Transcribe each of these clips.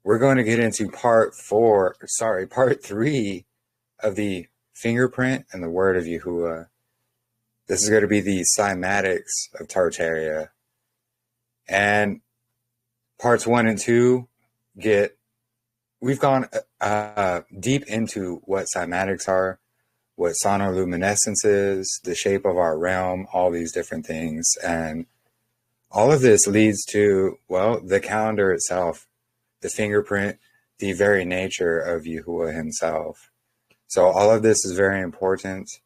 we're going to get into part 3 of the fingerprint and the word of Yahuah. This is going to be the Cymatics of Tartaria. And parts 1 and 2 we've gone deep into what cymatics are, what sonoluminescence is, the shape of our realm, all these different things. And all of this leads to, well, the calendar itself, the fingerprint, the very nature of Yahuah himself. So all of this is very important.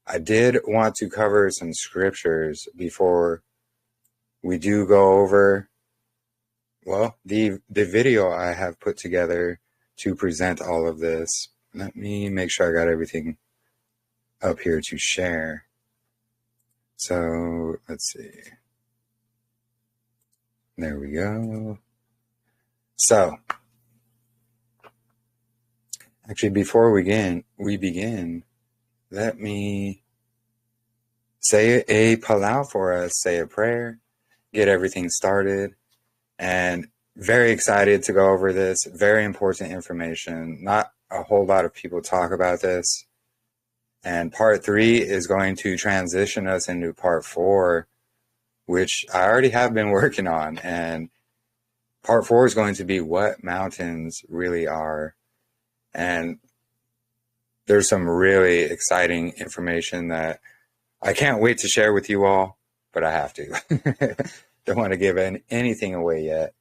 I did want to cover some scriptures before we do go over, well, the video I have put together to present all of this. Let me make sure I got everything up here to share. So let's see. There we go. So actually, before we begin, let me say a palau for us, say a prayer, get everything started. And very excited to go over this. Very important information. Not a whole lot of people talk about this. And part 3 is going to transition us into part 4, which I already have been working on. And part 4 is going to be what mountains really are. And there's some really exciting information that I can't wait to share with you all, but I have to. Don't want to give anything away yet.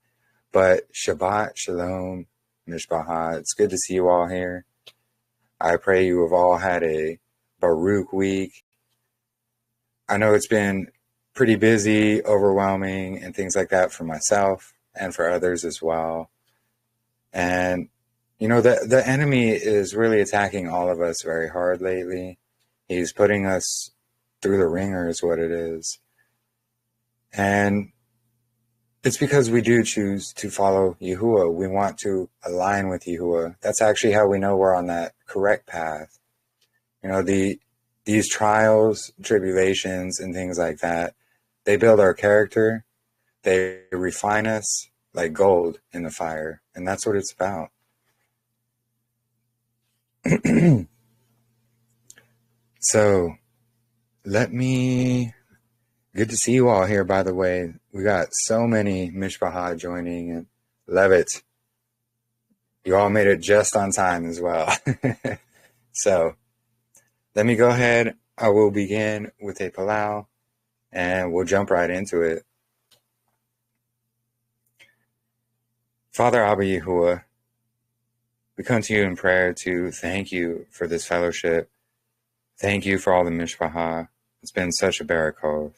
But Shabbat, Shalom, Mishpacha. It's good to see you all here. I pray you have all had a Baruch week. I know it's been pretty busy, overwhelming, and things like that for myself and for others as well. And, you know, the enemy is really attacking all of us very hard lately. He's putting us through the ringer is what it is. And it's because we do choose to follow Yahuah. We want to align with Yahuah. That's actually how we know we're on that correct path. You know, these trials, tribulations, and things like that, they build our character. They refine us like gold in the fire. And that's what it's about. So, good to see you all here, by the way. We got so many Mishpacha joining, and love it. You all made it just on time as well. So, let me go ahead. I will begin with a palau, and we'll jump right into it. Father Abba Yahuah, we come to you in prayer to thank you for this fellowship. Thank you for all the Mishpacha. It's been such a barakov.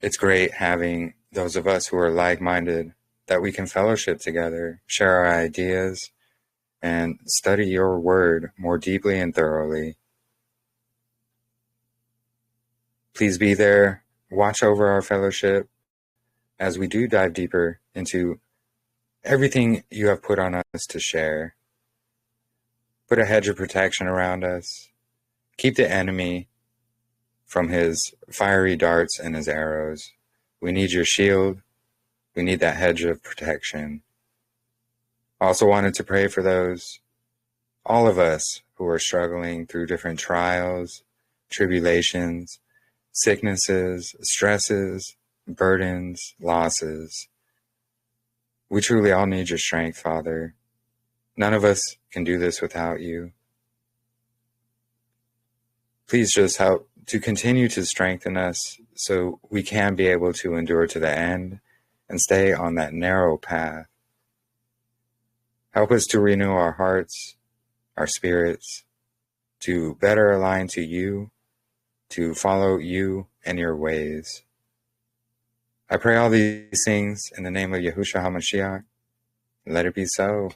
It's great having those of us who are like-minded, that we can fellowship together, share our ideas, and study your word more deeply and thoroughly. Please be there, watch over our fellowship as we do dive deeper into everything you have put on us to share. Put a hedge of protection around us. Keep the enemy from his fiery darts and his arrows. We need your shield. We need that hedge of protection. I also wanted to pray for all of us who are struggling through different trials, tribulations, sicknesses, stresses, burdens, losses. We truly all need your strength, Father. None of us can do this without you. Please just help to continue to strengthen us so we can be able to endure to the end and stay on that narrow path. Help us to renew our hearts, our spirits, to better align to you, to follow you and your ways. I pray all these things in the name of Yahusha HaMashiach. Let it be so.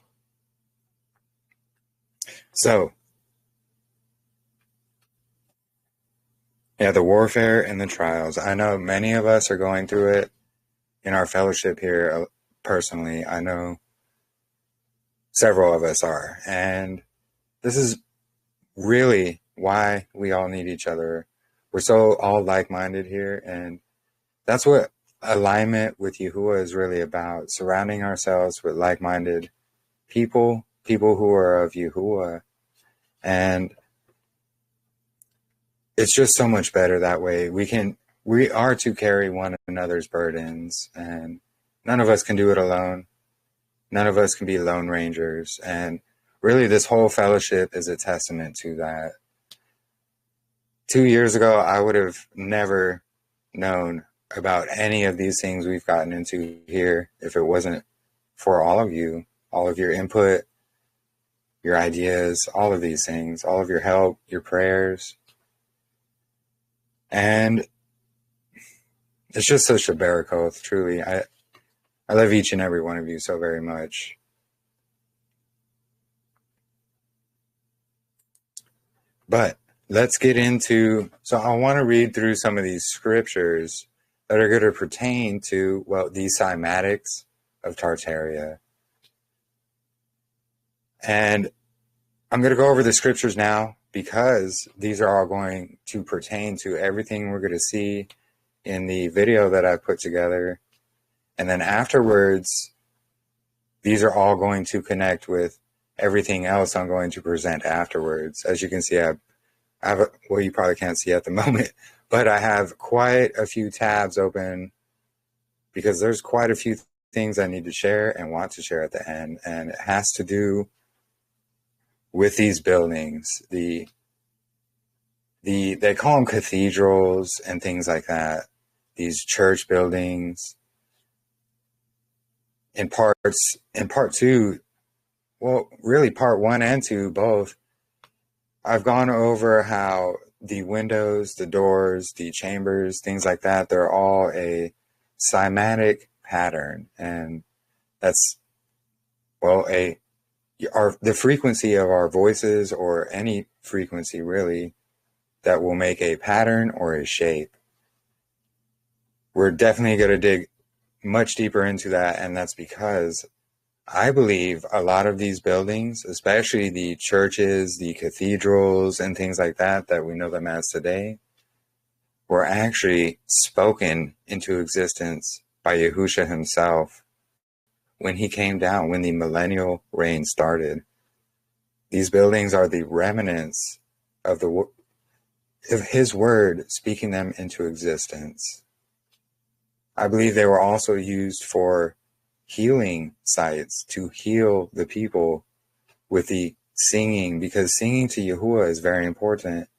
So, yeah, the warfare and the trials. I know many of us are going through it in our fellowship here personally. I know several of us are. And this is really why we all need each other. We're so all like-minded here. And that's what alignment with Yahuah is really about surrounding ourselves with like-minded people who are of Yahuah. And it's just so much better that way. We are to carry one another's burdens, and none of us can do it alone. None of us can be lone rangers. And really, this whole fellowship is a testament to that. 2 years ago, I would have never known about any of these things we've gotten into here if it wasn't for all of you, all of your input, your ideas, all of these things, all of your help, your prayers. And it's just such a barakoth, truly. I love each and every one of you so very much. But let's get into, so I want to read through some of these scriptures that are going to pertain to, well, these cymatics of Tartaria. And I'm going to go over the scriptures now because these are all going to pertain to everything we're going to see in the video that I put together. And then afterwards, these are all going to connect with everything else I'm going to present afterwards. As you can see, I have, well, you probably can't see at the moment, but I have quite a few tabs open because there's quite a few things I need to share and want to share at the end. And it has to do with these buildings. They call them cathedrals and things like that. These church buildings. In part two, well, really part 1 and 2, both, I've gone over how the windows, the doors, the chambers, things like that, they're all a cymatic pattern. And that's, well, the frequency of our voices, or any frequency really, that will make a pattern or a shape. We're definitely going to dig much deeper into that, and that's because I believe a lot of these buildings, especially the churches, the cathedrals, and things like that we know them as today, were actually spoken into existence by Yahusha himself when he came down, when the millennial reign started. These buildings are the remnants of his word, speaking them into existence. I believe they were also used for healing sites, to heal the people with the singing, because singing to Yahuah is very important.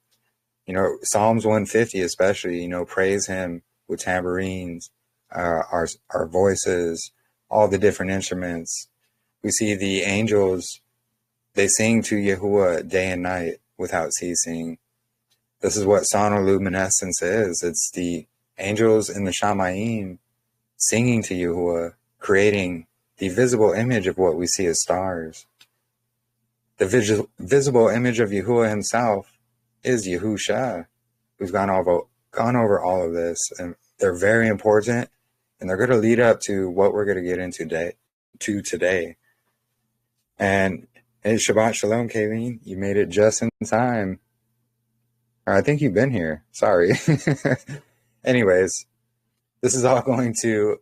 Psalms 150 especially, praise him with tambourines, our voices, all the different instruments. We see the angels, they sing to Yahuah day and night without ceasing. This is what sonoluminescence is. It's the angels in the Shamayim singing to Yahuah, creating the visible image of what we see as stars. The visible image of Yahuah himself is Yahusha. We've gone over all of this, and they're very important, and they're going to lead up to what we're going to get into today. And hey, Shabbat Shalom, Kayleen. You made it just in time. I think you've been here. Sorry. Anyways, this is all going to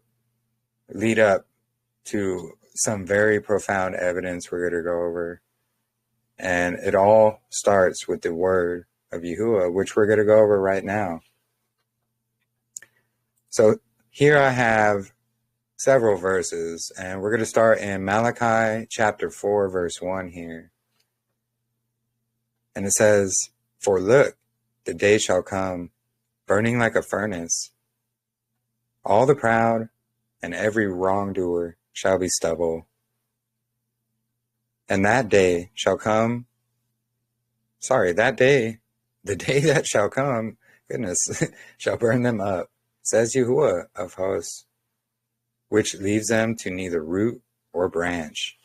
lead up to some very profound evidence we're going to go over. And it all starts with the word of Yahuah, which we're going to go over right now. So here I have several verses, and we're going to start in Malachi chapter 4, verse 1 here. And it says, "For look, the day shall come, burning like a furnace. All the proud and every wrongdoer shall be stubble. And that day shall come," the day that shall come, shall burn them up, says Yahuah of hosts, which leaves them to neither root or branch.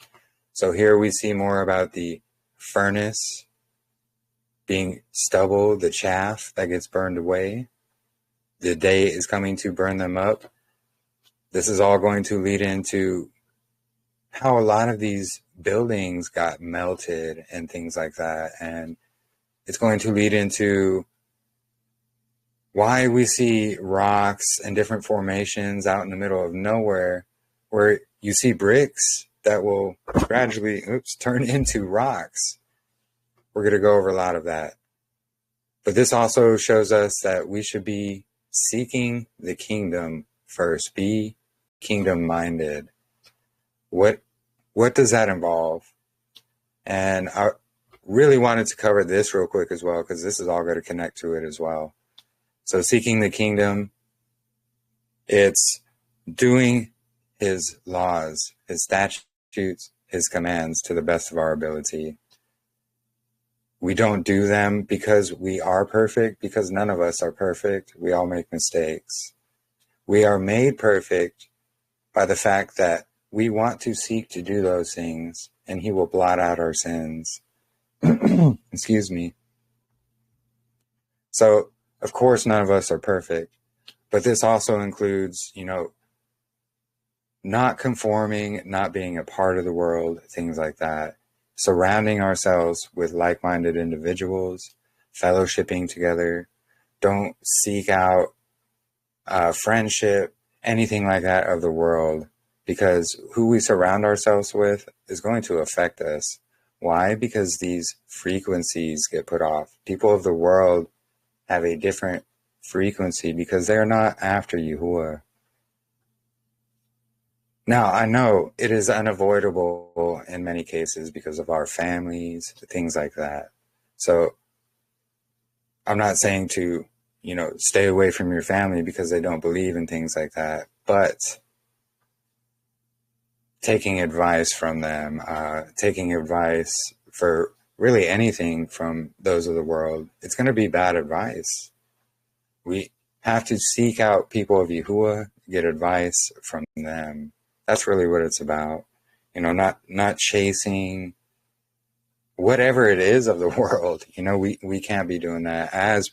So here we see more about the furnace being stubble, the chaff that gets burned away. The day is coming to burn them up. This is all going to lead into how a lot of these buildings got melted and things like that. And it's going to lead into why we see rocks and different formations out in the middle of nowhere, where you see bricks that will gradually turn into rocks. We're going to go over a lot of that. But this also shows us that we should be seeking the kingdom first. Be kingdom-minded. What does that involve? And I really wanted to cover this real quick as well, because this is all going to connect to it as well. So seeking the kingdom, it's doing his laws, his statutes, his commands to the best of our ability. We don't do them because we are perfect, because none of us are perfect. We all make mistakes. We are made perfect by the fact that we want to seek to do those things, and he will blot out our sins. Excuse me. So, of course, none of us are perfect, but this also includes, not conforming, not being a part of the world, things like that. Surrounding ourselves with like-minded individuals, fellowshipping together. Don't seek out friendship, anything like that of the world, because who we surround ourselves with is going to affect us. Why? Because these frequencies get put off. People of the world have a different frequency because they're not after Yahuah. Now, I know it is unavoidable in many cases because of our families, things like that. So I'm not saying to, stay away from your family because they don't believe in things like that, but taking advice from them, taking advice for really anything from those of the world, it's going to be bad advice. We have to seek out people of Yahuah, get advice from them. That's really what it's about. Not chasing whatever it is of the world. We can't be doing that as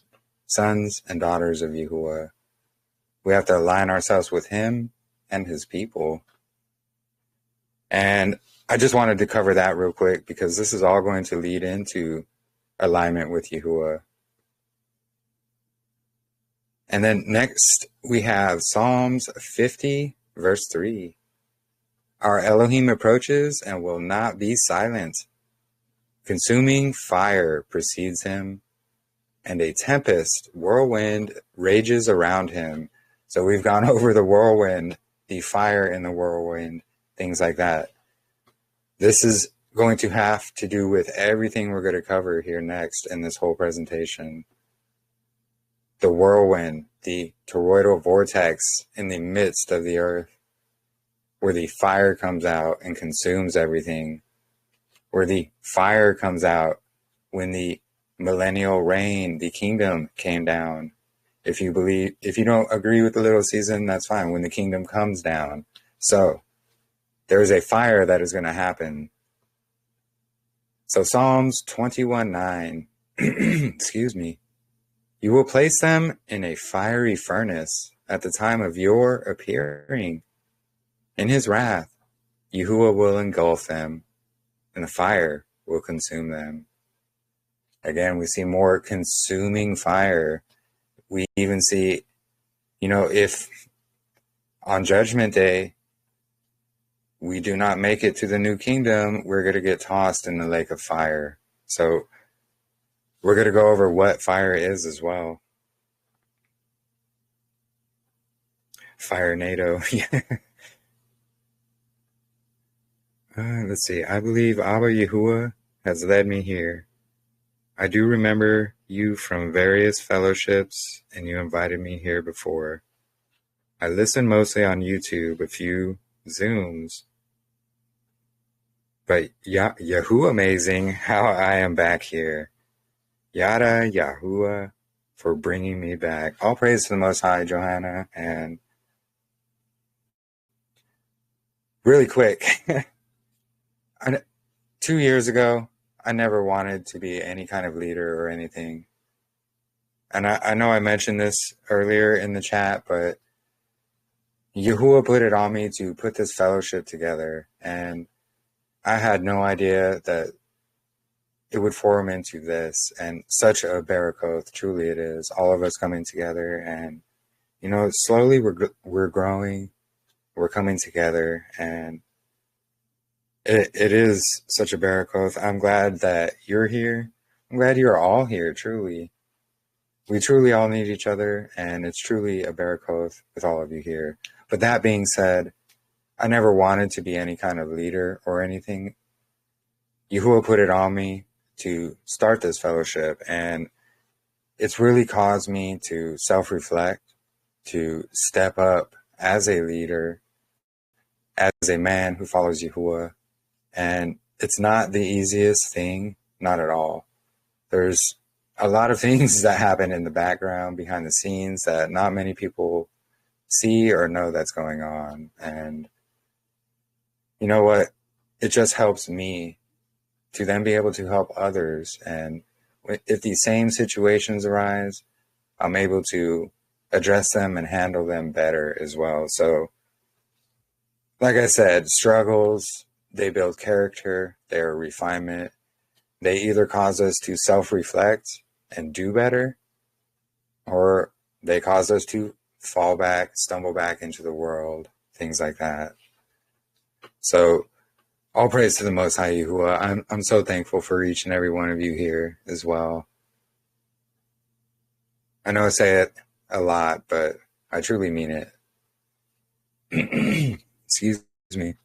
sons and daughters of Yahuah. We have to align ourselves with him and his people. And I just wanted to cover that real quick because this is all going to lead into alignment with Yahuah. And then next we have Psalms 50, verse 3. Our Elohim approaches and will not be silent. Consuming fire precedes him, and a tempest, whirlwind, rages around him. So we've gone over the whirlwind, the fire in the whirlwind, things like that. This is going to have to do with everything we're going to cover here next in this whole presentation. The whirlwind, the toroidal vortex in the midst of the earth, where the fire comes out and consumes everything, where the fire comes out when the millennial reign, the kingdom came down. If you don't agree with the little season, that's fine. When the kingdom comes down. So there is a fire that is going to happen. So Psalms 21:9, excuse me. You will place them in a fiery furnace at the time of your appearing. In his wrath, Yahuah will engulf them, and the fire will consume them. Again, we see more consuming fire. We even see, if on Judgment Day, we do not make it to the new kingdom, we're going to get tossed in the lake of fire. So we're going to go over what fire is as well. Fire NATO. Let's see. I believe Abba Yahuah has led me here. I do remember you from various fellowships, and you invited me here before. I listen mostly on YouTube, a few Zooms. But Yahuah amazing how I am back here. Yada Yahuah for bringing me back. All praise to the Most High, Johanna. And really quick, 2 years ago, I never wanted to be any kind of leader or anything. And I know I mentioned this earlier in the chat, but Yahuah put it on me to put this fellowship together. And I had no idea that it would form into this, and such a Barakoth, truly it is, all of us coming together, and, you know, slowly we're growing, we're coming together, and it is such a Barakoth. I'm glad that you're here. I'm glad you're all here, truly. We truly all need each other, and it's truly a Barakoth with all of you here. But that being said, I never wanted to be any kind of leader or anything. Yahuah put it on me to start this fellowship, and it's really caused me to self-reflect, to step up as a leader, as a man who follows Yahuah. And it's not the easiest thing, not at all. There's a lot of things that happen in the background, behind the scenes, that not many people see or know that's going on. And you know what? It just helps me to then be able to help others. And if these same situations arise, I'm able to address them and handle them better as well. So, like I said, struggles, they build character, they're a refinement. They either cause us to self-reflect and do better, or they cause us to fall back, stumble back into the world, things like that. So, all praise to the Most High Yahuah. I'm so thankful for each and every one of you here as well. I know I say it a lot, but I truly mean it. Excuse me.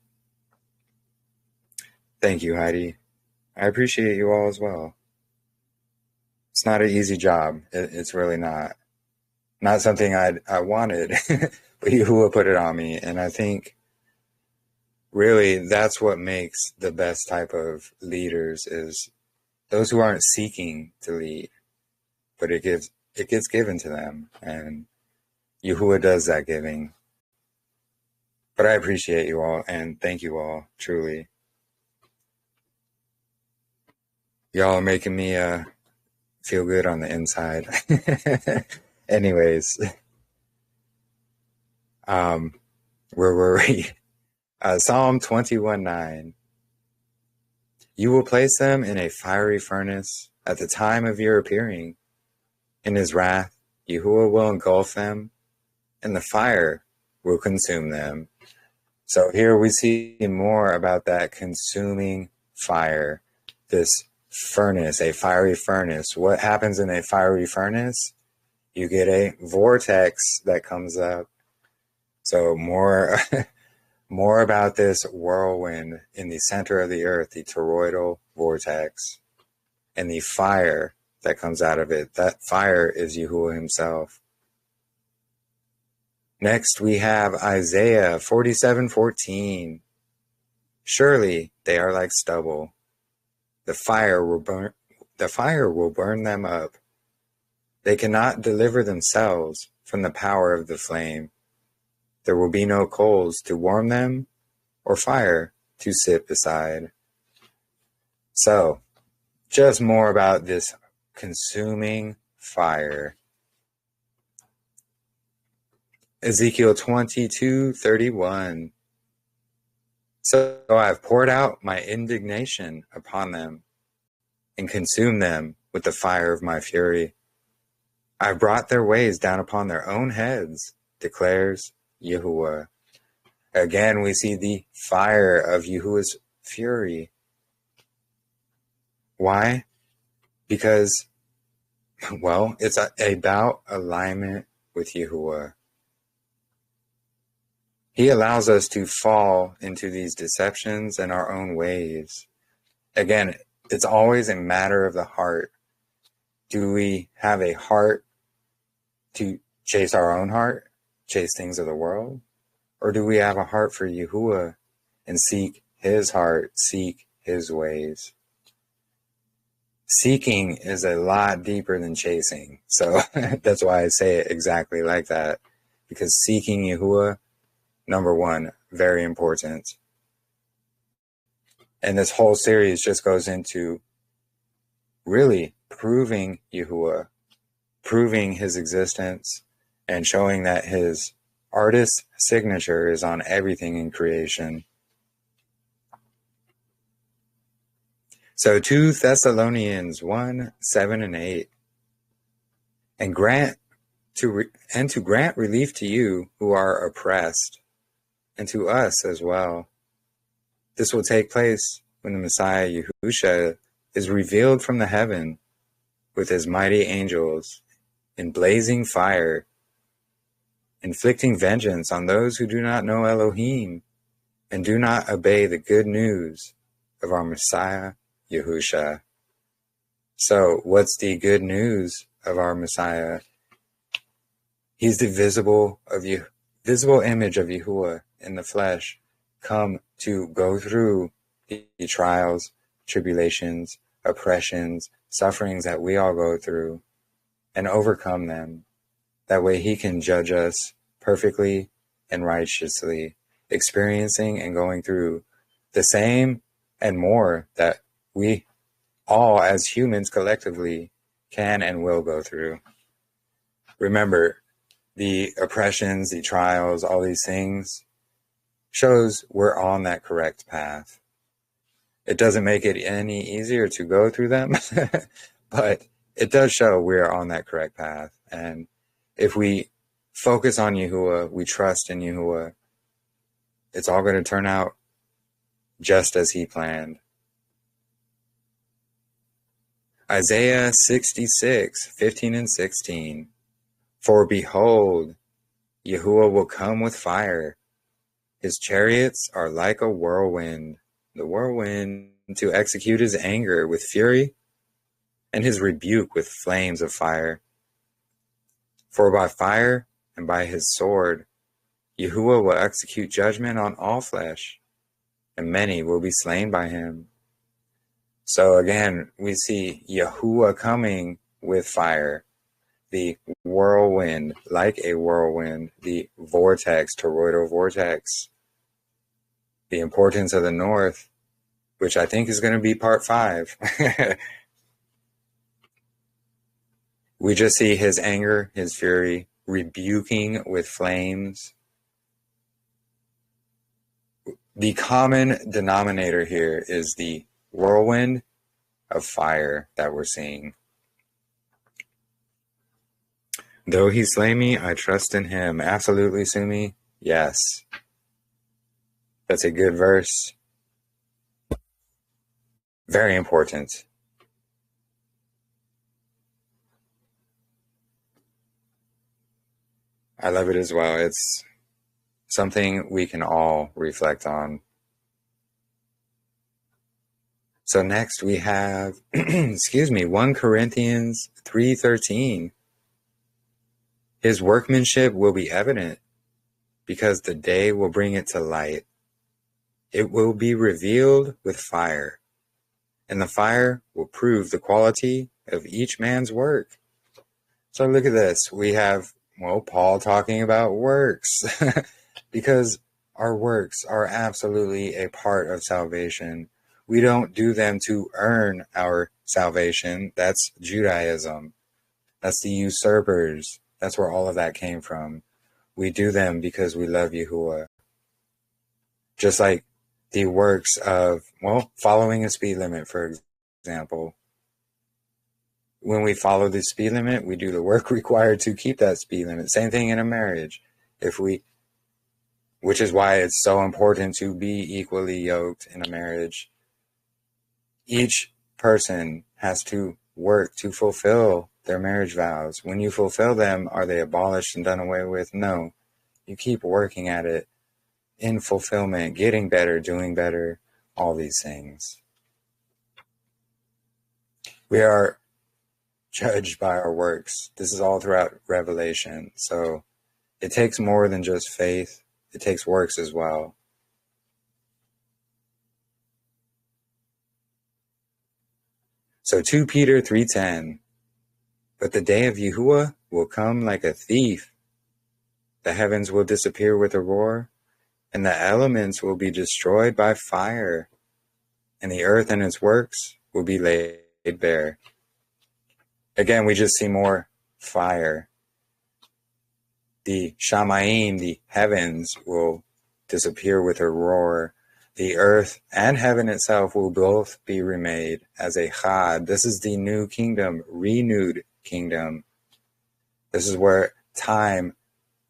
Thank you, Heidi. I appreciate you all as well. It's not an easy job. It's really not. Not something I wanted, but Yahuah put it on me. And I think really that's what makes the best type of leaders, is those who aren't seeking to lead, but it gets given to them. And Yahuah does that giving. But I appreciate you all, and thank you all, truly. Y'all are making me feel good on the inside. Anyways, where were we? Psalm 21:9. You will place them in a fiery furnace at the time of your appearing. In his wrath, Yahuah will engulf them, and the fire will consume them. So here we see more about that consuming fire, this furnace, a fiery furnace. What happens in a fiery furnace? You get a vortex that comes up. So more about this whirlwind in the center of the earth, the toroidal vortex, and the fire that comes out of it. That fire is Yahuah himself. Next, we have Isaiah 47:14. Surely they are like stubble. The fire will burn them up. They cannot deliver themselves from the power of the flame. There will be no coals to warm them, or fire to sit beside. So, just more about this consuming fire. Ezekiel 22:31. So I have poured out my indignation upon them and consumed them with the fire of my fury. I have brought their ways down upon their own heads, declares Yahuah. Again, we see the fire of Yahuah's fury. Why? Because, well, it's about alignment with Yahuah. He allows us to fall into these deceptions and our own ways. Again, it's always a matter of the heart. Do we have a heart to chase our own heart, chase things of the world? Or do we have a heart for Yahuah and seek his heart, seek his ways? Seeking is a lot deeper than chasing. So that's why I say it exactly like that. Because seeking Yahuah, number one, very important. And this whole series just goes into really proving Yahuah, proving his existence, and showing that his artist's signature is on everything in creation. So 2 Thessalonians 1, 7 and 8. And to grant relief to you who are oppressed, and to us as well. This will take place when the Messiah Yahusha is revealed from the heaven with his mighty angels in blazing fire, inflicting vengeance on those who do not know Elohim and do not obey the good news of our Messiah Yahusha. So what's the good news of our Messiah? He's the visible image of Yahuah in the flesh, come to go through the trials, tribulations, oppressions, sufferings that we all go through, and overcome them. That way he can judge us perfectly and righteously, experiencing and going through the same and more that we all as humans collectively can and will go through. Remember, the oppressions, the trials, all these things shows we're on that correct path. It doesn't make it any easier to go through them, but it does show we're on that correct path. And if we focus on Yahuah, we trust in Yahuah, it's all going to turn out just as he planned. Isaiah 66, 15 and 16. For behold, Yahuah will come with fire. His chariots are like a whirlwind, the whirlwind to execute his anger with fury, and his rebuke with flames of fire. For by fire and by his sword, Yahuah will execute judgment on all flesh, and many will be slain by him. So again, we see Yahuah coming with fire, the whirlwind, like a whirlwind, the vortex, toroidal vortex, the importance of the north, which I think is going to be part 5. We just see his anger, his fury, rebuking with flames. The common denominator here is the whirlwind of fire that we're seeing. Though he slay me, I trust in him. Absolutely, Sumi. Yes. That's a good verse. Very important. I love it as well. It's something we can all reflect on. So next we have, 1 Corinthians 3:13. His workmanship will be evident, because the day will bring it to light. It will be revealed with fire, and the fire will prove the quality of each man's work. So look at this. We have, Paul talking about works, because our works are absolutely a part of salvation. We don't do them to earn our salvation. That's Judaism. That's the usurpers. That's where all of that came from. We do them because we love Yahuah. Just like the works of, following a speed limit, for example. When we follow the speed limit, we do the work required to keep that speed limit. Same thing in a marriage. Which is why it's so important to be equally yoked in a marriage. Each person has to work to fulfill their marriage vows. When you fulfill them, are they abolished and done away with? No. You keep working at it in fulfillment, getting better, doing better, all these things. We are judged by our works. This is all throughout Revelation. So it takes more than just faith. It takes works as well. So 2 Peter 3:10. But the day of Yahuah will come like a thief. The heavens will disappear with a roar, and the elements will be destroyed by fire, and the earth and its works will be laid bare. Again, we just see more fire. The Shamayim, the heavens, will disappear with a roar. the earth and heaven itself will both be remade as a chad. This is the new kingdom, renewed kingdom. This is where time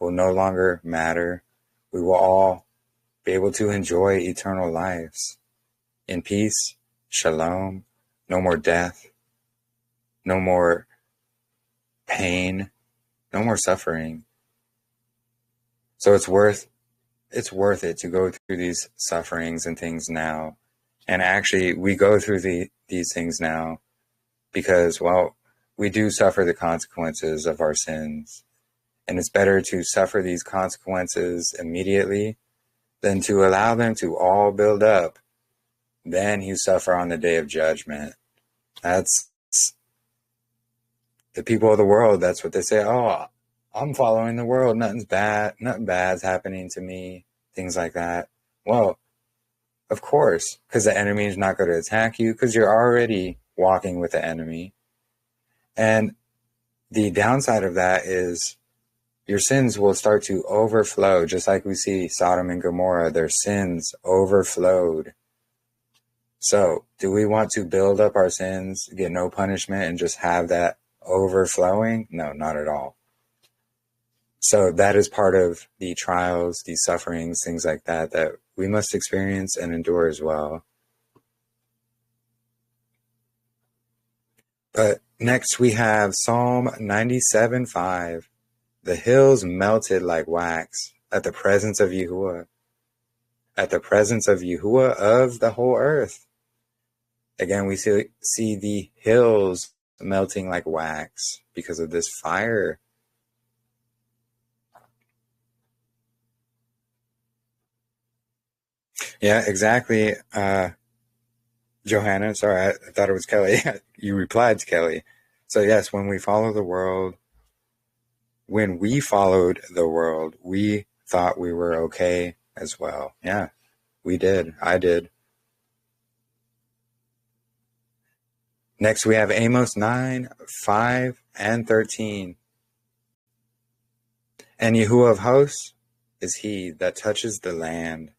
will no longer matter. We will all be able to enjoy eternal lives in peace, shalom, no more death, no more pain, no more suffering. So it's worth it to go through these sufferings and things now. And actually, we go through these things now because, well, we do suffer the consequences of our sins. And it's better to suffer these consequences immediately than to allow them to all build up. Then you suffer on the day of judgment. That's the people of the world. That's what they say. Oh, I'm following the world. Nothing bad's happening to me. Things like that. Well, of course, because the enemy is not going to attack you because you're already walking with the enemy. And the downside of that is your sins will start to overflow, just like we see Sodom and Gomorrah. Their sins overflowed. So, do we want to build up our sins, get no punishment, and just have that overflowing? No, not at all. So that is part of the trials, the sufferings, things like that, that we must experience and endure as well. But next we have Psalm 97:5. The hills melted like wax at the presence of Yahuah. At the presence of Yahuah of the whole earth. Again, we see the hills melting like wax because of this fire. Yeah, exactly. Johanna, sorry, I thought it was Kelly. You replied to Kelly. So yes, when we followed the world, we thought we were okay as well. Yeah, we did. I did. Next, we have Amos 9:5 and 13. And Yahuah of hosts is he that touches the land,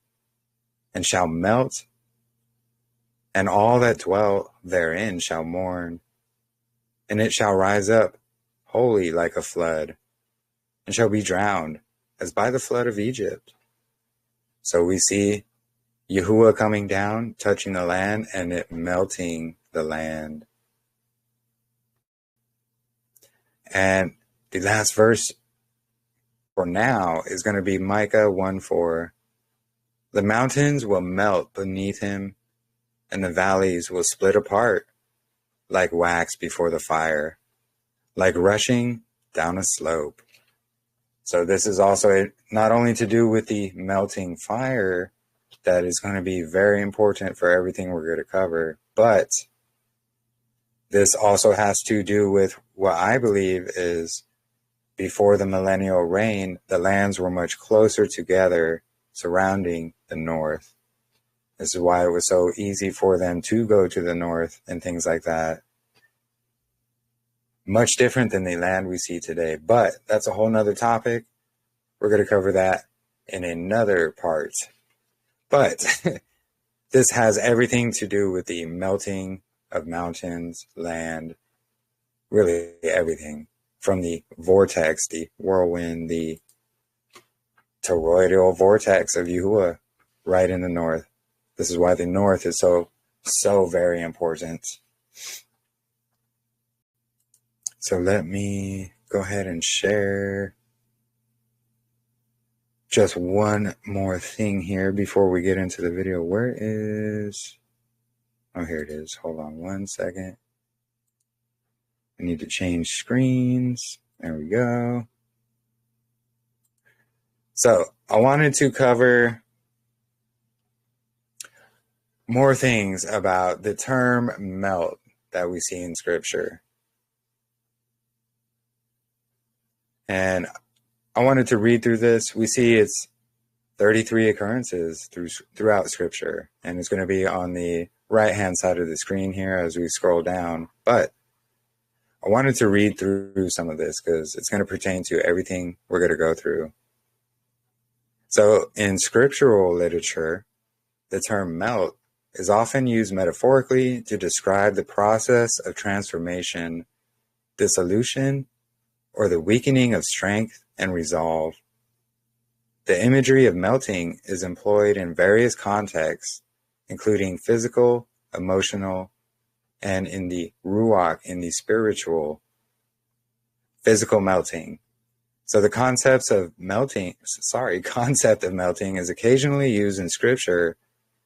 and shall melt, and all that dwell therein shall mourn. And it shall rise up wholly like a flood, and shall be drowned as by the flood of Egypt. So we see Yahuah coming down, touching the land, and it melting the land. And the last verse for now is going to be Micah 1:4. The mountains will melt beneath him, and the valleys will split apart like wax before the fire, like rushing down a slope. So this is also not only to do with the melting fire that is going to be very important for everything we're going to cover, but this also has to do with what I believe is before the millennial reign, the lands were much closer together surrounding the north. This is why it was so easy for them to go to the north and things like that. Much different than the land we see today, but that's a whole nother topic. We're going to cover that in another part. But this has everything to do with the melting of mountains, land, really everything. From the vortex, the whirlwind, the toroidal vortex of Yahuah right in the north. This is why the north is so very important. So let me go ahead and share just one more thing here before we get into the video. Where is... Oh, here it is. Hold on one second. I need to change screens. There we go. So I wanted to cover more things about the term melt that we see in Scripture. And I wanted to read through this. We see it's 33 occurrences throughout Scripture. And it's going to be on the right-hand side of the screen here as we scroll down. But I wanted to read through some of this because it's going to pertain to everything we're going to go through. So in scriptural literature, The term melt is often used metaphorically to describe the process of transformation, dissolution, or the weakening of strength and resolve. The imagery of melting is employed in various contexts, including physical, emotional, and in the Ruach, in the spiritual, physical melting. So the concept of melting is occasionally used in Scripture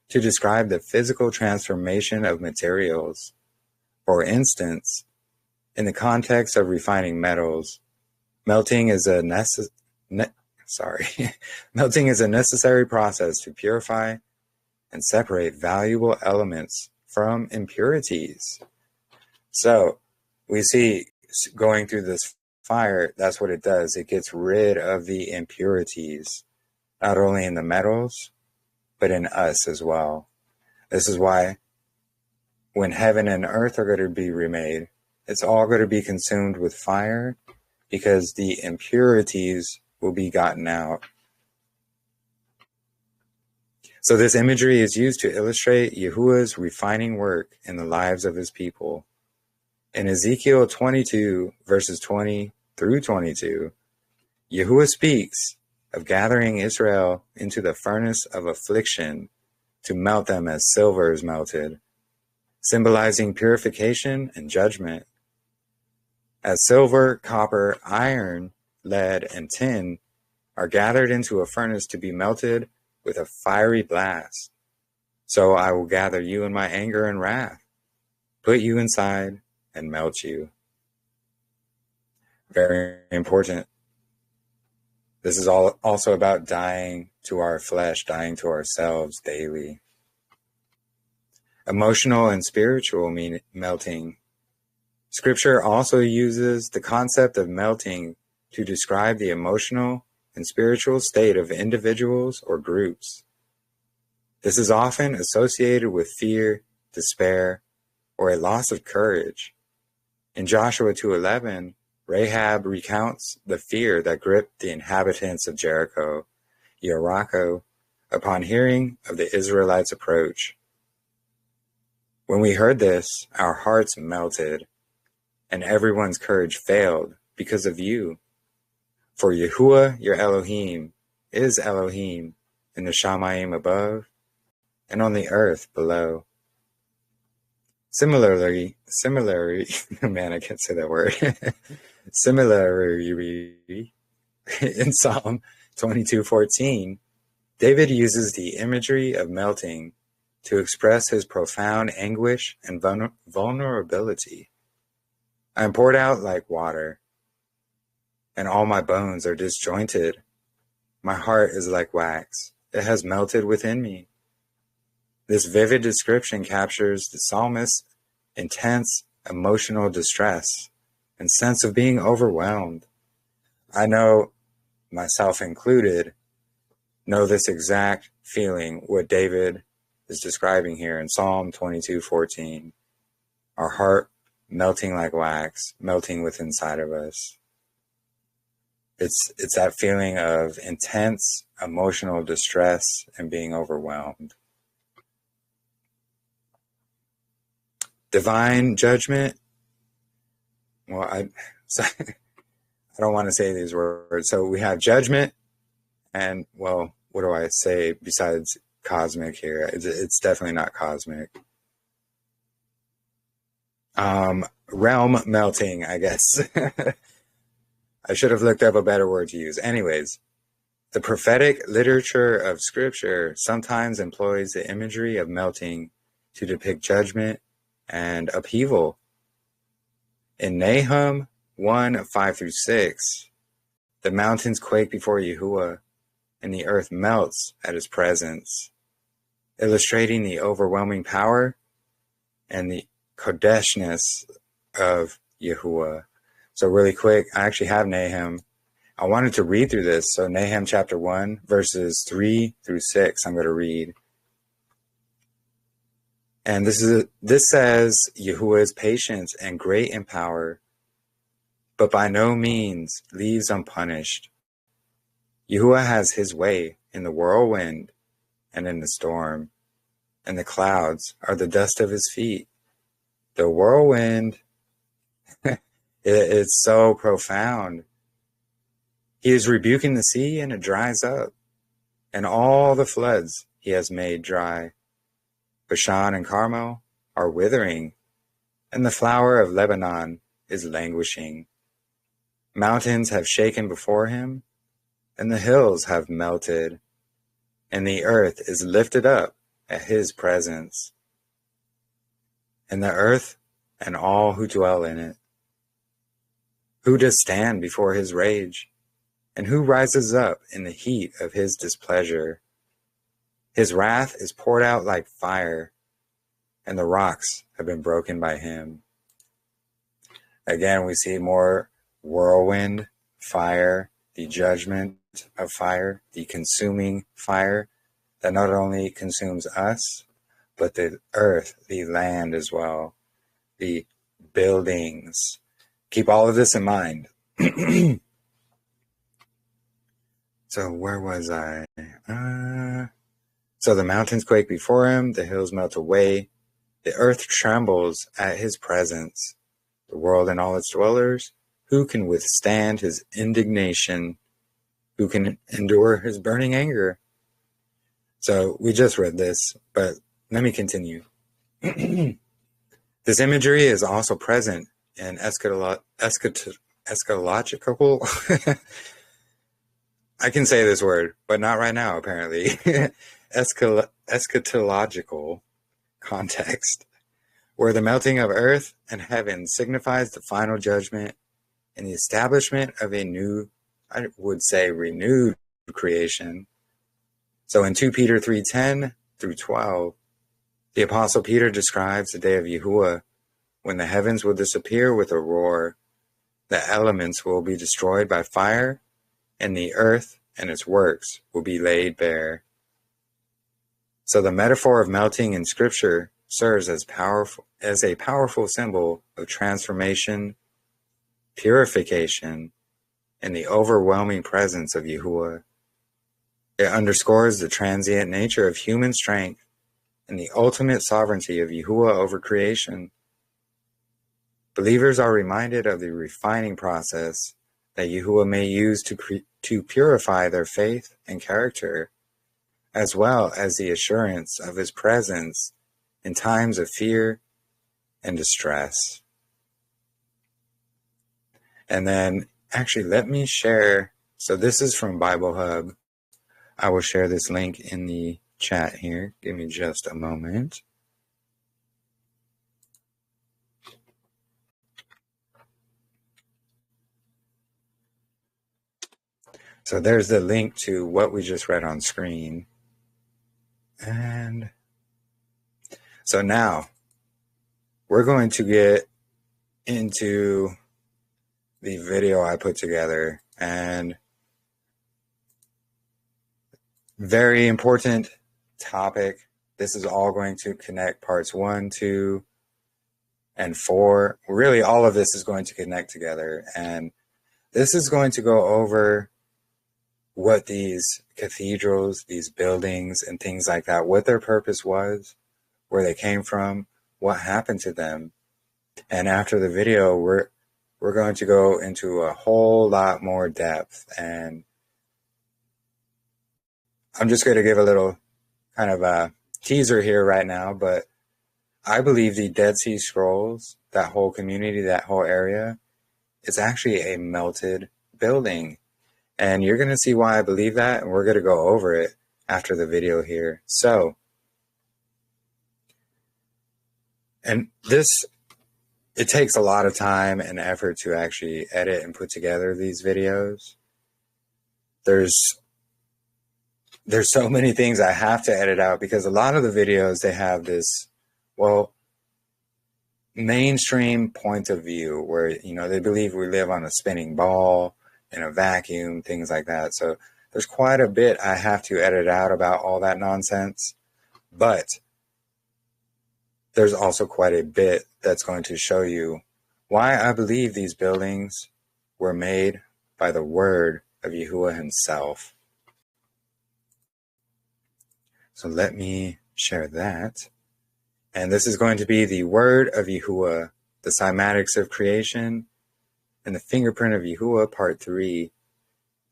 to describe the physical transformation of materials. For instance, in the context of refining metals, melting is a necessary process to purify and separate valuable elements from impurities. So we see going through this fire, that's what it does. It gets rid of the impurities, not only in the metals, but in us as well. This is why when heaven and earth are going to be remade, it's all going to be consumed with fire, because the impurities will be gotten out. So this imagery is used to illustrate Yahuah's refining work in the lives of his people. In Ezekiel 22, verses 20 through 22, Yahuah speaks of gathering Israel into the furnace of affliction to melt them as silver is melted, symbolizing purification and judgment. As silver, copper, iron, lead, and tin are gathered into a furnace to be melted with a fiery blast, so I will gather you in my anger and wrath, put you inside, and melt you. Very important. This is also about dying to our flesh, dying to ourselves daily. Emotional and spiritual melting. Scripture also uses the concept of melting to describe the emotional and spiritual state of individuals or groups. This is often associated with fear, despair, or a loss of courage. In Joshua 2:11, Rahab recounts the fear that gripped the inhabitants of Jericho, upon hearing of the Israelites' approach. When we heard this, our hearts melted, and everyone's courage failed because of you. For Yahuah, your Elohim, is Elohim in the Shamayim above and on the earth below. Similarly, man, I can't say that word. Similarly, in Psalm 22:14, David uses the imagery of melting to express his profound anguish and vulnerability. I am poured out like water, and all my bones are disjointed. My heart is like wax. It has melted within me. This vivid description captures the psalmist's intense emotional distress and sense of being overwhelmed. I know, myself included, know this exact feeling, what David is describing here in Psalm 22:14. Our heart melting like wax, melting within inside of us. It's that feeling of intense emotional distress and being overwhelmed. Divine judgment. Well, I don't want to say these words. So we have judgment, and, well, what do I say besides cosmic here? It's definitely not cosmic. Realm melting, I guess. I should have looked up a better word to use. Anyways, the prophetic literature of Scripture sometimes employs the imagery of melting to depict judgment and upheaval. In Nahum 1:5-6, the mountains quake before Yahuah, and the earth melts at his presence, illustrating the overwhelming power and the Kodeshness of Yahuah. So really quick, I actually have Nahum. I wanted to read through this. So Nahum chapter 1, verses 3-6, I'm going to read. And this says, Yahuah is patient and great in power, but by no means leaves unpunished. Yahuah has his way in the whirlwind and in the storm. and the clouds are the dust of his feet. The whirlwind, it's so profound. He is rebuking the sea, and it dries up, and all the floods he has made dry. Bashan and Carmel are withering, and the flower of Lebanon is languishing. Mountains have shaken before him, and the hills have melted, and the earth is lifted up at his presence. And the earth and all who dwell in it. Who does stand before his rage? And who rises up in the heat of his displeasure? His wrath is poured out like fire, and the rocks have been broken by him. Again, we see more whirlwind, fire, the judgment of fire, the consuming fire that not only consumes us, but the earth, the land as well, the buildings. Keep all of this in mind. So where was I? So the mountains quake before him, the hills melt away, the earth trembles at his presence. The world and all its dwellers, who can withstand his indignation? Who can endure his burning anger? So we just read this, but let me continue. This imagery is also present in eschatological. I can say this word, but not right now, apparently. Eschatological context, where the melting of earth and heaven signifies the final judgment and the establishment of a new, I would say, renewed creation. So in 2 Peter 3:10 through 12, the Apostle Peter describes the day of Yahuah, when the heavens will disappear with a roar, the elements will be destroyed by fire, and the earth and its works will be laid bare. So the metaphor of melting in Scripture serves as a powerful symbol of transformation, purification, and the overwhelming presence of Yahuah. It underscores the transient nature of human strength and the ultimate sovereignty of Yahuah over creation. Believers are reminded of the refining process that Yahuah may use to purify their faith and character, as well as the assurance of his presence in times of fear and distress. And then, actually, let me share. So this is from Bible Hub. I will share this link in the chat here. Give me just a moment. So there's the link to what we just read on screen. And so now we're going to get into the video I put together, and very important topic. This is all going to connect parts 1, 2, and 4. Really, all of this is going to connect together, and this is going to go over what these cathedrals, these buildings, and things like that, what their purpose was, where they came from, what happened to them. And after the video, we're going to go into a whole lot more depth, and I'm just going to give a little kind of a teaser here right now, but I believe the Dead Sea Scrolls, that whole community, that whole area, is actually a melted building. And you're going to see why I believe that, and we're going to go over it after the video here. So, and this, it takes a lot of time and effort to actually edit and put together these videos. There's so many things I have to edit out, because a lot of the videos, they have this, well, mainstream point of view where, they believe we live on a spinning ball, in a vacuum, things like that. So there's quite a bit I have to edit out about all that nonsense. But there's also quite a bit that's going to show you why I believe these buildings were made by the word of Yahuah himself. So let me share that. And this is going to be the Word of Yahuah, the Cymatics of Creation, and the Fingerprint of Yahuah, Part 3,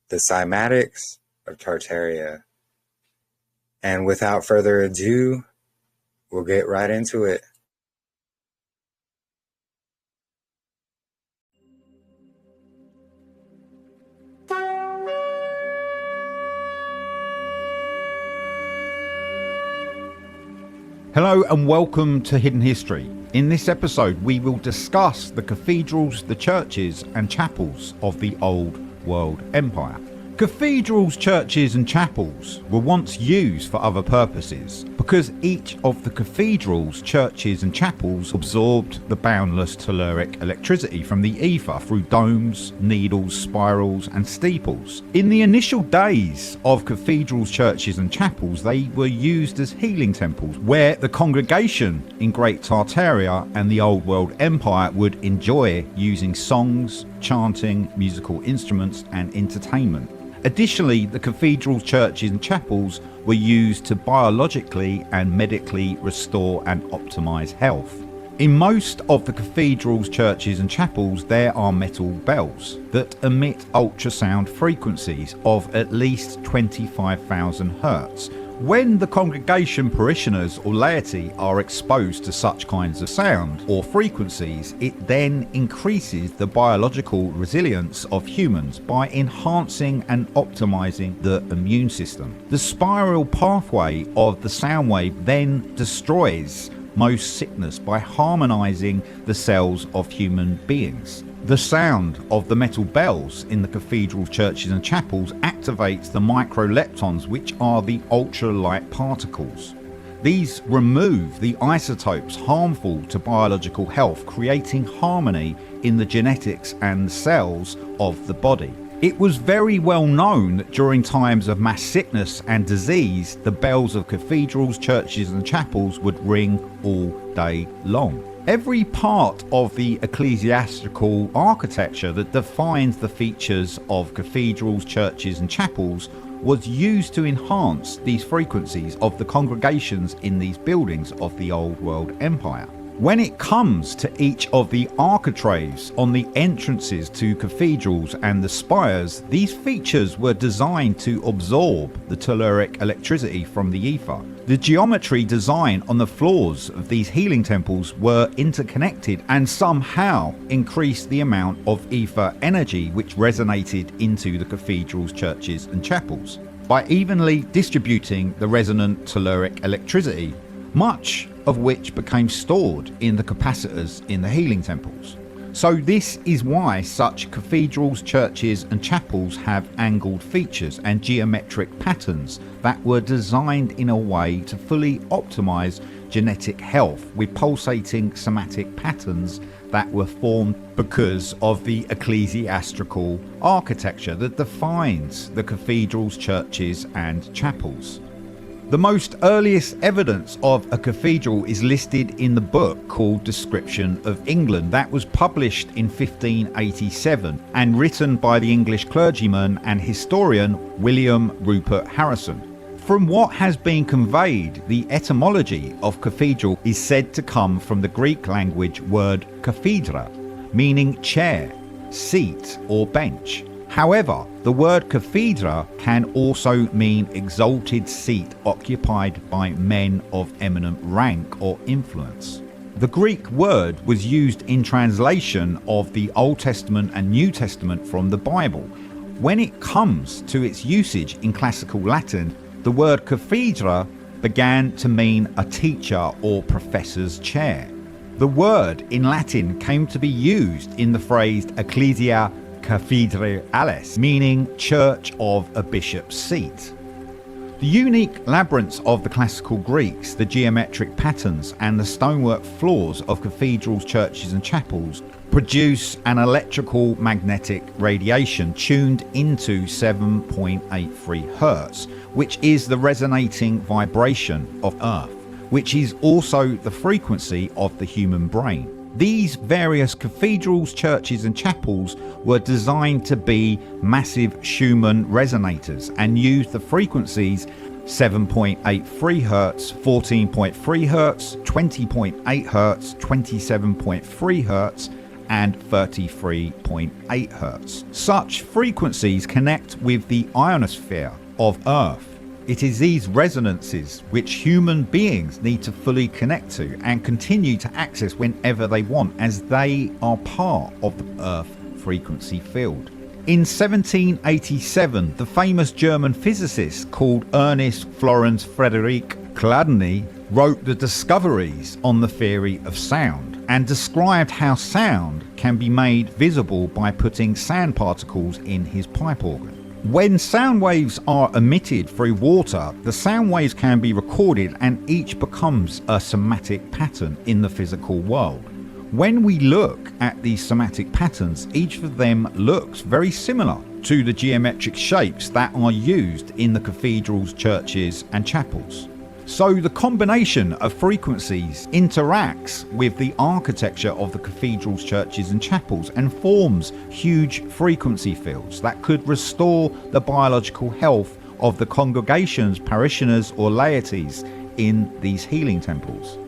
the Cymatics of Tartaria. And without further ado, we'll get right into it. Hello and welcome to Hidden History. In this episode we will discuss the cathedrals, the churches and chapels of the Old World Empire. Cathedrals, churches and chapels were once used for other purposes because each of the cathedrals, churches and chapels absorbed the boundless telluric electricity from the ether through domes, needles, spirals and steeples. In the initial days of cathedrals, churches and chapels, they were used as healing temples where the congregation in Great Tartaria and the Old World Empire would enjoy using songs, chanting, musical instruments and entertainment. Additionally, the cathedrals, churches and chapels were used to biologically and medically restore and optimize health. In most of the cathedrals, churches and chapels there are metal bells that emit ultrasound frequencies of at least 25,000 Hertz. When the congregation, parishioners or laity are exposed to such kinds of sound or frequencies, it then increases the biological resilience of humans by enhancing and optimizing the immune system. The spiral pathway of the sound wave then destroys most sickness by harmonizing the cells of human beings. The sound of the metal bells in the cathedrals, churches and chapels activates the microleptons, which are the ultralight particles. These remove the isotopes harmful to biological health, creating harmony in the genetics and cells of the body. It was very well known that during times of mass sickness and disease, the bells of cathedrals, churches and chapels would ring all day long. Every part of the ecclesiastical architecture that defines the features of cathedrals, churches and chapels was used to enhance these frequencies of the congregations in these buildings of the Old World Empire. When it comes to each of the architraves on the entrances to cathedrals and the spires, these features were designed to absorb the telluric electricity from the ether. The geometry design on the floors of these healing temples were interconnected and somehow increased the amount of ether energy which resonated into the cathedrals, churches and chapels by evenly distributing the resonant telluric electricity, much of which became stored in the capacitors in the healing temples. So this is why such cathedrals, churches and chapels have angled features and geometric patterns that were designed in a way to fully optimize genetic health with pulsating somatic patterns that were formed because of the ecclesiastical architecture that defines the cathedrals, churches and chapels. The most earliest evidence of a cathedral is listed in the book called Description of England that was published in 1587 and written by the English clergyman and historian William Rupert Harrison. From what has been conveyed, the etymology of cathedral is said to come from the Greek language word cathedra, meaning chair, seat or bench. However, the word cathedra can also mean exalted seat occupied by men of eminent rank or influence. The Greek word was used in translation of the Old Testament and New Testament from the Bible. When it comes to its usage in classical Latin, the word cathedra began to mean a teacher or professor's chair. The word in Latin came to be used in the phrase ecclesia cathedralis, meaning church of a bishop's seat. The unique labyrinths of the classical Greeks, the geometric patterns and the stonework floors of cathedrals, churches and chapels produce an electrical magnetic radiation tuned into 7.83 Hz, which is the resonating vibration of Earth, which is also the frequency of the human brain. These various cathedrals, churches and chapels were designed to be massive Schumann resonators and used the frequencies 7.83 Hz, 14.3 Hz, 20.8 Hz, 27.3 Hz, and 33.8 Hz. Such frequencies connect with the ionosphere of Earth. It is these resonances which human beings need to fully connect to and continue to access whenever they want, as they are part of the Earth frequency field. In 1787, the famous German physicist called Ernst Florenz Friedrich Chladni wrote the discoveries on the theory of sound and described how sound can be made visible by putting sand particles in his pipe organ. When sound waves are emitted through water, the sound waves can be recorded and each becomes a somatic pattern in the physical world. When we look at these somatic patterns, each of them looks very similar to the geometric shapes that are used in the cathedrals, churches and chapels. So the combination of frequencies interacts with the architecture of the cathedrals, churches and chapels and forms huge frequency fields that could restore the biological health of the congregations, parishioners or laities in these healing temples.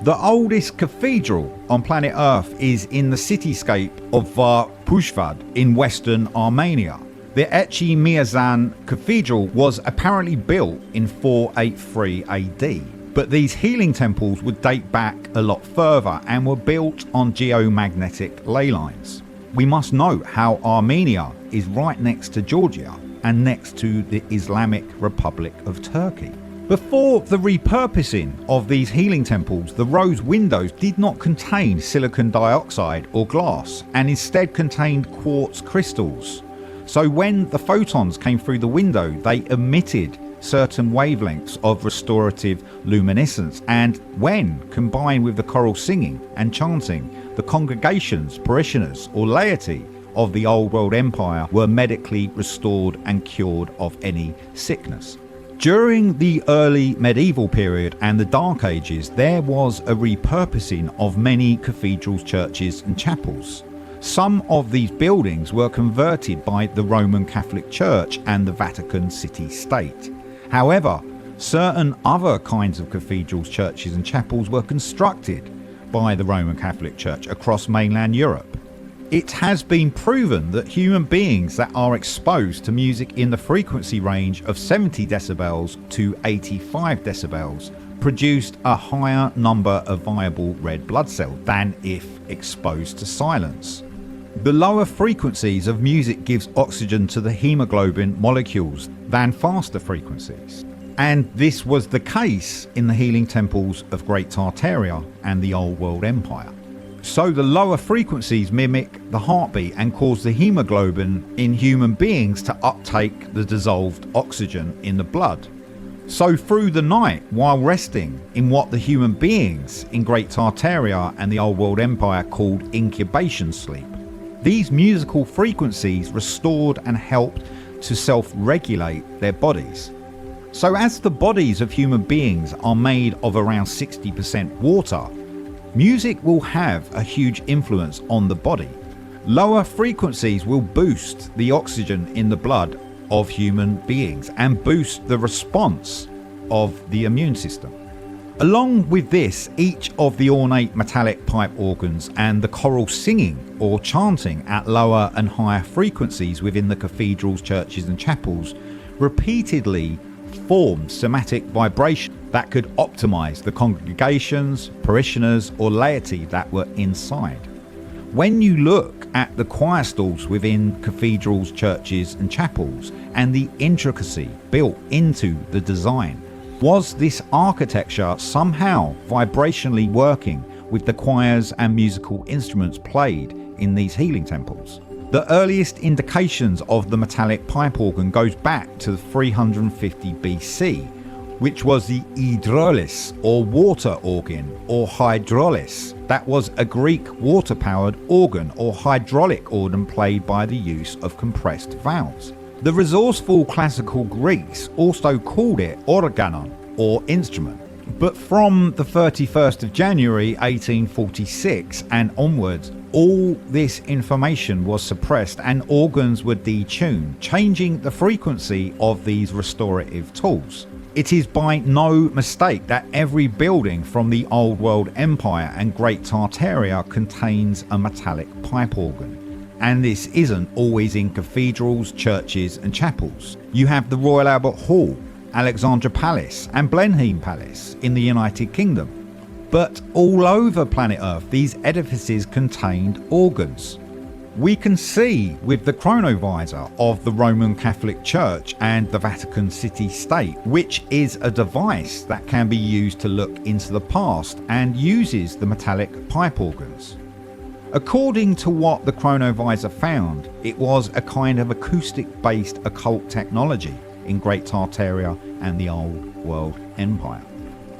The oldest cathedral on planet Earth is in the cityscape of Var-Pushvad in western Armenia. The Echi Miazan Cathedral was apparently built in 483 AD, but these healing temples would date back a lot further and were built on geomagnetic ley lines. We must note how Armenia is right next to Georgia and next to the Islamic Republic of Turkey. Before the repurposing of these healing temples, the rose windows did not contain silicon dioxide or glass and instead contained quartz crystals. So when the photons came through the window, they emitted certain wavelengths of restorative luminescence, and when combined with the choral singing and chanting, the congregations, parishioners or laity of the Old World Empire were medically restored and cured of any sickness. During the early medieval period and the Dark Ages, there was a repurposing of many cathedrals, churches and chapels. Some of these buildings were converted by the Roman Catholic Church and the Vatican City-State. However, certain other kinds of cathedrals, churches and chapels were constructed by the Roman Catholic Church across mainland Europe. It has been proven that human beings that are exposed to music in the frequency range of 70 decibels to 85 decibels produced a higher number of viable red blood cells than if exposed to silence. The lower frequencies of music gives oxygen to the hemoglobin molecules than faster frequencies. And this was the case in the healing temples of Great Tartaria and the Old World Empire. So the lower frequencies mimic the heartbeat and cause the hemoglobin in human beings to uptake the dissolved oxygen in the blood. So through the night, while resting in what the human beings in Great Tartaria and the Old World Empire called incubation sleep, these musical frequencies restored and helped to self-regulate their bodies. So as the bodies of human beings are made of around 60% water, music will have a huge influence on the body. Lower frequencies will boost the oxygen in the blood of human beings and boost the response of the immune system. Along with this, each of the ornate metallic pipe organs and the choral singing or chanting at lower and higher frequencies within the cathedrals, churches and chapels repeatedly formed somatic vibration that could optimize the congregations, parishioners or laity that were inside. When you look at the choir stalls within cathedrals, churches and chapels and the intricacy built into the design, was this architecture somehow vibrationally working with the choirs and musical instruments played in these healing temples? The earliest indications of the metallic pipe organ goes back to 350 BC, which was the hydrolis or water organ or hydrolis. That was a Greek water-powered organ or hydraulic organ played by the use of compressed valves. The resourceful classical Greeks also called it organon or instrument. But from the 31st of January 1846 and onwards, all this information was suppressed and organs were detuned, changing the frequency of these restorative tools. It is by no mistake that every building from the Old World Empire and Great Tartaria contains a metallic pipe organ. And this isn't always in cathedrals, churches and chapels. You have the Royal Albert Hall, Alexandra Palace and Blenheim Palace in the United Kingdom. But all over planet Earth these edifices contained organs. We can see with the chronovisor of the Roman Catholic Church and the Vatican City State, which is a device that can be used to look into the past and uses the metallic pipe organs. According to what the chronovisor found, it was a kind of acoustic-based occult technology in Great Tartaria and the Old World Empire.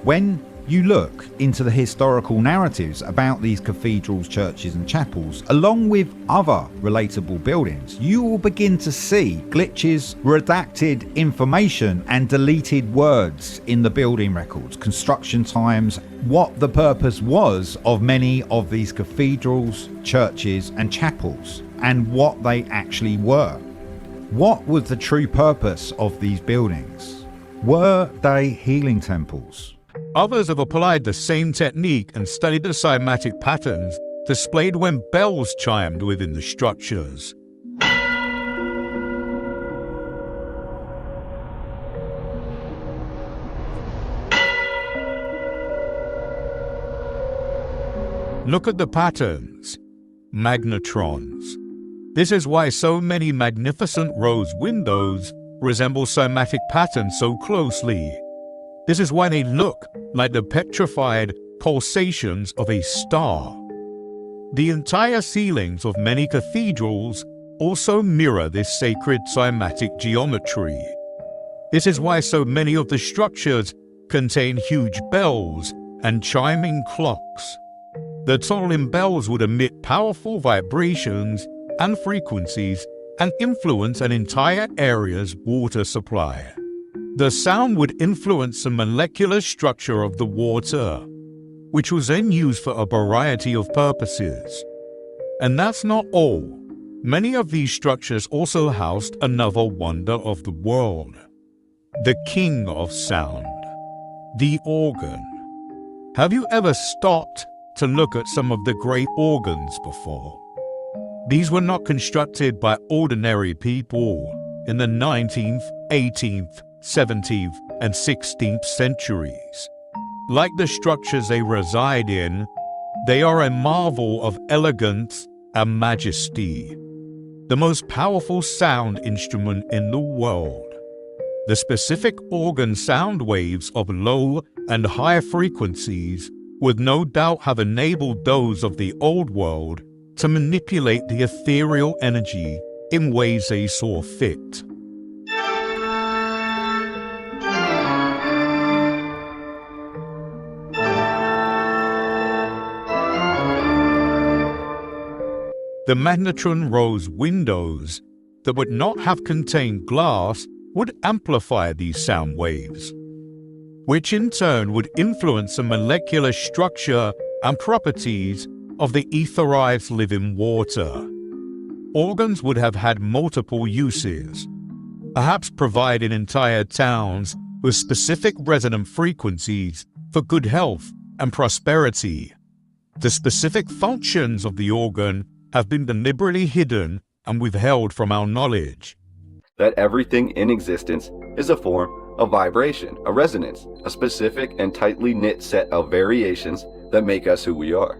When you look into the historical narratives about these cathedrals, churches and chapels, along with other relatable buildings, you will begin to see glitches, redacted information and deleted words in the building records, construction times, what the purpose was of many of these cathedrals, churches and chapels, and what they actually were. What was the true purpose of these buildings? Were they healing temples? Others have applied the same technique and studied the cymatic patterns displayed when bells chimed within the structures. Look at the patterns. Magnetrons. This is why so many magnificent rose windows resemble cymatic patterns so closely. This is why they look like the petrified pulsations of a star. The entire ceilings of many cathedrals also mirror this sacred cymatic geometry. This is why so many of the structures contain huge bells and chiming clocks. The tunneling bells would emit powerful vibrations and frequencies and influence an entire area's water supply. The sound would influence the molecular structure of the water, which was then used for a variety of purposes. And that's not all. Many of these structures also housed another wonder of the world, the king of sound, the organ. Have you ever stopped to look at some of the great organs before? These were not constructed by ordinary people in the 19th, 18th, 17th and 16th centuries. Like the structures they reside in, they are a marvel of elegance and majesty. The most powerful sound instrument in the world. The specific organ sound waves of low and high frequencies would no doubt have enabled those of the old world to manipulate the ethereal energy in ways they saw fit. The magnetron rose windows that would not have contained glass would amplify these sound waves, which in turn would influence the molecular structure and properties of the etherized living water. Organs would have had multiple uses, perhaps providing entire towns with specific resonant frequencies for good health and prosperity. The specific functions of the organ have been deliberately hidden and withheld from our knowledge. That everything in existence is a form of vibration, a resonance, a specific and tightly knit set of variations that make us who we are.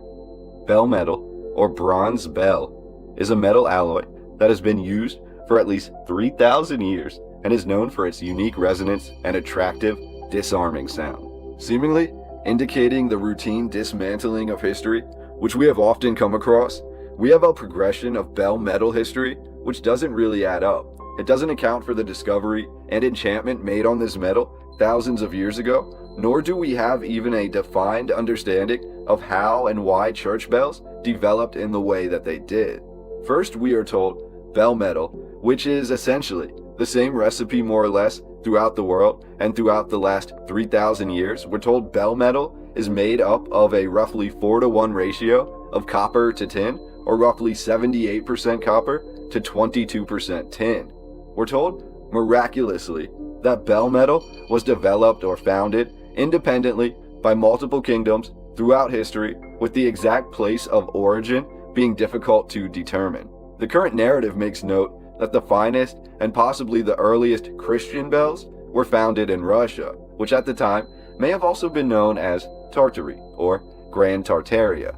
Bell metal, or bronze bell, is a metal alloy that has been used for at least 3,000 years and is known for its unique resonance and attractive, disarming sound, seemingly indicating the routine dismantling of history, which we have often come across. We have a progression of bell metal history which doesn't really add up. It doesn't account for the discovery and enchantment made on this metal thousands of years ago, nor do we have even a defined understanding of how and why church bells developed in the way that they did. First, we are told bell metal, which is essentially the same recipe more or less throughout the world and throughout the last 3,000 years. We're told bell metal is made up of a roughly 4-to-1 ratio of copper to tin, or roughly 78% copper to 22% tin. We're told, miraculously, that bell metal was developed or founded independently by multiple kingdoms throughout history, with the exact place of origin being difficult to determine. The current narrative makes note that the finest and possibly the earliest Christian bells were founded in Russia, which at the time may have also been known as Tartary or Grand Tartaria.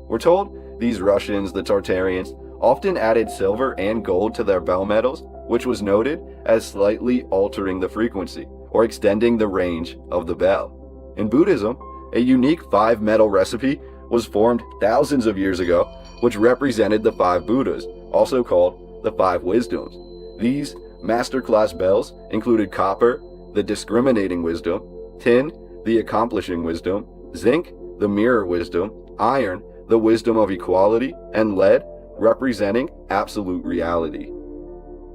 We're told these Russians, the Tartarians, often added silver and gold to their bell metals, which was noted as slightly altering the frequency or extending the range of the bell. In Buddhism, a unique 5-metal recipe was formed thousands of years ago, which represented the 5 Buddhas, also called the 5 Wisdoms. These masterclass bells included copper, the discriminating wisdom, tin, the accomplishing wisdom, zinc, the mirror wisdom, iron, the wisdom of equality, and lead, representing absolute reality.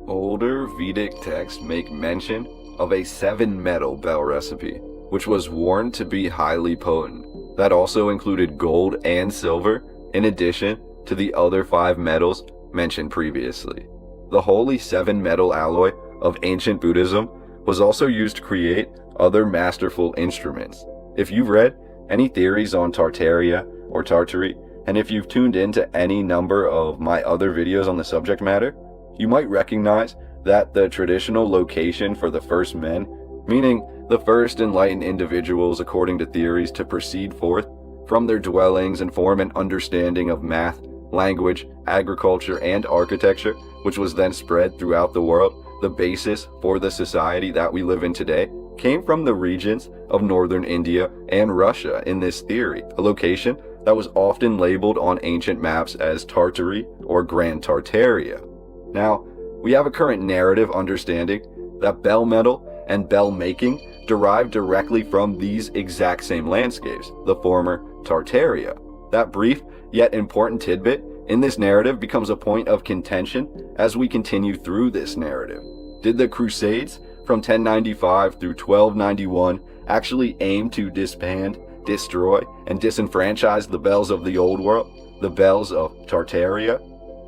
Older Vedic texts make mention of a 7-metal bell recipe, which was warned to be highly potent. That also included gold and silver, in addition to the other 5 metals mentioned previously. The holy 7-metal alloy of ancient Buddhism was also used to create other masterful instruments. If you've read any theories on Tartaria or Tartary, and if you've tuned into any number of my other videos on the subject matter, you might recognize that the traditional location for the first men, meaning the first enlightened individuals according to theories to proceed forth from their dwellings and form an understanding of math, language, agriculture, and architecture, which was then spread throughout the world, the basis for the society that we live in today, came from the regions of northern India and Russia in this theory, a location that was often labeled on ancient maps as Tartary or Grand Tartaria. Now, we have a current narrative understanding that bell metal and bell making derived directly from these exact same landscapes, the former Tartaria. That brief yet important tidbit in this narrative becomes a point of contention as we continue through this narrative. Did the Crusades from 1095 through 1291 actually aim to disband, destroy, and disenfranchise the bells of the Old World, the bells of Tartaria?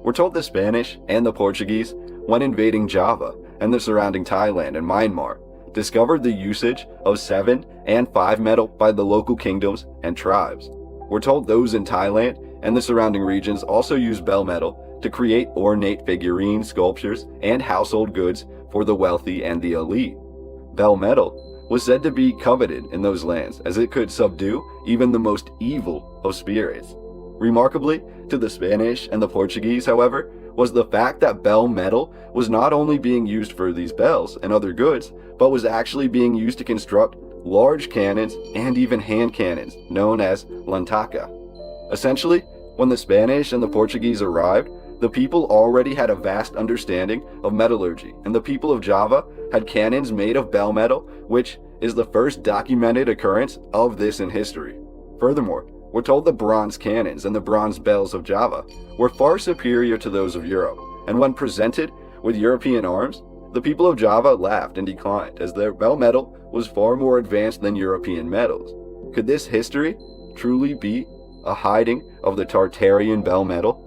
We're told the Spanish and the Portuguese, when invading Java and the surrounding Thailand and Myanmar, discovered the usage of 7 and 5 metal by the local kingdoms and tribes. We're told those in Thailand and the surrounding regions also used bell metal to create ornate figurines, sculptures, and household goods for the wealthy and the elite. Bell metal was said to be coveted in those lands, as it could subdue even the most evil of spirits. Remarkably, to the Spanish and the Portuguese, however, was the fact that bell metal was not only being used for these bells and other goods, but was actually being used to construct large cannons and even hand cannons, known as lantaca. Essentially, when the Spanish and the Portuguese arrived, the people already had a vast understanding of metallurgy, and the people of Java had cannons made of bell metal, which is the first documented occurrence of this in history. Furthermore, we're told the bronze cannons and the bronze bells of Java were far superior to those of Europe, and when presented with European arms, the people of Java laughed and declined, as their bell metal was far more advanced than European metals. Could this history truly be a hiding of the Tartarian bell metal?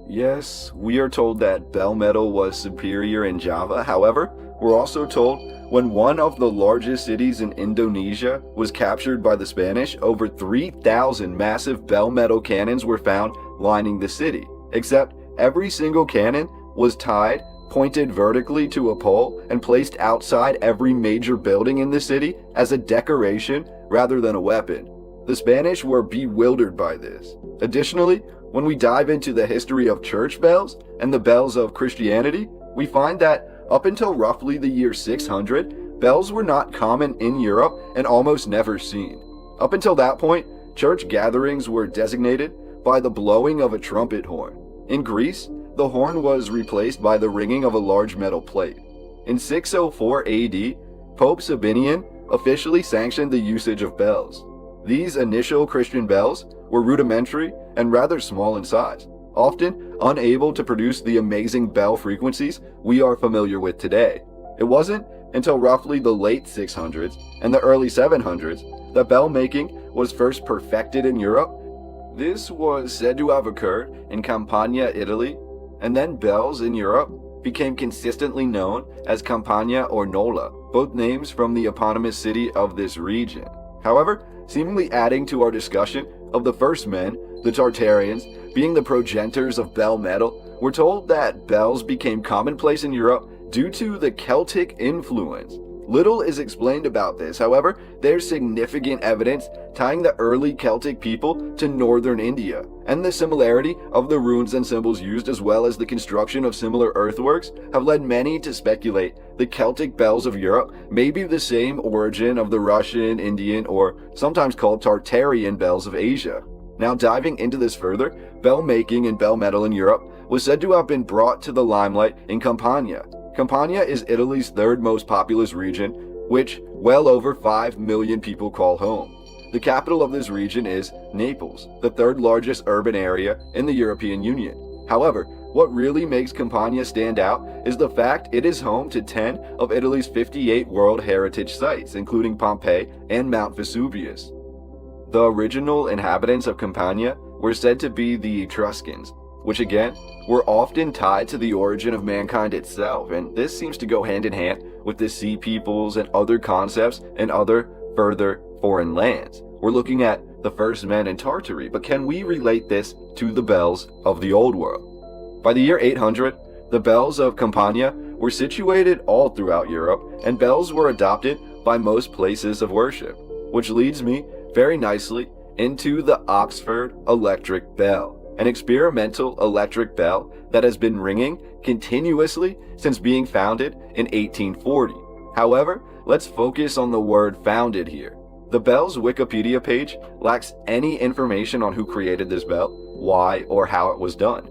Yes, we are told that bell metal was superior in Java. However, we're also told when one of the largest cities in Indonesia was captured by the Spanish, over 3,000 massive bell metal cannons were found lining the city, except every single cannon was tied, pointed vertically to a pole, and placed outside every major building in the city as a decoration rather than a weapon. The Spanish were bewildered by this. Additionally, when we dive into the history of church bells and the bells of Christianity, we find that up until roughly the year 600, bells were not common in Europe and almost never seen. Up until that point, church gatherings were designated by the blowing of a trumpet horn. In Greece, the horn was replaced by the ringing of a large metal plate. In 604 AD, Pope Sabinian officially sanctioned the usage of bells. These initial Christian bells were rudimentary and rather small in size, often unable to produce the amazing bell frequencies we are familiar with today. It wasn't until roughly the late 600s and the early 700s that bell making was first perfected in Europe. This was said to have occurred in Campania, Italy, and then bells in Europe became consistently known as Campania or Nola, both names from the eponymous city of this region. However, seemingly adding to our discussion of the first men, the Tartarians, being the progenitors of bell metal, we're told that bells became commonplace in Europe due to the Celtic influence. Little is explained about this, however, there's significant evidence tying the early Celtic people to northern India, and the similarity of the runes and symbols used as well as the construction of similar earthworks have led many to speculate the Celtic bells of Europe may be the same origin of the Russian, Indian, or sometimes called Tartarian bells of Asia. Now diving into this further, bell making and bell metal in Europe was said to have been brought to the limelight in Campania. Campania is Italy's third most populous region, which well over 5 million people call home. The capital of this region is Naples, the third largest urban area in the European Union. However, what really makes Campania stand out is the fact it is home to 10 of Italy's 58 World Heritage Sites, including Pompeii and Mount Vesuvius. The original inhabitants of Campania were said to be the Etruscans, which again were often tied to the origin of mankind itself, and this seems to go hand in hand with the sea peoples and other concepts in other further foreign lands. We're looking at the first men in Tartary, but can we relate this to the bells of the old world? By the year 800, the bells of Campania were situated all throughout Europe, and bells were adopted by most places of worship, which leads me very nicely into the Oxford electric bell, an experimental electric bell that has been ringing continuously since being founded in 1840. However, let's focus on the word founded here. The bell's Wikipedia page lacks any information on who created this bell, why, or how it was done.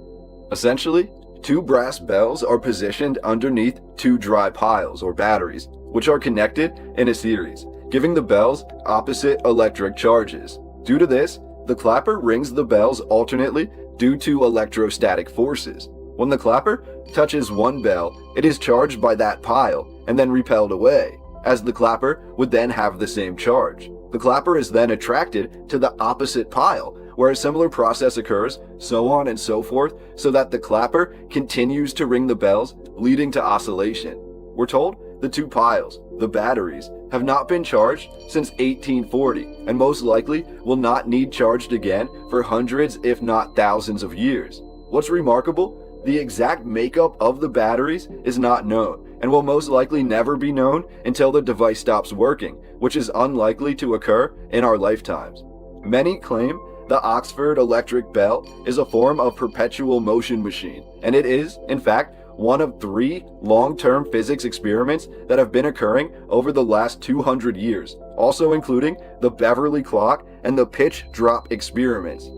Essentially, two brass bells are positioned underneath two dry piles or batteries, which are connected in a series, giving the bells opposite electric charges. Due to this, the clapper rings the bells alternately due to electrostatic forces. When the clapper touches one bell, it is charged by that pile and then repelled away, as the clapper would then have the same charge. The clapper is then attracted to the opposite pile, where a similar process occurs, so on and so forth, so that the clapper continues to ring the bells, leading to oscillation. We're told the two piles, the batteries, have not been charged since 1840, and most likely will not need charged again for hundreds if not thousands of years. What's remarkable? The exact makeup of the batteries is not known, and will most likely never be known until the device stops working, which is unlikely to occur in our lifetimes. Many claim the Oxford electric bell is a form of perpetual motion machine, and it is, in fact, one of 3 long-term physics experiments that have been occurring over the last 200 years, also including the Beverly clock and the pitch drop experiments.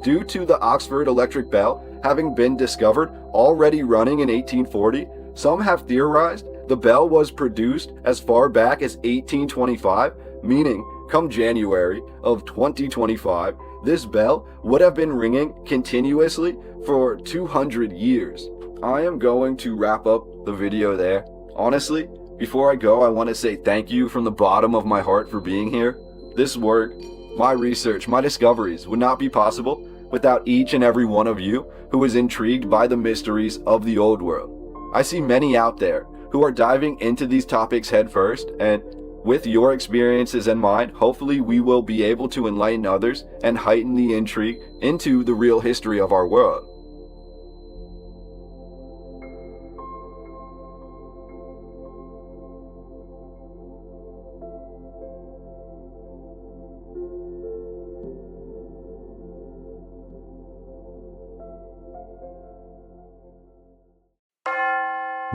Due to the Oxford electric bell having been discovered already running in 1840, some have theorized the bell was produced as far back as 1825, meaning come January of 2025, this bell would have been ringing continuously for 200 years. I am going to wrap up the video there. Honestly, before I go, I want to say thank you from the bottom of my heart for being here. This work, my research, my discoveries would not be possible without each and every one of you who is intrigued by the mysteries of the old world. I see many out there who are diving into these topics head first, and with your experiences and mine, hopefully we will be able to enlighten others and heighten the intrigue into the real history of our world.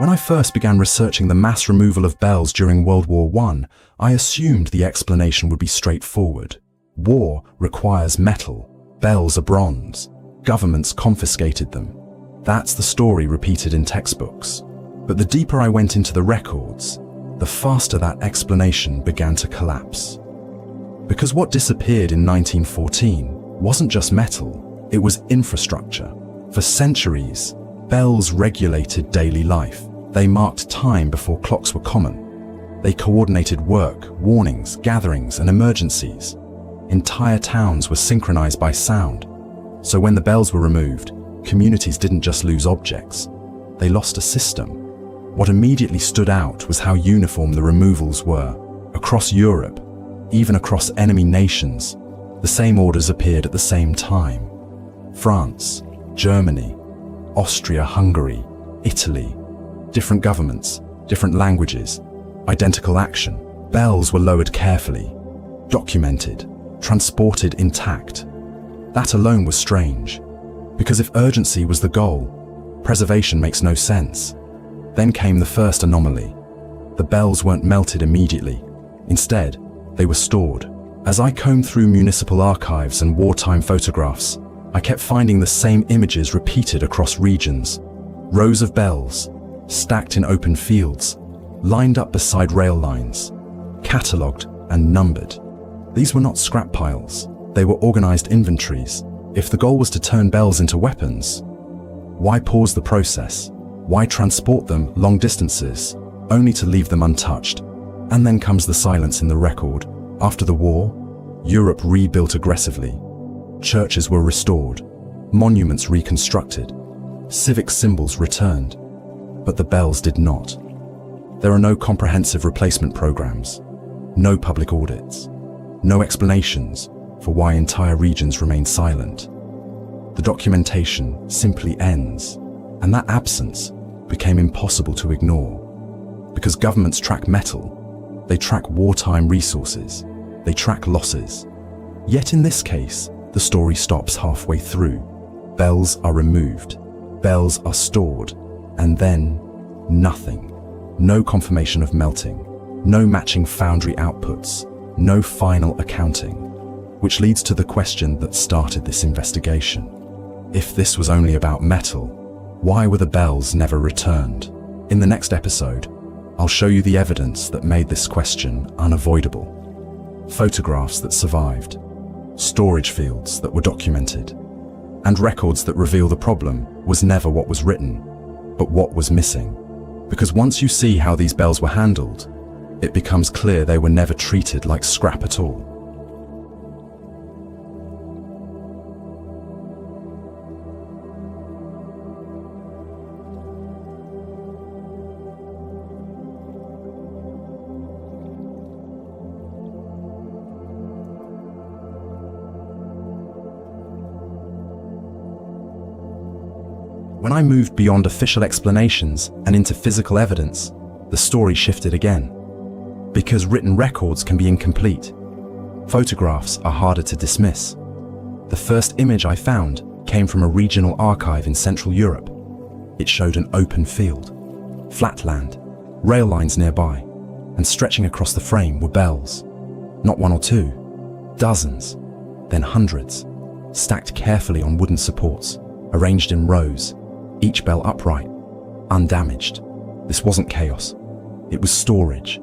When I first began researching the mass removal of bells during World War I assumed the explanation would be straightforward. War requires metal, bells are bronze, governments confiscated them. That's the story repeated in textbooks. But the deeper I went into the records, the faster that explanation began to collapse. Because what disappeared in 1914 wasn't just metal, it was infrastructure. For centuries, bells regulated daily life. They marked time before clocks were common. They coordinated work, warnings, gatherings, and emergencies. Entire towns were synchronized by sound. So when the bells were removed, communities didn't just lose objects. they lost a system. What immediately stood out was how uniform the removals were. Across Europe, even across enemy nations, the same orders appeared at the same time. France, Germany, Austria-Hungary, Italy, different governments, different languages, identical action. Bells were lowered carefully, documented, transported intact. That alone was strange, because if urgency was the goal, preservation makes no sense. Then came the first anomaly. The bells weren't melted immediately. Instead, they were stored. As I combed through municipal archives and wartime photographs, I kept finding the same images repeated across regions. Rows of bells, stacked in open fields, lined up beside rail lines, catalogued and numbered. These were not scrap piles, they were organized inventories. If the goal was to turn bells into weapons, why pause the process? Why transport them long distances, only to leave them untouched? And then comes the silence in the record. After the war, Europe rebuilt aggressively. Churches were restored, monuments reconstructed, civic symbols returned, but the bells did not. There are no comprehensive replacement programs, no public audits, no explanations for why entire regions remain silent. The documentation simply ends, and that absence became impossible to ignore. Because governments track metal, they track wartime resources, they track losses. Yet in this case, the story stops halfway through. Bells are removed, bells are stored, and then nothing. No confirmation of melting, no matching foundry outputs, no final accounting, which leads to the question that started this investigation. If this was only about metal, why were the bells never returned? In the next episode, I'll show you the evidence that made this question unavoidable. Photographs that survived, storage fields that were documented, and records that reveal the problem was never what was written, but what was missing. Because once you see how these bells were handled, it becomes clear they were never treated like scrap at all. When I moved beyond official explanations and into physical evidence, the story shifted again. Because written records can be incomplete, photographs are harder to dismiss. The first image I found came from a regional archive in Central Europe. It showed an open field, flat land, rail lines nearby, and stretching across the frame were bells. Not one or two, dozens, then hundreds, stacked carefully on wooden supports, arranged in rows, each bell upright, undamaged. This wasn't chaos, it was storage.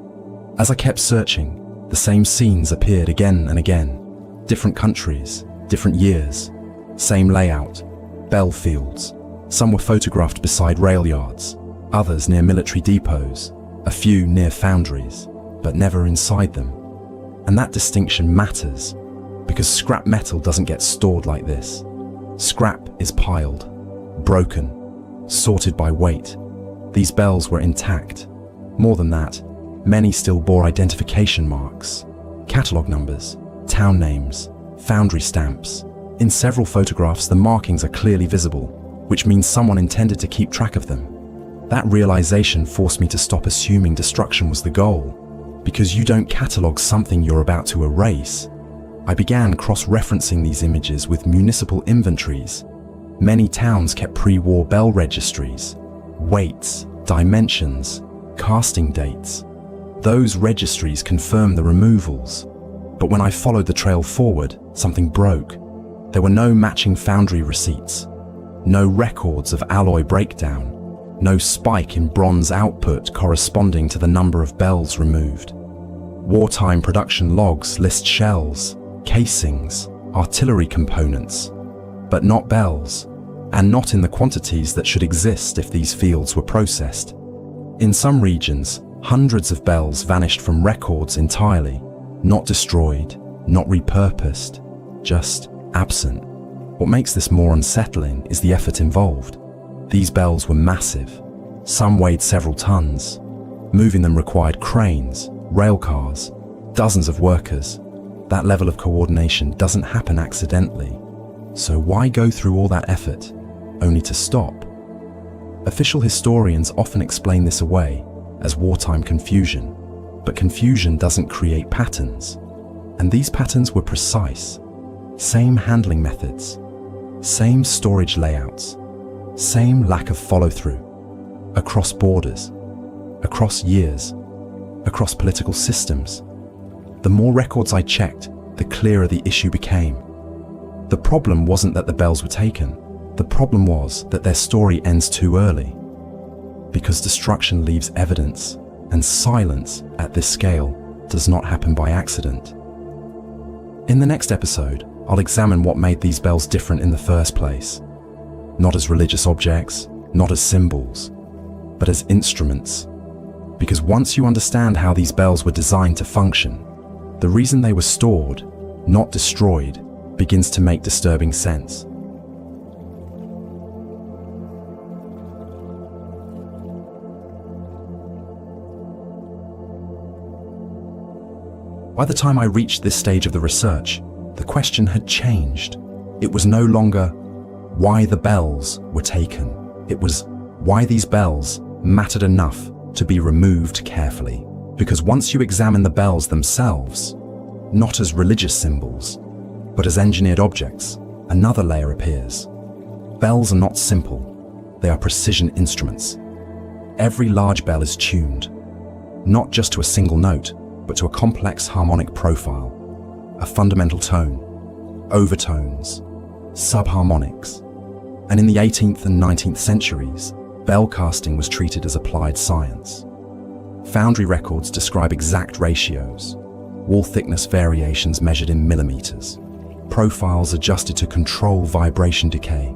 As I kept searching, the same scenes appeared again and again. Different countries, different years, same layout, bell fields. Some were photographed beside rail yards, others near military depots, a few near foundries, but never inside them. And that distinction matters, because scrap metal doesn't get stored like this. Scrap is piled, broken, sorted by weight. These bells were intact. More than that, many still bore identification marks, catalogue numbers, town names, foundry stamps. In several photographs, the markings are clearly visible, which means someone intended to keep track of them. That realization forced me to stop assuming destruction was the goal, because you don't catalogue something you're about to erase. I began cross-referencing these images with municipal inventories. Many towns kept pre-war bell registries, weights, dimensions, casting dates. Those registries confirmed the removals. But when I followed the trail forward, something broke. There were no matching foundry receipts, no records of alloy breakdown, no spike in bronze output corresponding to the number of bells removed. Wartime production logs list shells, casings, artillery components, but not bells, and not in the quantities that should exist if these fields were processed. In some regions, hundreds of bells vanished from records entirely, not destroyed, not repurposed, just absent. What makes this more unsettling is the effort involved. These bells were massive, Some weighed several tons. Moving them required cranes, rail cars, dozens of workers. That level of coordination doesn't happen accidentally. So why go through all that effort, only to stop? Official historians often explain this away as wartime confusion, but confusion doesn't create patterns. And these patterns were precise. Same handling methods, same storage layouts, same lack of follow-through, across borders, across years, across political systems. The more records I checked, the clearer the issue became. The problem wasn't that the bells were taken. The problem was that their story ends too early. Because destruction leaves evidence, and silence at this scale does not happen by accident. In the next episode, I'll examine what made these bells different in the first place. Not as religious objects, not as symbols, but as instruments. Because once you understand how these bells were designed to function, the reason they were stored, not destroyed, begins to make disturbing sense. By the time I reached this stage of the research, the question had changed. It was no longer why the bells were taken. It was why these bells mattered enough to be removed carefully. Because once you examine the bells themselves, not as religious symbols, but as engineered objects, another layer appears. Bells are not simple. They are precision instruments. Every large bell is tuned, not just to a single note, but to a complex harmonic profile, a fundamental tone, overtones, subharmonics. And in the 18th and 19th centuries, bell casting was treated as applied science. Foundry records describe exact ratios, wall thickness variations measured in millimeters, profiles adjusted to control vibration decay.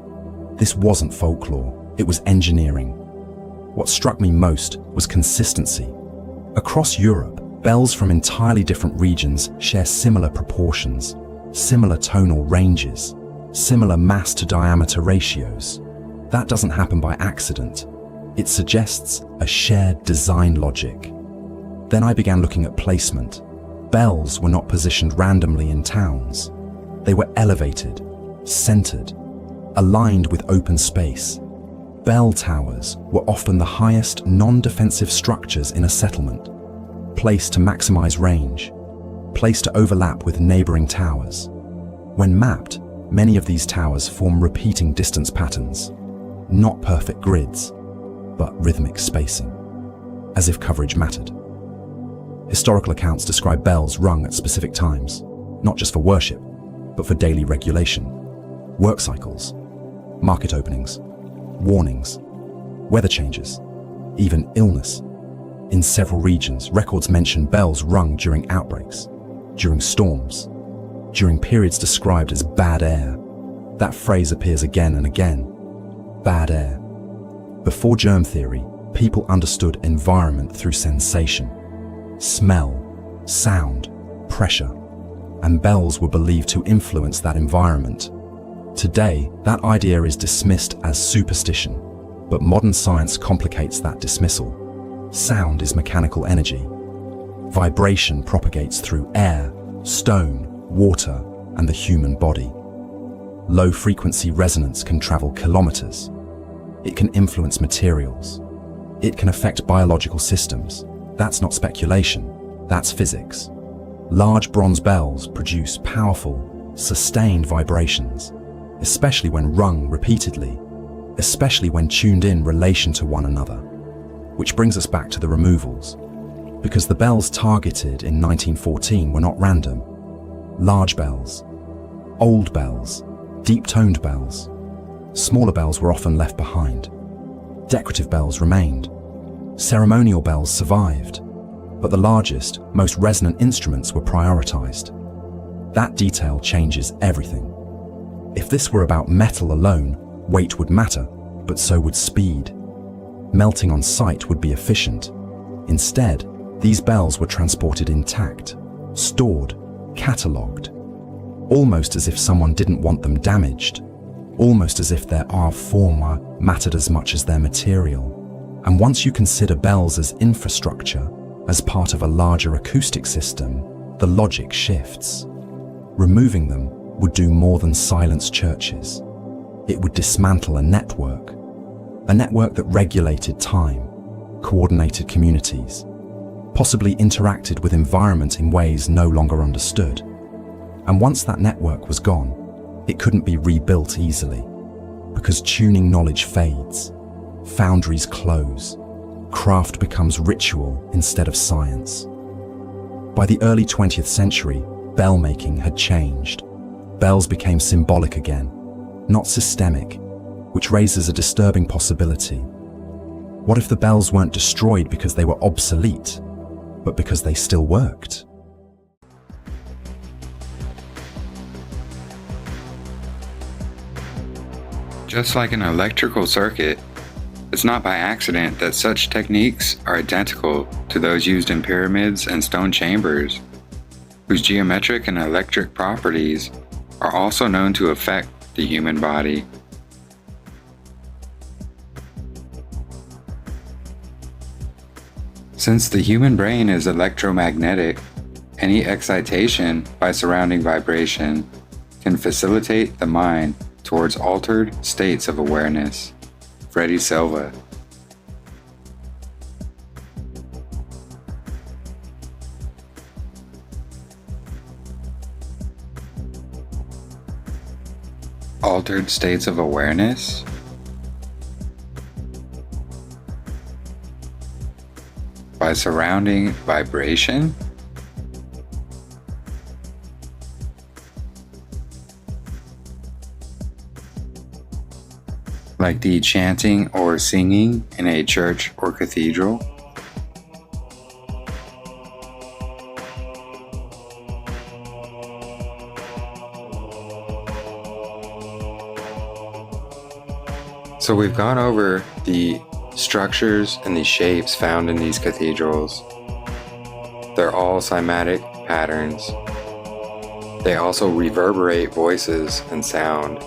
This wasn't folklore, it was engineering. What struck me most was consistency. Across Europe, bells from entirely different regions share similar proportions, similar tonal ranges, similar mass to diameter ratios. That doesn't happen by accident. It suggests a shared design logic. Then I began looking at placement. Bells were not positioned randomly in towns. They were elevated, centered, aligned with open space. Bell towers were often the highest non-defensive structures in a settlement, placed to maximize range, placed to overlap with neighboring towers. When mapped, many of these towers form repeating distance patterns, not perfect grids, but rhythmic spacing, as if coverage mattered. Historical accounts describe bells rung at specific times, not just for worship, but for daily regulation, work cycles, market openings, warnings, weather changes, even illness. In several regions, records mention bells rung during outbreaks, during storms, during periods described as bad air. That phrase appears again and again. Bad air. Before germ theory, people understood environment through sensation, smell, sound, pressure, and bells were believed to influence that environment. Today, that idea is dismissed as superstition, but modern science complicates that dismissal. Sound is mechanical energy. Vibration propagates through air, stone, water, and the human body. Low-frequency resonance can travel kilometers. It can influence materials. It can affect biological systems. That's not speculation, that's physics. Large bronze bells produce powerful, sustained vibrations, especially when rung repeatedly, especially when tuned in relation to one another. Which brings us back to the removals, because the bells targeted in 1914 were not random. Large bells, old bells, deep-toned bells. Smaller bells were often left behind. Decorative bells remained. Ceremonial bells survived, but the largest, most resonant instruments were prioritized. That detail changes everything. If this were about metal alone, weight would matter, but so would speed. Melting on site would be efficient. Instead, these bells were transported intact, stored, catalogued, almost as if someone didn't want them damaged, almost as if their art form mattered as much as their material. And once you consider bells as infrastructure, as part of a larger acoustic system, the logic shifts. Removing them would do more than silence churches. It would dismantle a network that regulated time, coordinated communities, possibly interacted with environment in ways no longer understood. And once that network was gone, it couldn't be rebuilt easily, because tuning knowledge fades, foundries close, craft becomes ritual instead of science. By the early 20th century, bell making had changed. Bells became symbolic again, not systemic, which raises a disturbing possibility. What if the bells weren't destroyed because they were obsolete, but because they still worked? Just like an electrical circuit, it's not by accident that such techniques are identical to those used in pyramids and stone chambers, whose geometric and electric properties are also known to affect the human body. Since the human brain is electromagnetic, any excitation by surrounding vibration can facilitate the mind towards altered states of awareness. Freddie Silva. Altered states of awareness? By surrounding vibration? Like the chanting or singing in a church or cathedral? So we've gone over the structures and the shapes found in these cathedrals. They're all cymatic patterns. They also reverberate voices and sound.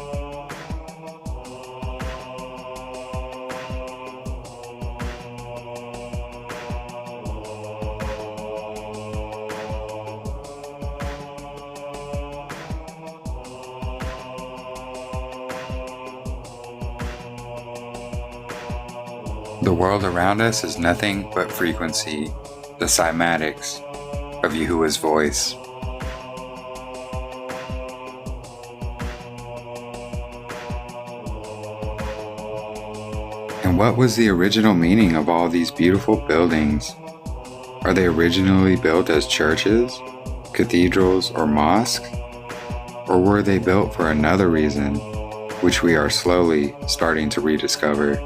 The world around us is nothing but frequency, the cymatics of Yahuah's voice. And what was the original meaning of all these beautiful buildings? Are they originally built as churches, cathedrals, or mosques? Or were they built for another reason, which we are slowly starting to rediscover?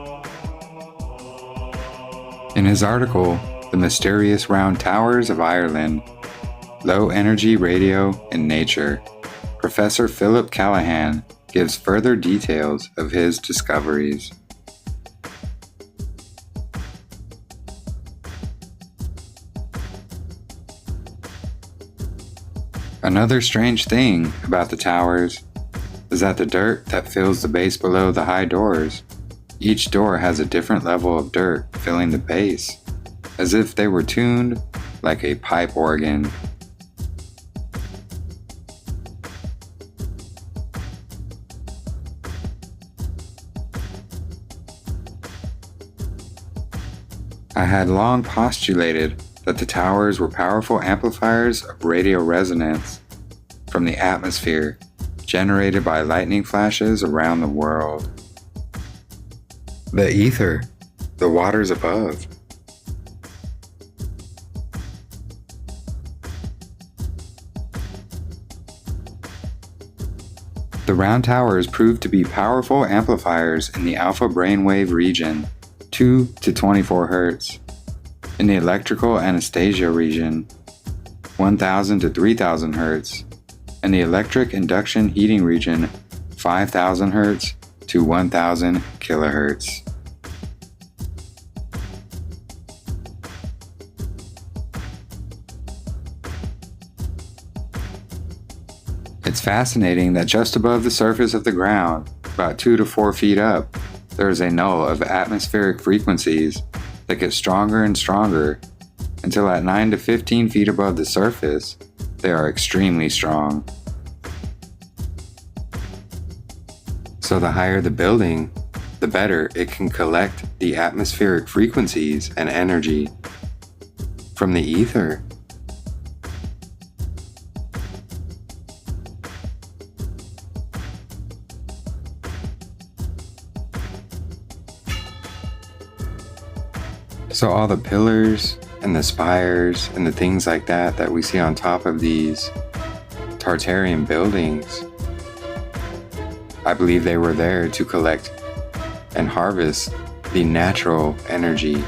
In his article, The Mysterious Round Towers of Ireland, Low Energy Radio in Nature, Professor Philip Callahan gives further details of his discoveries. Another strange thing about the towers is that the dirt that fills the base below the high doors, each door has a different level of dirt filling the base, as if they were tuned like a pipe organ. I had long postulated that the towers were powerful amplifiers of radio resonance from the atmosphere generated by lightning flashes around the world. The ether, the waters above. The round towers proved to be powerful amplifiers in the alpha brainwave region, 2 to 24 Hz, in the electrical anesthesia region, 1000 to 3000 Hz, and the electric induction heating region, 5000 Hz to 1000 kilohertz. It's fascinating that just above the surface of the ground, about 2 to 4 feet up, there is a null of atmospheric frequencies that get stronger and stronger until at 9 to 15 feet above the surface, they are extremely strong. So the higher the building, the better it can collect the atmospheric frequencies and energy from the ether. So all the pillars and the spires and the things like that we see on top of these Tartarian buildings, I believe they were there to collect and harvest the natural energy.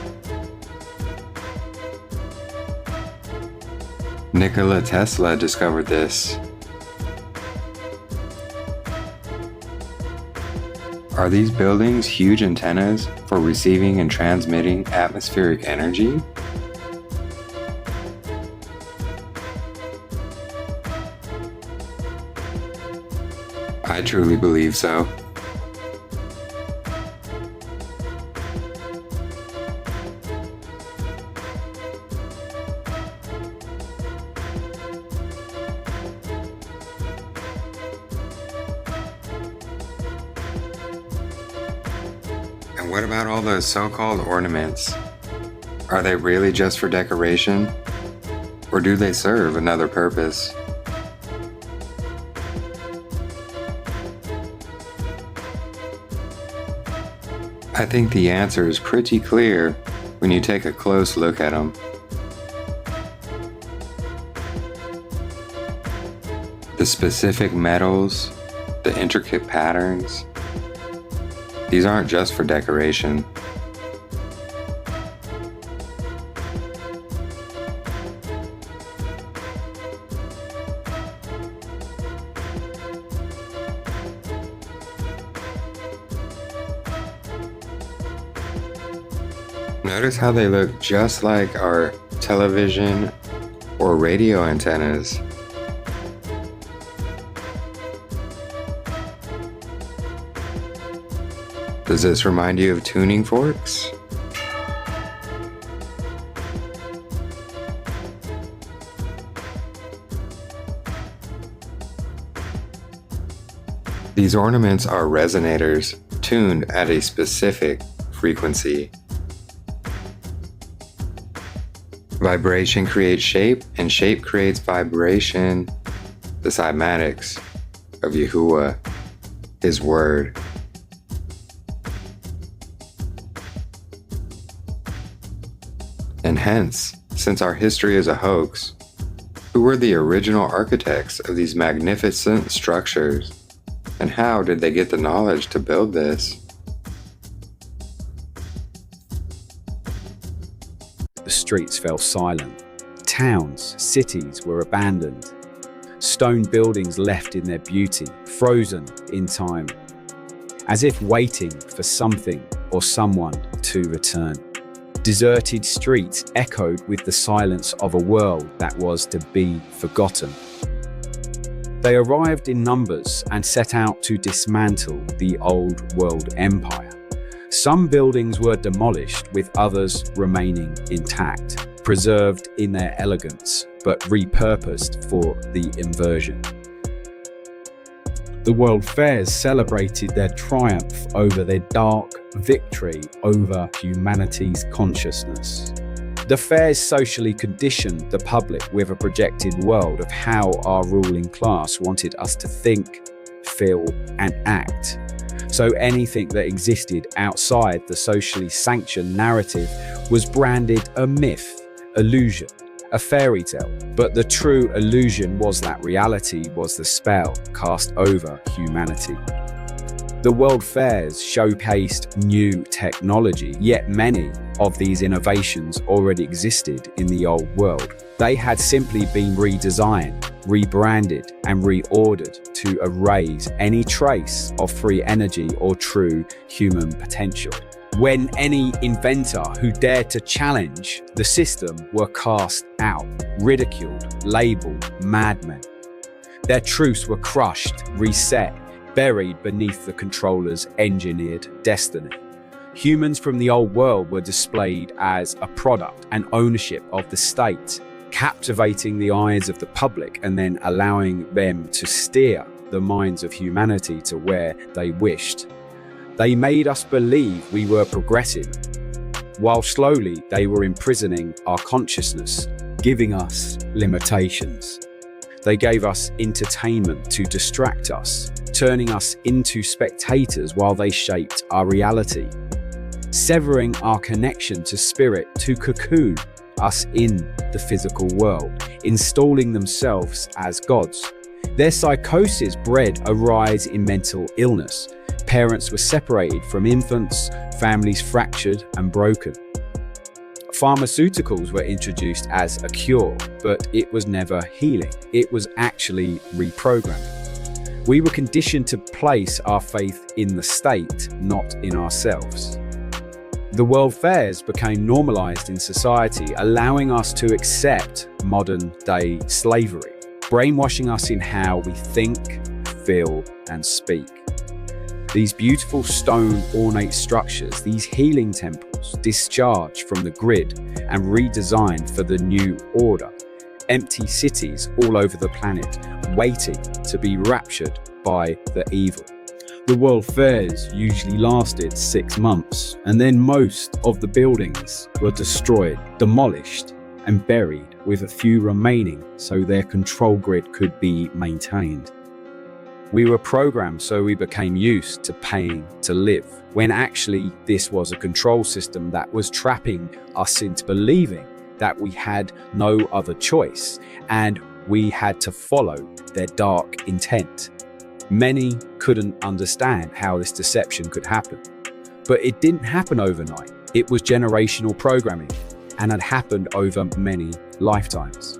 Nikola Tesla discovered this. Are these buildings huge antennas for receiving and transmitting atmospheric energy? I truly believe so. And what about all those so-called ornaments? Are they really just for decoration? Or do they serve another purpose? I think the answer is pretty clear when you take a close look at them. The specific metals, the intricate patterns, these aren't just for decoration. Notice how they look just like our television or radio antennas. Does this remind you of tuning forks? These ornaments are resonators tuned at a specific frequency. Vibration creates shape, and shape creates vibration. The cymatics of Yahuah, His Word. And hence, since our history is a hoax, who were the original architects of these magnificent structures? And how did they get the knowledge to build this? The streets fell silent. Towns, cities were abandoned. Stone buildings left in their beauty, frozen in time, as if waiting for something or someone to return. Deserted streets echoed with the silence of a world that was to be forgotten. They arrived in numbers and set out to dismantle the old world empire. Some buildings were demolished, with others remaining intact, preserved in their elegance, but repurposed for the inversion. The world fairs celebrated their triumph over their dark victory over humanity's consciousness. The fairs socially conditioned the public with a projected world of how our ruling class wanted us to think, feel, and act. So anything that existed outside the socially sanctioned narrative was branded a myth, illusion, a fairy tale. But the true illusion was that reality was the spell cast over humanity. The world fairs showcased new technology, yet many of these innovations already existed in the old world. They had simply been redesigned, rebranded, and reordered to erase any trace of free energy or true human potential. When any inventor who dared to challenge the system were cast out, ridiculed, labeled madmen. Their truths were crushed, reset, buried beneath the controller's engineered destiny. Humans from the old world were displayed as a product and ownership of the state, captivating the eyes of the public and then allowing them to steer the minds of humanity to where they wished. They made us believe we were progressing, while slowly they were imprisoning our consciousness, giving us limitations. They gave us entertainment to distract us, turning us into spectators while they shaped our reality, severing our connection to spirit to cocoon us in the physical world, installing themselves as gods. Their psychosis bred a rise in mental illness. Parents were separated from infants, families fractured and broken. Pharmaceuticals were introduced as a cure, but it was never healing. It was actually reprogramming. We were conditioned to place our faith in the state, not in ourselves. The world fairs became normalized in society, allowing us to accept modern-day slavery, brainwashing us in how we think, feel, and speak. These beautiful stone ornate structures, these healing temples, discharged from the grid and redesigned for the new order. Empty cities all over the planet, waiting to be raptured by the evil. The world fairs usually lasted 6 months, and then most of the buildings were destroyed, demolished, and buried, with a few remaining so their control grid could be maintained. We were programmed so we became used to paying to live, when actually this was a control system that was trapping us into believing that we had no other choice and we had to follow their dark intent. Many couldn't understand how this deception could happen, but it didn't happen overnight. It was generational programming and had happened over many lifetimes.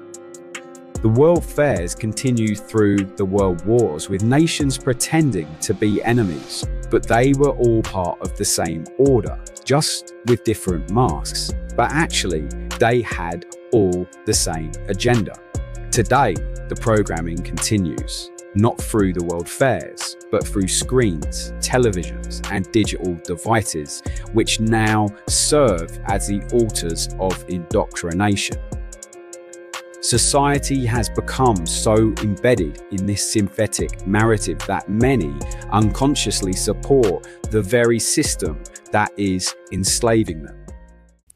The world fairs continued through the world wars, with nations pretending to be enemies, but they were all part of the same order, just with different masks. But actually, they had all the same agenda. Today, the programming continues, not through the world fairs, but through screens, televisions, and digital devices, which now serve as the altars of indoctrination. Society has become so embedded in this synthetic narrative that many unconsciously support the very system that is enslaving them.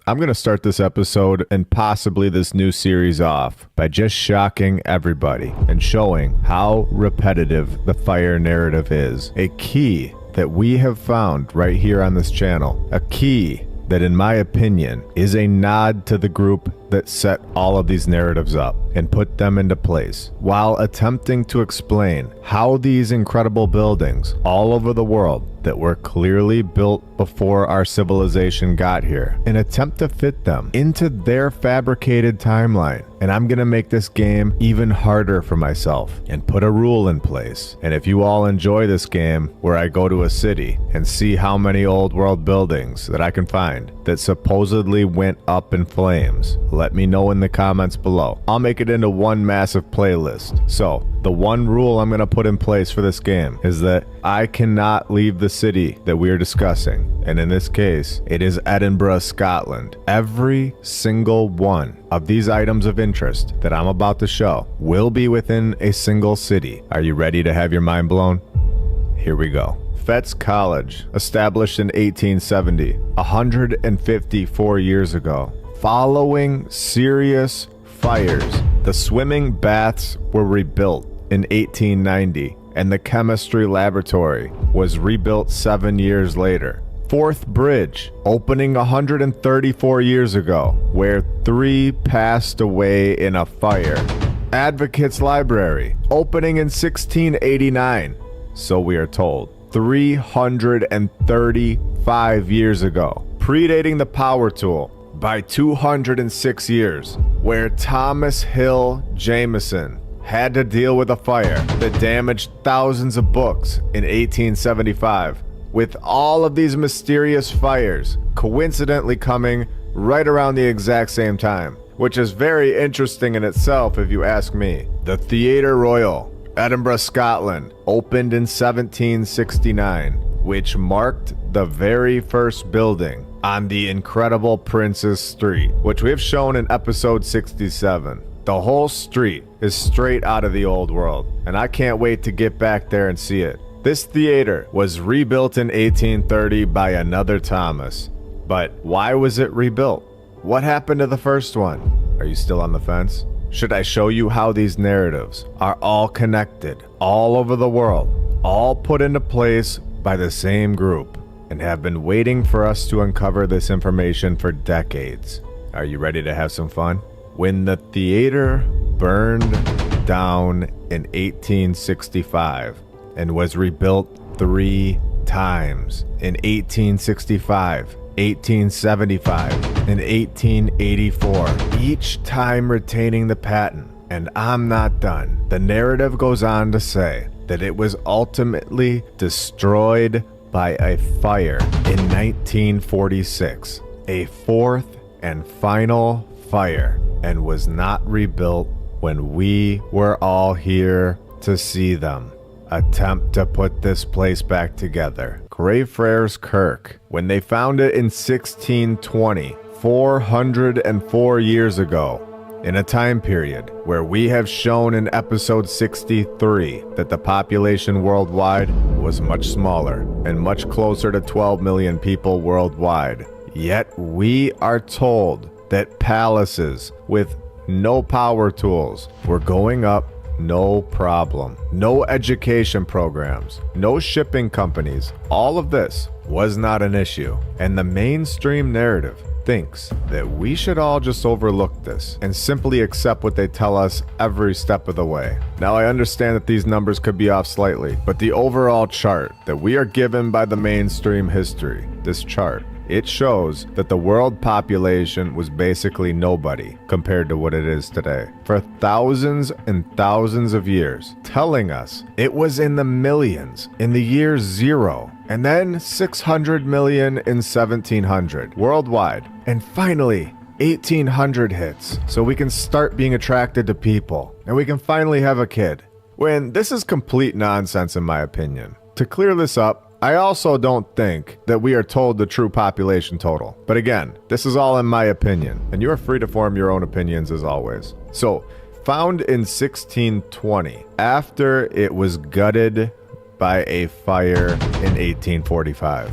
I'm going to start this episode and possibly this new series off by just shocking everybody and showing how repetitive the fire narrative is. A key that we have found right here on this channel. A key that, in my opinion, is a nod to the group that set all of these narratives up and put them into place, while attempting to explain how these incredible buildings all over the world that were clearly built before our civilization got here, and attempt to fit them into their fabricated timeline. And I'm gonna make this game even harder for myself and put a rule in place. And if you all enjoy this game where I go to a city and see how many old world buildings that I can find that supposedly went up in flames, let me know in the comments below. I'll make it into one massive playlist. So the one rule I'm going to put in place for this game is that I cannot leave the city that we are discussing. And in this case, it is Edinburgh, Scotland. Every single one of these items of interest that I'm about to show will be within a single city. Are you ready to have your mind blown? Here we go. Fettes College, established in 1870, 154 years ago. Following serious fires, the swimming baths were rebuilt in 1890, and the chemistry laboratory was rebuilt 7 years later. Forth Bridge, opening 134 years ago, where 3 passed away in a fire. Advocates Library, opening in 1689, so we are told, 335 years ago, predating the power tool by 206 years, where Thomas Hill Jameson had to deal with a fire that damaged thousands of books in 1875, with all of these mysterious fires coincidentally coming right around the exact same time, which is very interesting in itself if you ask me. The Theatre Royal, Edinburgh, Scotland, opened in 1769, which marked the very first building on the incredible Prince's Street, which we have shown in episode 67. The whole street is straight out of the old world, and I can't wait to get back there and see it. This theater was rebuilt in 1830 by another Thomas. But why was it rebuilt? What happened to the first one? Are you still on the fence? Should I show you how these narratives are all connected, all over the world, all put into place by the same group, and have been waiting for us to uncover this information for decades? Are you ready to have some fun? When the theater burned down in 1865 and was rebuilt 3 times in 1865, 1875, and 1884, each time retaining the patent. And I'm not done. The narrative goes on to say that it was ultimately destroyed by a fire in 1946, a fourth and final fire, and was not rebuilt when we were all here to see them attempt to put this place back together. Greyfriars Kirk, when they found it in 1620, 404 years ago, in a time period where we have shown in episode 63 that the population worldwide was much smaller and much closer to 12 million people worldwide. Yet we are told that palaces with no power tools were going up no problem. No education programs, no shipping companies. All of this was not an issue. And the mainstream narrative thinks that we should all just overlook this and simply accept what they tell us every step of the way. Now, I understand that these numbers could be off slightly, but the overall chart that we are given by the mainstream history, this chart, it shows that the world population was basically nobody compared to what it is today for thousands and thousands of years, telling us it was in the millions in the year 0, and then 600 million in 1700 worldwide, and finally 1800 hits, so we can start being attracted to people and we can finally have a kid. When this is complete nonsense in my opinion. To clear this up, I also don't think that we are told the true population total. But again, this is all in my opinion, and you are free to form your own opinions as always. So, found in 1620, after it was gutted by a fire in 1845.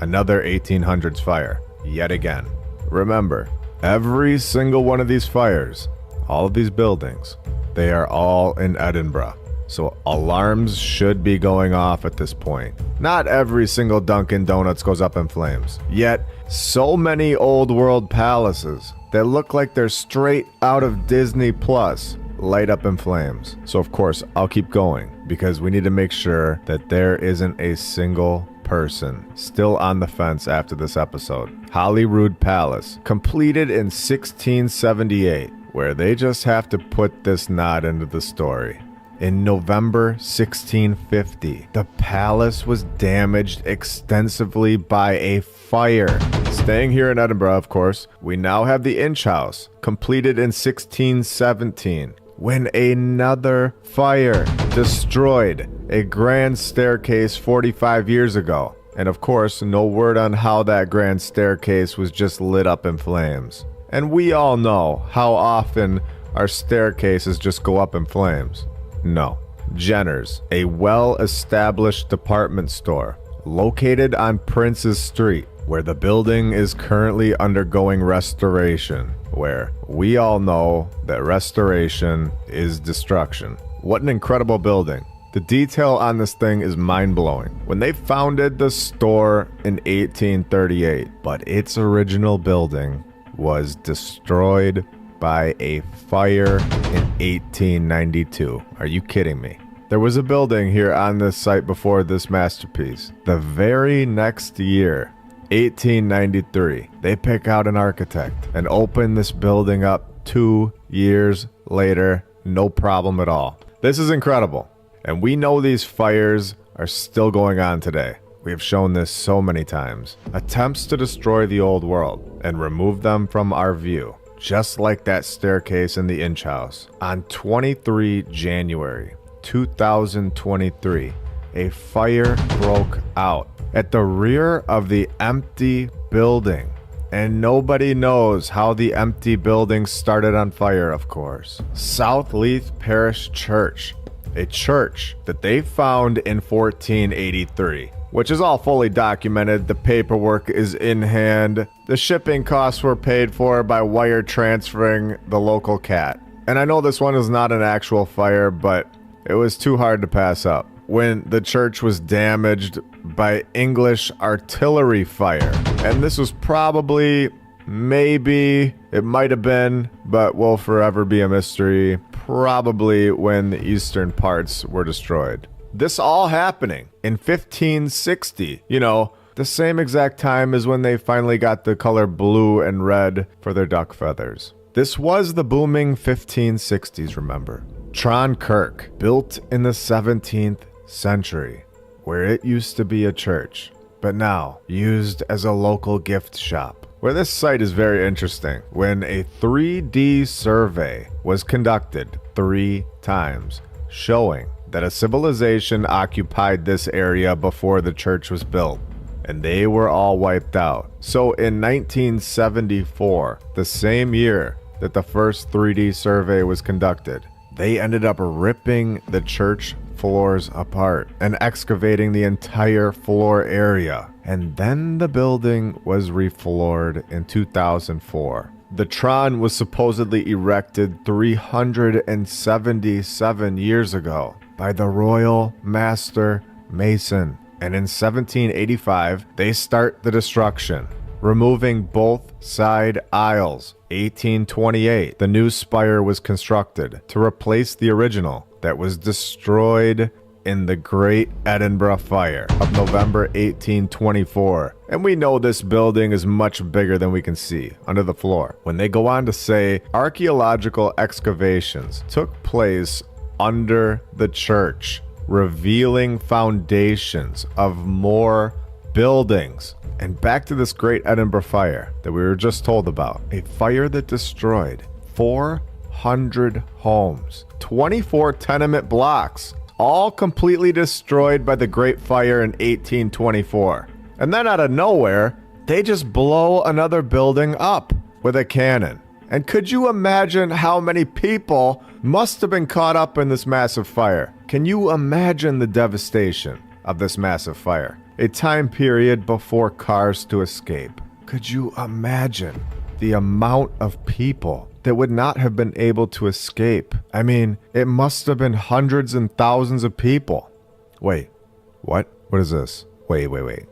Another 1800s fire, yet again. Remember, every single one of these fires, all of these buildings, they are all in Edinburgh. So alarms should be going off at this point. Not every single Dunkin' Donuts goes up in flames. Yet, so many old world palaces that look like they're straight out of Disney Plus light up in flames. So of course, I'll keep going because we need to make sure that there isn't a single person still on the fence after this episode. Holyrood Palace, completed in 1678, where they just have to put this nod into the story. In November 1650, the palace was damaged extensively by a fire. Staying here in Edinburgh, of course, we now have the Inch House, completed in 1617, when another fire destroyed a grand staircase 45 years ago. And of course, no word on how that grand staircase was just lit up in flames. And we all know how often our staircases just go up in flames. No. Jenner's, a well-established department store located on Prince's Street, where the building is currently undergoing restoration, where we all know that restoration is destruction. What an incredible building. The detail on this thing is mind-blowing. When they founded the store in 1838, but its original building was destroyed by a fire in 1892. Are you kidding me? There was a building here on this site before this masterpiece. The very next year, 1893, they pick out an architect and open this building up 2 years later. No problem at all. This is incredible. And we know these fires are still going on today. We have shown this so many times. Attempts to destroy the old world and remove them from our view. Just like that staircase in the Inch House. On 23 January 2023, a fire broke out at the rear of the empty building. And nobody knows how the empty building started on fire, of course. South Leith Parish Church, a church that they found in 1483, which is all fully documented. The paperwork is in hand. The shipping costs were paid for by wire transferring the local cat. And I know this one is not an actual fire, but it was too hard to pass up when the church was damaged by English artillery fire. And this was probably, maybe, it might have been, but will forever be a mystery, probably when the eastern parts were destroyed. This all happening in 1560, the same exact time as when they finally got the color blue and red for their duck feathers. This was the booming 1560s, remember. Tron Kirk, built in the 17th century, where it used to be a church, but now used as a local gift shop. Where this site is very interesting, when a 3D survey was conducted 3 times, showing that a civilization occupied this area before the church was built, and they were all wiped out. So in 1974, the same year that the first 3D survey was conducted, they ended up ripping the church floors apart and excavating the entire floor area. And then the building was refloored in 2004. The Tron was supposedly erected 377 years ago by the Royal Master Mason. And in 1785, they start the destruction, removing both side aisles. 1828, the new spire was constructed to replace the original that was destroyed in the Great Edinburgh Fire of November 1824. And we know this building is much bigger than we can see under the floor. When they go on to say archaeological excavations took place under the church, revealing foundations of more buildings. And back to this Great Edinburgh Fire that we were just told about. A fire that destroyed 400 homes, 24 tenement blocks, all completely destroyed by the Great Fire in 1824. And then out of nowhere, they just blow another building up with a cannon. And could you imagine how many people must have been caught up in this massive fire? Can you imagine the devastation of this massive fire? A time period before cars to escape. Could you imagine the amount of people that would not have been able to escape? I mean, it must have been hundreds and thousands of people. Wait, what? What is this? Wait.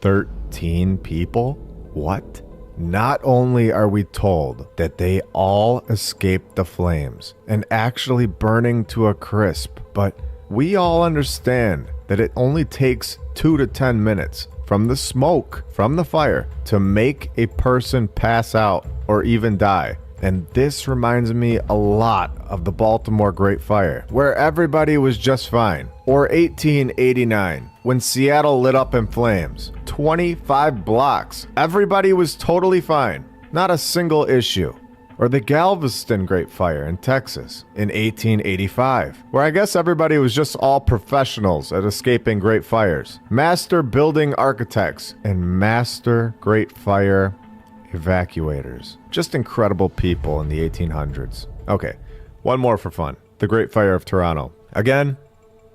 13 people? What? Not only are we told that they all escaped the flames and actually burning to a crisp, but we all understand that it only takes 2 to 10 minutes from the smoke from the fire to make a person pass out or even die. And this reminds me a lot of the Baltimore Great Fire, where everybody was just fine. Or 1889, when Seattle lit up in flames. 25 blocks. Everybody was totally fine. Not a single issue. Or the Galveston Great Fire in Texas in 1885, where I guess everybody was just all professionals at escaping great fires. Master building architects and master great fire evacuators. Just incredible people in the 1800s. Okay, one more for fun. The Great Fire of Toronto. Again,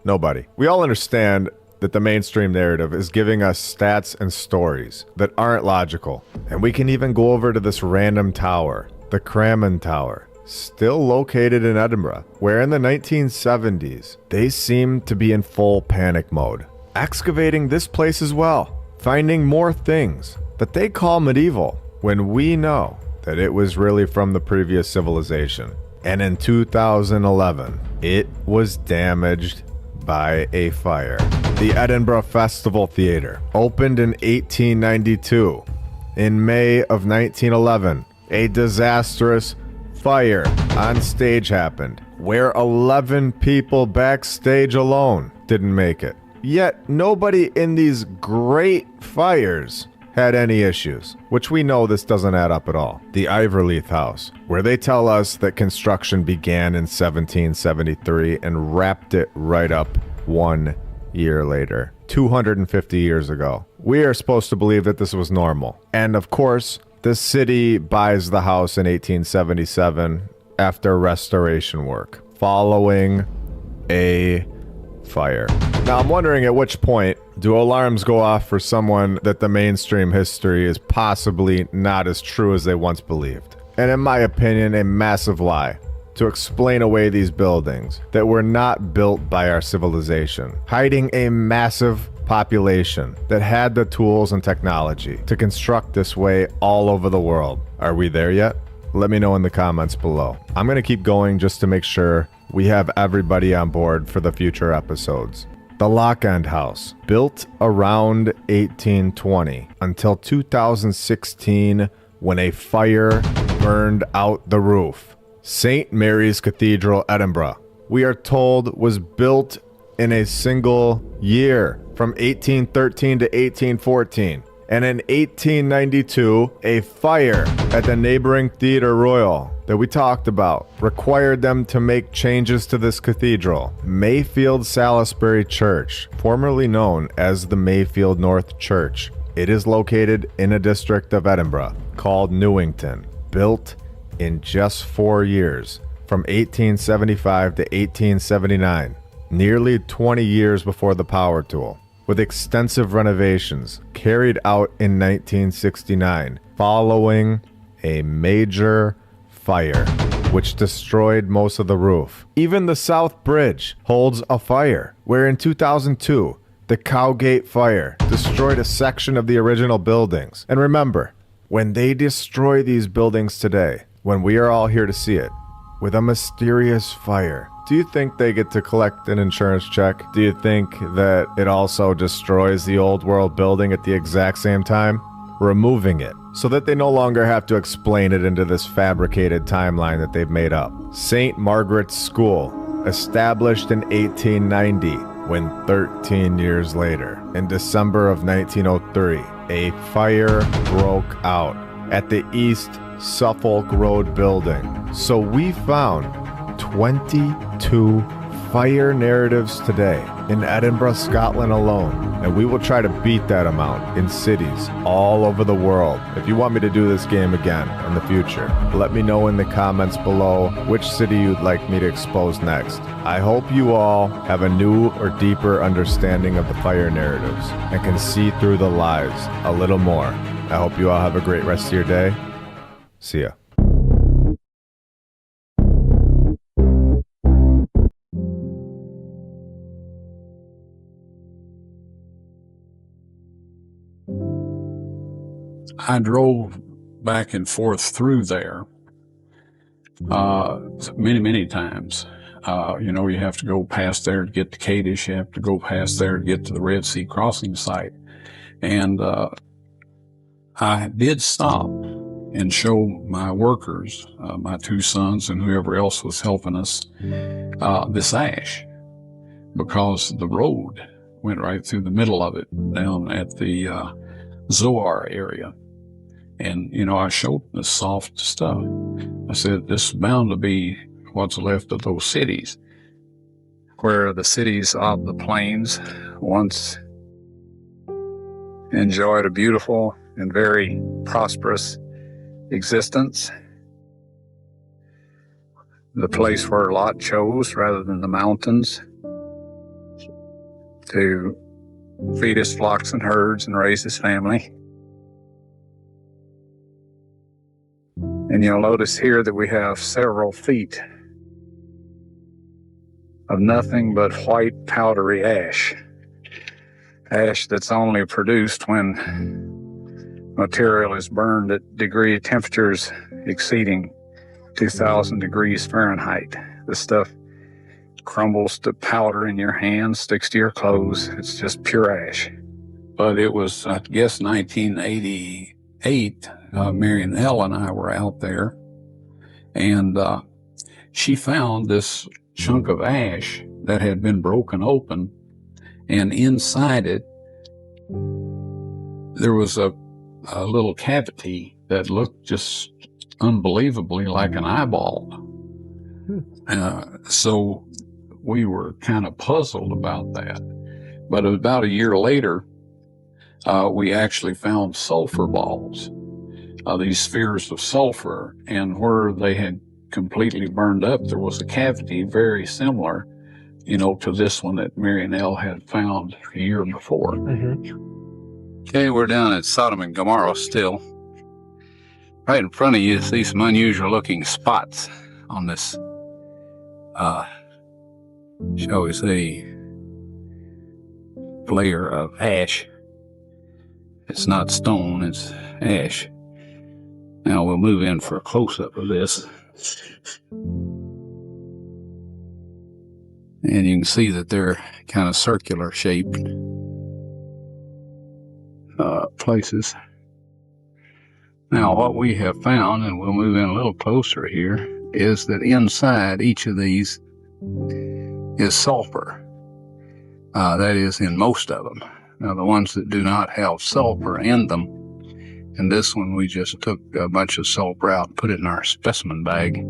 nobody. We all understand that the mainstream narrative is giving us stats and stories that aren't logical. And we can even go over to this random tower, the Craman Tower, still located in Edinburgh, where in the 1970s, they seemed to be in full panic mode. Excavating this place as well, finding more things that they call medieval, when we know that it was really from the previous civilization. And in 2011, it was damaged by a fire. The Edinburgh Festival Theatre opened in 1892. In May of 1911, a disastrous fire on stage happened, where 11 people backstage alone didn't make it. Yet nobody in these great fires had any issues, which we know this doesn't add up at all. The Iverleith House, where they tell us that construction began in 1773 and wrapped it right up 1 year later, 250 years ago. We are supposed to believe that this was normal. And of course, the city buys the house in 1877 after restoration work, following a fire. Now, I'm wondering at which point do alarms go off for someone that the mainstream history is possibly not as true as they once believed. And in my opinion, a massive lie to explain away these buildings that were not built by our civilization, hiding a massive population that had the tools and technology to construct this way all over the world. Are we there yet? Let me know in the comments below. I'm going to keep going just to make sure we have everybody on board for the future episodes. The Lock End House, built around 1820 until 2016 when a fire burned out the roof. St. Mary's Cathedral, Edinburgh, we are told was built in a single year from 1813 to 1814. And in 1892, a fire at the neighboring Theatre Royal that we talked about required them to make changes to this cathedral. Mayfield Salisbury Church, formerly known as the Mayfield North Church. It is located in a district of Edinburgh called Newington, built in just 4 years, from 1875 to 1879, nearly 20 years before the power tool, with extensive renovations carried out in 1969 following a major fire which destroyed most of the roof. Even the South Bridge holds a fire, where in 2002, the Cowgate Fire destroyed a section of the original buildings. And remember, when they destroy these buildings today, when we are all here to see it, with a mysterious fire, do you think they get to collect an insurance check? Do you think that it also destroys the old world building at the exact same time? Removing it, so that they no longer have to explain it into this fabricated timeline that they've made up. St. Margaret's School, established in 1890, when 13 years later, in December of 1903, a fire broke out at the East Suffolk Road building. So we found 22 fire narratives today in Edinburgh, Scotland alone, and we will try to beat that amount in cities all over the world. If you want me to do this game again in the future, let me know in the comments below which city you'd like me to expose next. I hope you all have a new or deeper understanding of the fire narratives and can see through the lies a little more. I hope you all have a great rest of your day. See ya. I drove back and forth through there many times. You have to go past there to get to Kadesh. You have to go past there to get to the Red Sea crossing site. And I did stop and show my workers, my two sons and whoever else was helping us, this ash, because the road went right through the middle of it down at the Zoar area. And, I showed the soft stuff. I said, this is bound to be what's left of those cities, where the cities of the plains once enjoyed a beautiful and very prosperous existence. The place where Lot chose, rather than the mountains, to feed his flocks and herds and raise his family. And you'll notice here that we have several feet of nothing but white powdery ash. Ash that's only produced when material is burned at degree temperatures exceeding 2,000 degrees Fahrenheit. This stuff crumbles to powder in your hand, sticks to your clothes. It's just pure ash. But it was, I guess, 1988, Marion L. and I were out there, and she found this chunk of ash that had been broken open, and inside it, there was a little cavity that looked just unbelievably like an eyeball. So we were kind of puzzled about that. But about a year later, we actually found sulfur balls, these spheres of sulfur, and where they had completely burned up, there was a cavity very similar, to this one that Marion L. had found a year before. Okay, we're down at Sodom and Gomorrah still. Right in front of you see some unusual looking spots on this, shall we say, layer of ash. It's not stone, it's ash. Now we'll move in for a close-up of this. And you can see that they're kind of circular shaped places. Now what we have found, and we'll move in a little closer here, is that inside each of these is sulfur. That is in most of them. Now the ones that do not have sulfur in them, and this one we just took a bunch of sulfur out and put it in our specimen bag.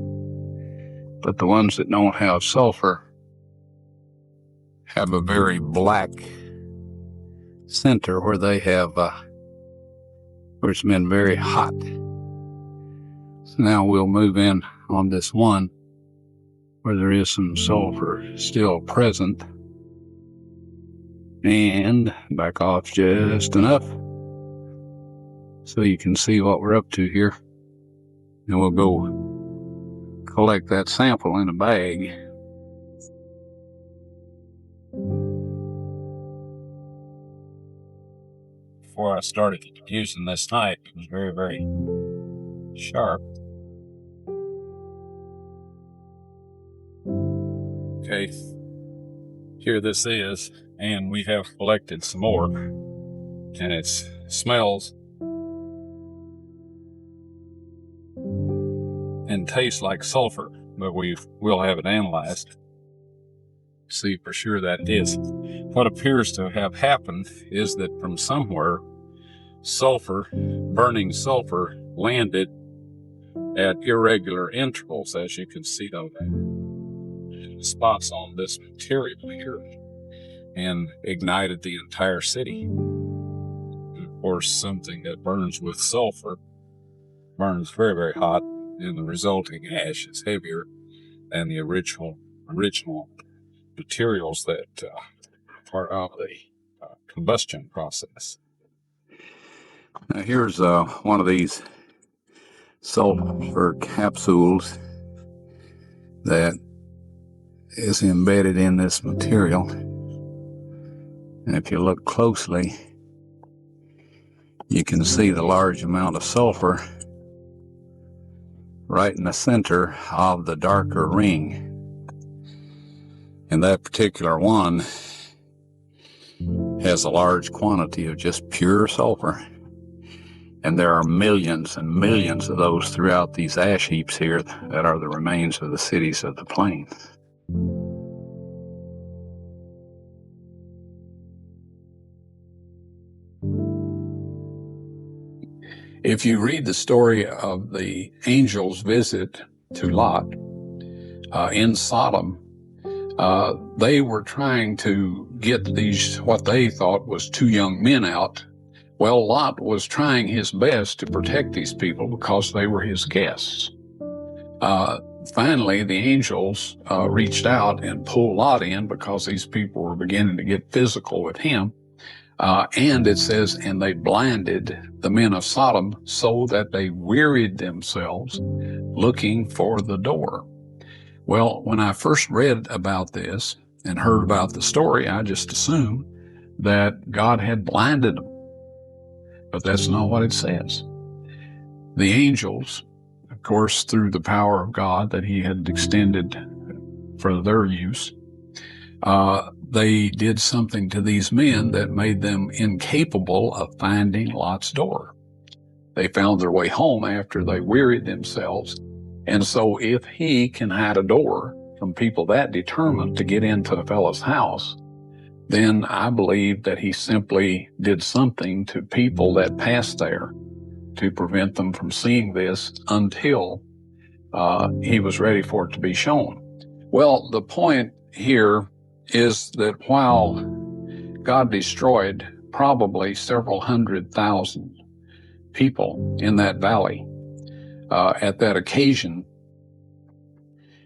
But the ones that don't have sulfur have a very black center where they have, where it's been very hot. So now we'll move in on this one where there is some sulfur still present. And back off just enough so you can see what we're up to here. And we'll go collect that sample in a bag. Before I started using this knife, it was very, very sharp. Okay, here this is, and we have collected some more, and it smells and tastes like sulfur, but we will have it analyzed. See for sure that it is. What appears to have happened is that from somewhere, burning sulfur, landed at irregular intervals, as you can see on the spots on this material here, and ignited the entire city. Of course, something that burns with sulfur burns very, very hot, and the resulting ash is heavier than the original materials that are part of the combustion process. Now here's one of these sulfur capsules that is embedded in this material. And if you look closely, you can see the large amount of sulfur right in the center of the darker ring. And that particular one has a large quantity of just pure sulfur. And there are millions and millions of those throughout these ash heaps here that are the remains of the cities of the plains. If you read the story of the angel's visit to Lot in Sodom, they were trying to get these, what they thought was two young men out. Well, Lot was trying his best to protect these people because they were his guests. Finally, the angels reached out and pulled Lot in because these people were beginning to get physical with him. And it says, and they blinded the men of Sodom so that they wearied themselves looking for the door. Well, when I first read about this and heard about the story, I just assumed that God had blinded them. But that's not what it says. The angels, of course, through the power of God that he had extended for their use, they did something to these men that made them incapable of finding Lot's door. They found their way home after they wearied themselves. And so if he can hide a door from people that determined to get into a fellow's house, then I believe that he simply did something to people that passed there to prevent them from seeing this until he was ready for it to be shown. Well, the point here is that while God destroyed probably several 100,000 people in that valley. At that occasion,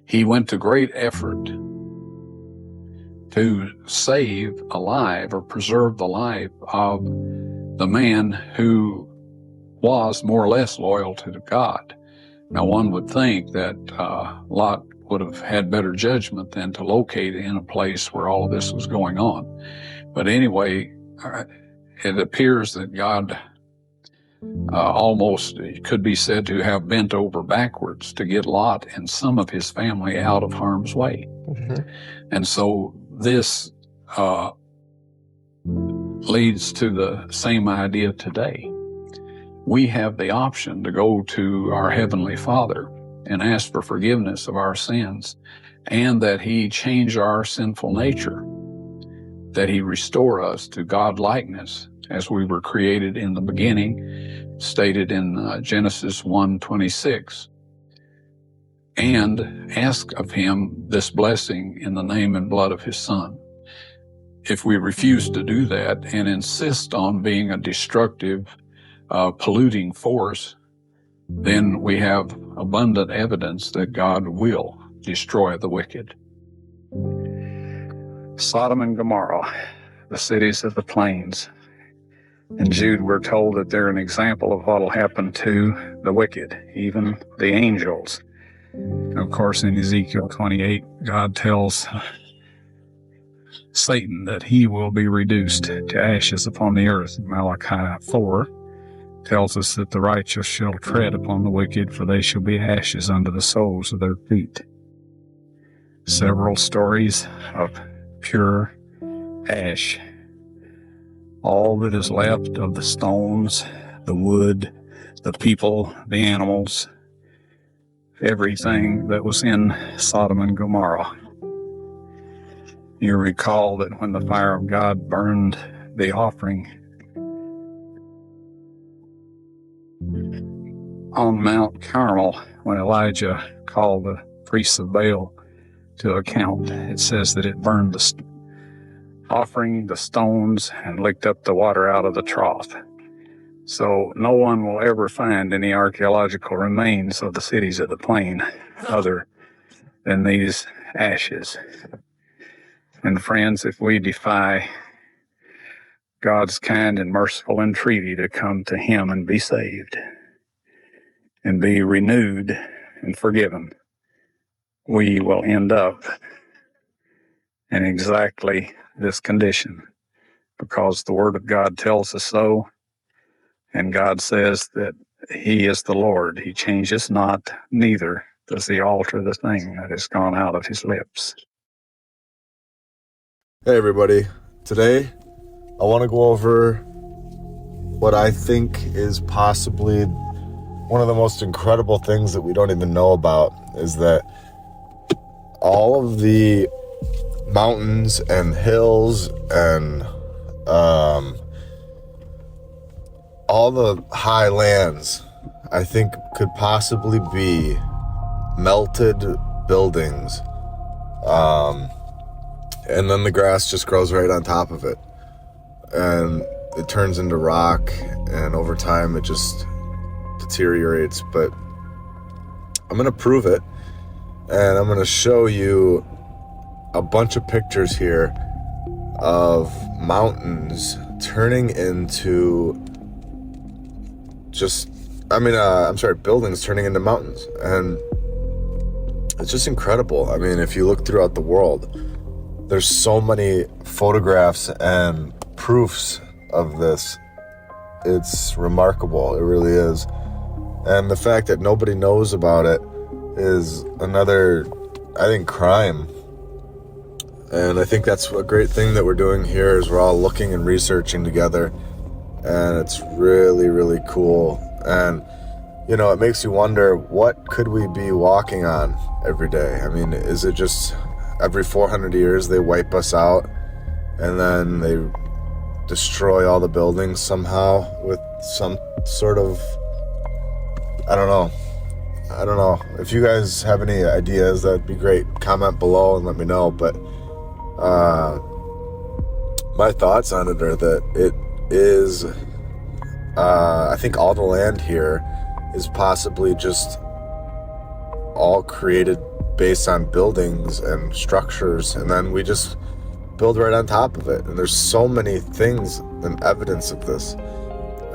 he went to great effort to save alive or preserve the life of the man who was more or less loyal to God. Now, one would think that Lot would have had better judgment than to locate in a place where all of this was going on. But anyway, it appears that God almost, it could be said to have bent over backwards to get Lot and some of his family out of harm's way. Mm-hmm. And so this leads to the same idea today. We have the option to go to our Heavenly Father and ask for forgiveness of our sins, and that He change our sinful nature, that He restore us to God-likeness as we were created in the beginning, stated in Genesis 1:26, and ask of Him this blessing in the name and blood of His Son. If we refuse to do that and insist on being a destructive, polluting force, then we have abundant evidence that God will destroy the wicked. Sodom and Gomorrah, the cities of the plains. In Jude, we're told that they're an example of what will happen to the wicked, even the angels. And of course, in Ezekiel 28, God tells Satan that he will be reduced to ashes upon the earth. Malachi 4 tells us that the righteous shall tread upon the wicked, for they shall be ashes under the soles of their feet. Several stories of pure ash. All that is left of the stones, the wood, the people, the animals, everything that was in Sodom and Gomorrah. You recall that when the fire of God burned the offering on Mount Carmel, when Elijah called the priests of Baal to account, it says that it burned the offering, the stones, and licked up the water out of the trough. So no one will ever find any archaeological remains of the cities of the plain other than these ashes. And friends, if we defy God's kind and merciful entreaty to come to Him and be saved and be renewed and forgiven, we will end up in exactly this condition, because the Word of God tells us so, and God says that He is the Lord. He changes not, neither does He alter the thing that has gone out of His lips. Hey everybody, today I want to go over what I think is possibly one of the most incredible things that we don't even know about, is that all of the mountains and hills and all the high lands, I think, could possibly be melted buildings, and then the grass just grows right on top of it, and it turns into rock, and over time it just deteriorates. But I'm going to prove it, and I'm going to show you a bunch of pictures here of mountains turning into buildings turning into mountains. And it's just incredible. I mean, if you look throughout the world, there's so many photographs and proofs of this. It's remarkable. It really is. And the fact that nobody knows about it is another, I think, crime. And I think that's a great thing that we're doing here, is we're all looking and researching together. And it's really, really cool. And, you know, it makes you wonder, what could we be walking on every day? I mean, is it just every 400 years they wipe us out and then they destroy all the buildings somehow with some sort of, I don't know. If you guys have any ideas, that'd be great. Comment below and let me know. But My thoughts on it are that it is, I think all the land here is possibly just all created based on buildings and structures, and then we just build right on top of it. And there's so many things and evidence of this.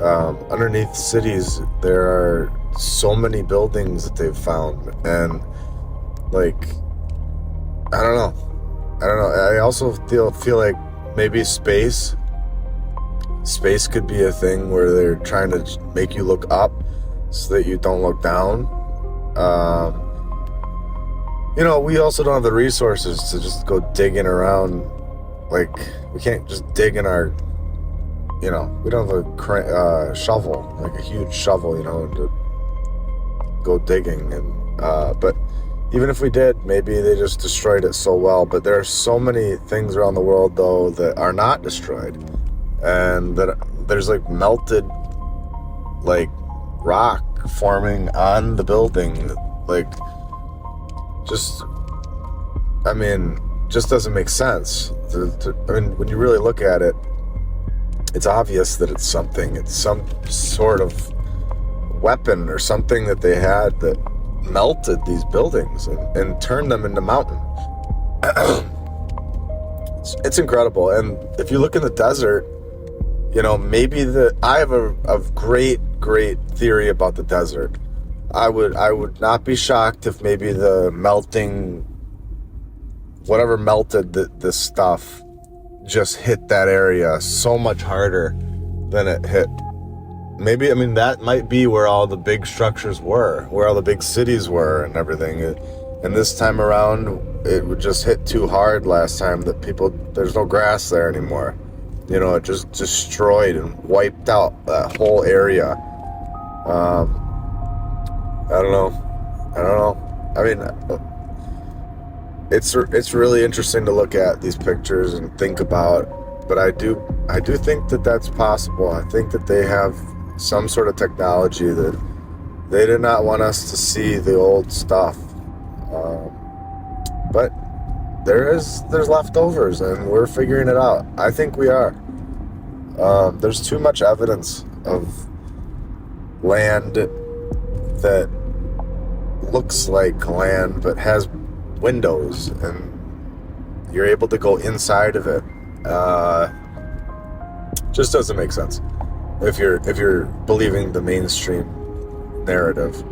Underneath cities, there are so many buildings that they've found, and like, I don't know. I also feel like maybe space could be a thing where they're trying to make you look up so that you don't look down. We also don't have the resources to just go digging around. Like, we can't just dig in our, we don't have a shovel, like a huge shovel, to go digging. And but even if we did, maybe they just destroyed it so well. But there are so many things around the world, though, that are not destroyed, and that there's like melted, like, rock forming on the building, like, just doesn't make sense. When you really look at it, it's obvious that it's some sort of weapon or something that they had that melted these buildings and turned them into mountains. It's incredible. And if you look in the desert, maybe I have a great theory about the desert. I would not be shocked if maybe the melting, whatever melted this stuff, just hit that area so much harder than it hit. Maybe, that might be where all the big structures were, where all the big cities were and everything. And this time around, it would just hit too hard last time that there's no grass there anymore. It just destroyed and wiped out that whole area. I don't know. It's really interesting to look at these pictures and think about, but I do think that that's possible. I think that they have some sort of technology that they did not want us to see the old stuff. But there's leftovers, and we're figuring it out. I think we are. There's too much evidence of land that looks like land but has windows, and you're able to go inside of it. Just doesn't make sense if you're believing the mainstream narrative.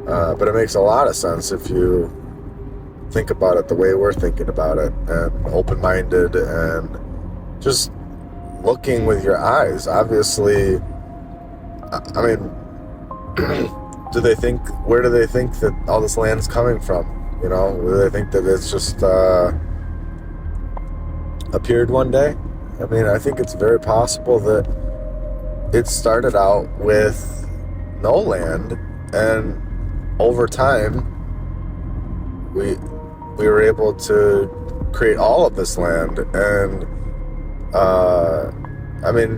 But it makes a lot of sense if you think about it the way we're thinking about it, and open-minded and just looking with your eyes. Obviously, where do they think that all this land's coming from? Do they think that it's just appeared one day? I think it's very possible that it started out with no land, and over time we were able to create all of this land. And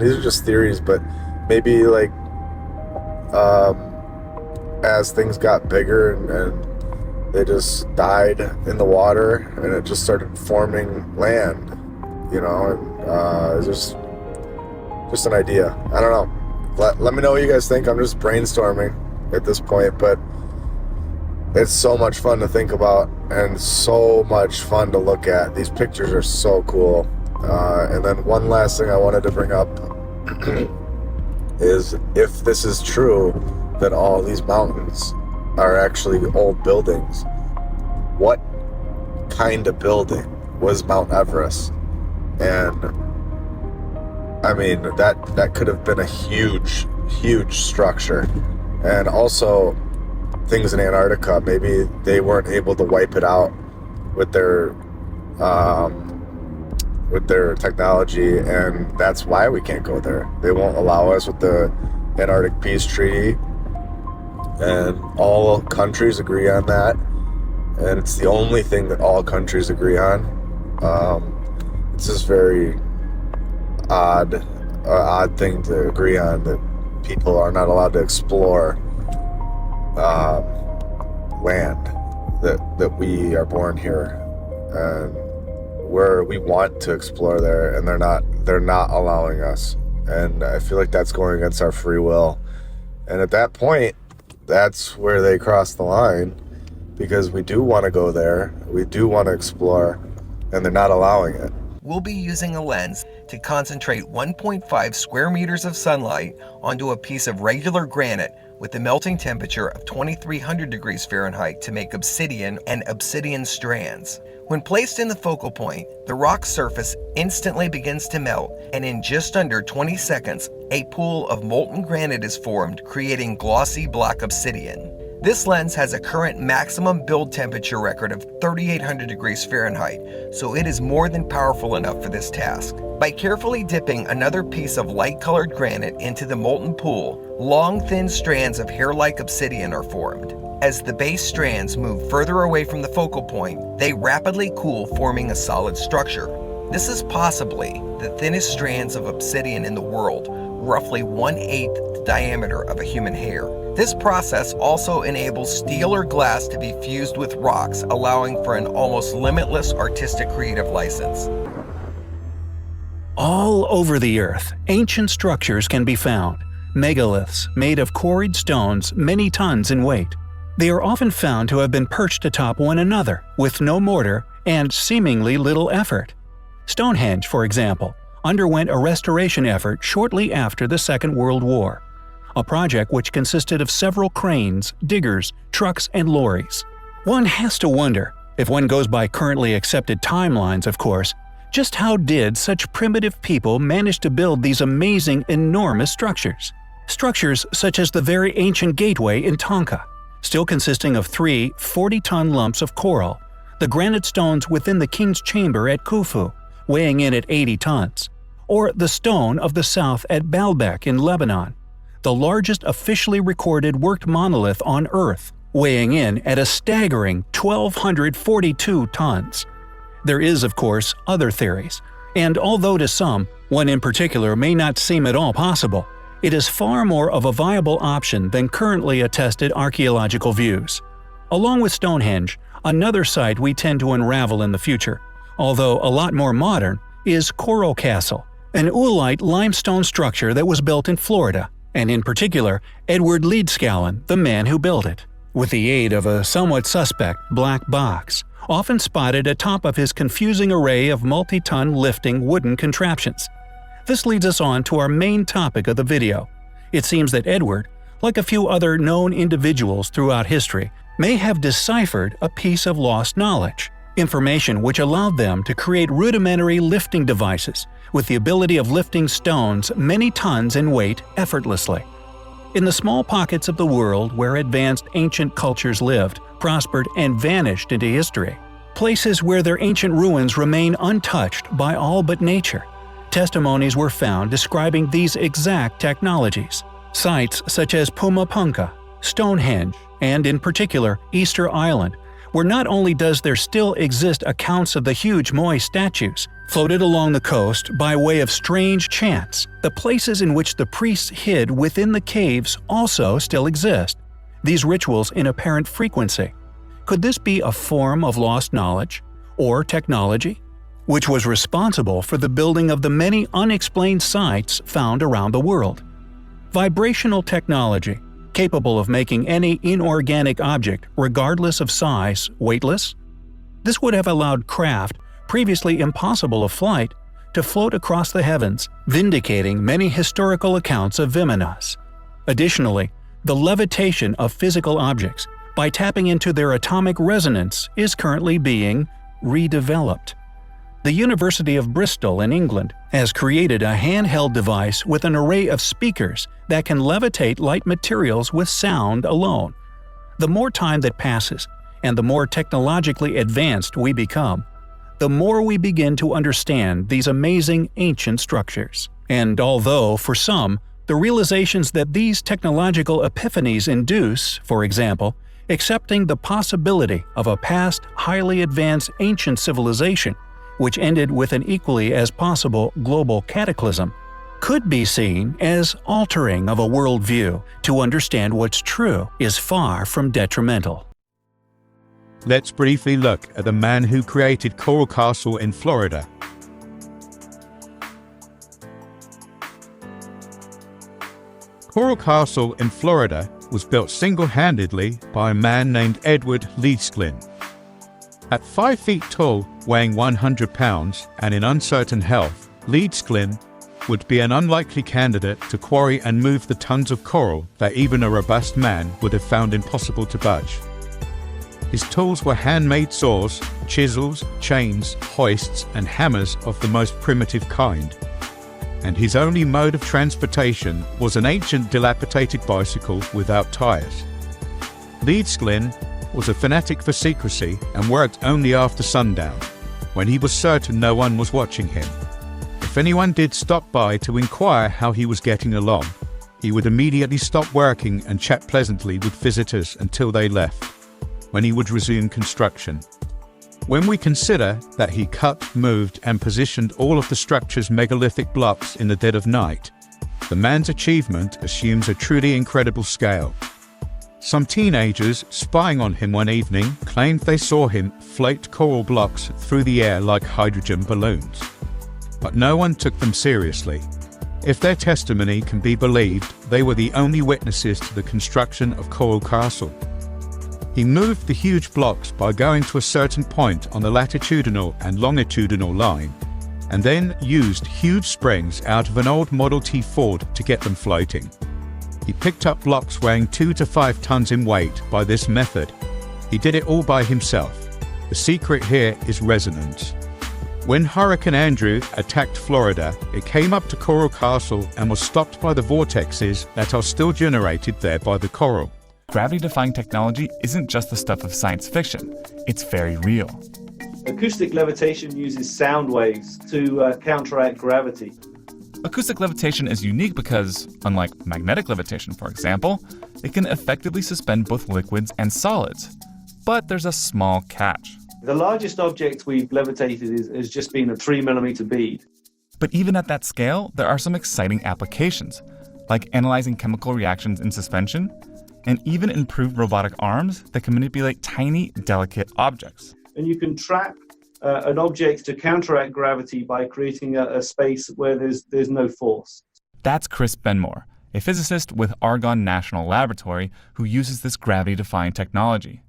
these are just theories, but maybe like as things got bigger and they just died in the water, and it just started forming land, and it's just an idea. I don't know. Let me know what you guys think. I'm just brainstorming at this point, but it's so much fun to think about and so much fun to look at. These pictures are so cool. And then one last thing I wanted to bring up is, if this is true, that all these mountains are actually old buildings, what kind of building was Mount Everest? And that could have been a huge structure. And also things in Antarctica, maybe they weren't able to wipe it out with their technology, and that's why we can't go there. They won't allow us with the Antarctic Peace Treaty, and all countries agree on that, and it's the only thing that all countries agree on. It's just very odd thing to agree on, that people are not allowed to explore land, that we are born here, and where we want to explore there, and they're not allowing us. And I feel like that's going against our free will. And at that point, that's where they cross the line, because we do want to go there, we do want to explore, and they're not allowing it. We'll be using a lens to concentrate 1.5 square meters of sunlight onto a piece of regular granite with a melting temperature of 2300 degrees Fahrenheit to make obsidian and obsidian strands. When placed in the focal point, the rock surface instantly begins to melt, and in just under 20 seconds, a pool of molten granite is formed, creating glossy black obsidian. This lens has a current maximum build temperature record of 3800 degrees Fahrenheit, so it is more than powerful enough for this task. By carefully dipping another piece of light-colored granite into the molten pool, long, thin strands of hair-like obsidian are formed. As the base strands move further away from the focal point, they rapidly cool, forming a solid structure. This is possibly the thinnest strands of obsidian in the world, roughly 1/8 the diameter of a human hair. This process also enables steel or glass to be fused with rocks, allowing for an almost limitless artistic creative license. All over the earth, ancient structures can be found. Megaliths made of quarried stones many tons in weight. They are often found to have been perched atop one another, with no mortar and seemingly little effort. Stonehenge, for example, underwent a restoration effort shortly after the Second World War, a project which consisted of several cranes, diggers, trucks, and lorries. One has to wonder, if one goes by currently accepted timelines of course, just how did such primitive people manage to build these amazing, enormous structures? Structures such as the very ancient gateway in Tonka, still consisting of 3 40-ton lumps of coral, the granite stones within the king's chamber at Khufu, weighing in at 80 tons, or the stone of the south at Baalbek in Lebanon, the largest officially recorded worked monolith on Earth, weighing in at a staggering 1,242 tons. There is, of course, other theories, and although to some, one in particular may not seem at all possible, it is far more of a viable option than currently attested archaeological views. Along with Stonehenge, another site we tend to unravel in the future, although a lot more modern, is Coral Castle, an oolite limestone structure that was built in Florida, and in particular, Edward Leedskallen, the man who built it, with the aid of a somewhat suspect black box, often spotted atop of his confusing array of multi-ton lifting wooden contraptions. This leads us on to our main topic of the video. It seems that Edward, like a few other known individuals throughout history, may have deciphered a piece of lost knowledge, information which allowed them to create rudimentary lifting devices with the ability of lifting stones many tons in weight effortlessly. In the small pockets of the world where advanced ancient cultures lived, prospered, and vanished into history, places where their ancient ruins remain untouched by all but nature, testimonies were found describing these exact technologies. Sites such as Pumapunka, Stonehenge, and in particular Easter Island, where not only does there still exist accounts of the huge Moai statues floated along the coast by way of strange chants, the places in which the priests hid within the caves also still exist, these rituals in apparent frequency. Could this be a form of lost knowledge or technology, which was responsible for the building of the many unexplained sites found around the world? Vibrational technology, capable of making any inorganic object, regardless of size, weightless? This would have allowed craft, previously impossible of flight, to float across the heavens, vindicating many historical accounts of Vimanas. Additionally, the levitation of physical objects, by tapping into their atomic resonance, is currently being redeveloped. The University of Bristol in England has created a handheld device with an array of speakers that can levitate light materials with sound alone. The more time that passes, and the more technologically advanced we become, the more we begin to understand these amazing ancient structures. And although, for some, the realizations that these technological epiphanies induce, for example, accepting the possibility of a past highly advanced ancient civilization, which ended with an equally as possible global cataclysm, could be seen as altering of a worldview to understand what's true is far from detrimental. Let's briefly look at the man who created Coral Castle in Florida. Coral Castle in Florida was built single-handedly by a man named Edward Leedsklin. At 5 feet tall, weighing 100 pounds, and in uncertain health, Leedsklin would be an unlikely candidate to quarry and move the tons of coral that even a robust man would have found impossible to budge. His tools were handmade saws, chisels, chains, hoists, and hammers of the most primitive kind. And his only mode of transportation was an ancient dilapidated bicycle without tires. Leedsklin was a fanatic for secrecy and worked only after sundown, when he was certain no one was watching him. If anyone did stop by to inquire how he was getting along, he would immediately stop working and chat pleasantly with visitors until they left, when he would resume construction. When we consider that he cut, moved, and positioned all of the structure's megalithic blocks in the dead of night, the man's achievement assumes a truly incredible scale. Some teenagers spying on him one evening claimed they saw him float coral blocks through the air like hydrogen balloons. But no one took them seriously. If their testimony can be believed, they were the only witnesses to the construction of Coral Castle. He moved the huge blocks by going to a certain point on the latitudinal and longitudinal line, and then used huge springs out of an old Model T Ford to get them floating. He picked up blocks weighing 2 to 5 tons in weight by this method. He did it all by himself. The secret here is resonance. When Hurricane Andrew attacked Florida, it came up to Coral Castle and was stopped by the vortexes that are still generated there by the coral. Gravity-defying technology isn't just the stuff of science fiction, it's very real. Acoustic levitation uses sound waves to counteract gravity. Acoustic levitation is unique because, unlike magnetic levitation, for example, it can effectively suspend both liquids and solids. But there's a small catch. The largest object we've levitated has just been a 3mm bead. But even at that scale, there are some exciting applications, like analyzing chemical reactions in suspension, and even improved robotic arms that can manipulate tiny, delicate objects. And you can trap an object to counteract gravity by creating a space where there's no force. That's Chris Benmore, a physicist with Argonne National Laboratory who uses this gravity-defying technology.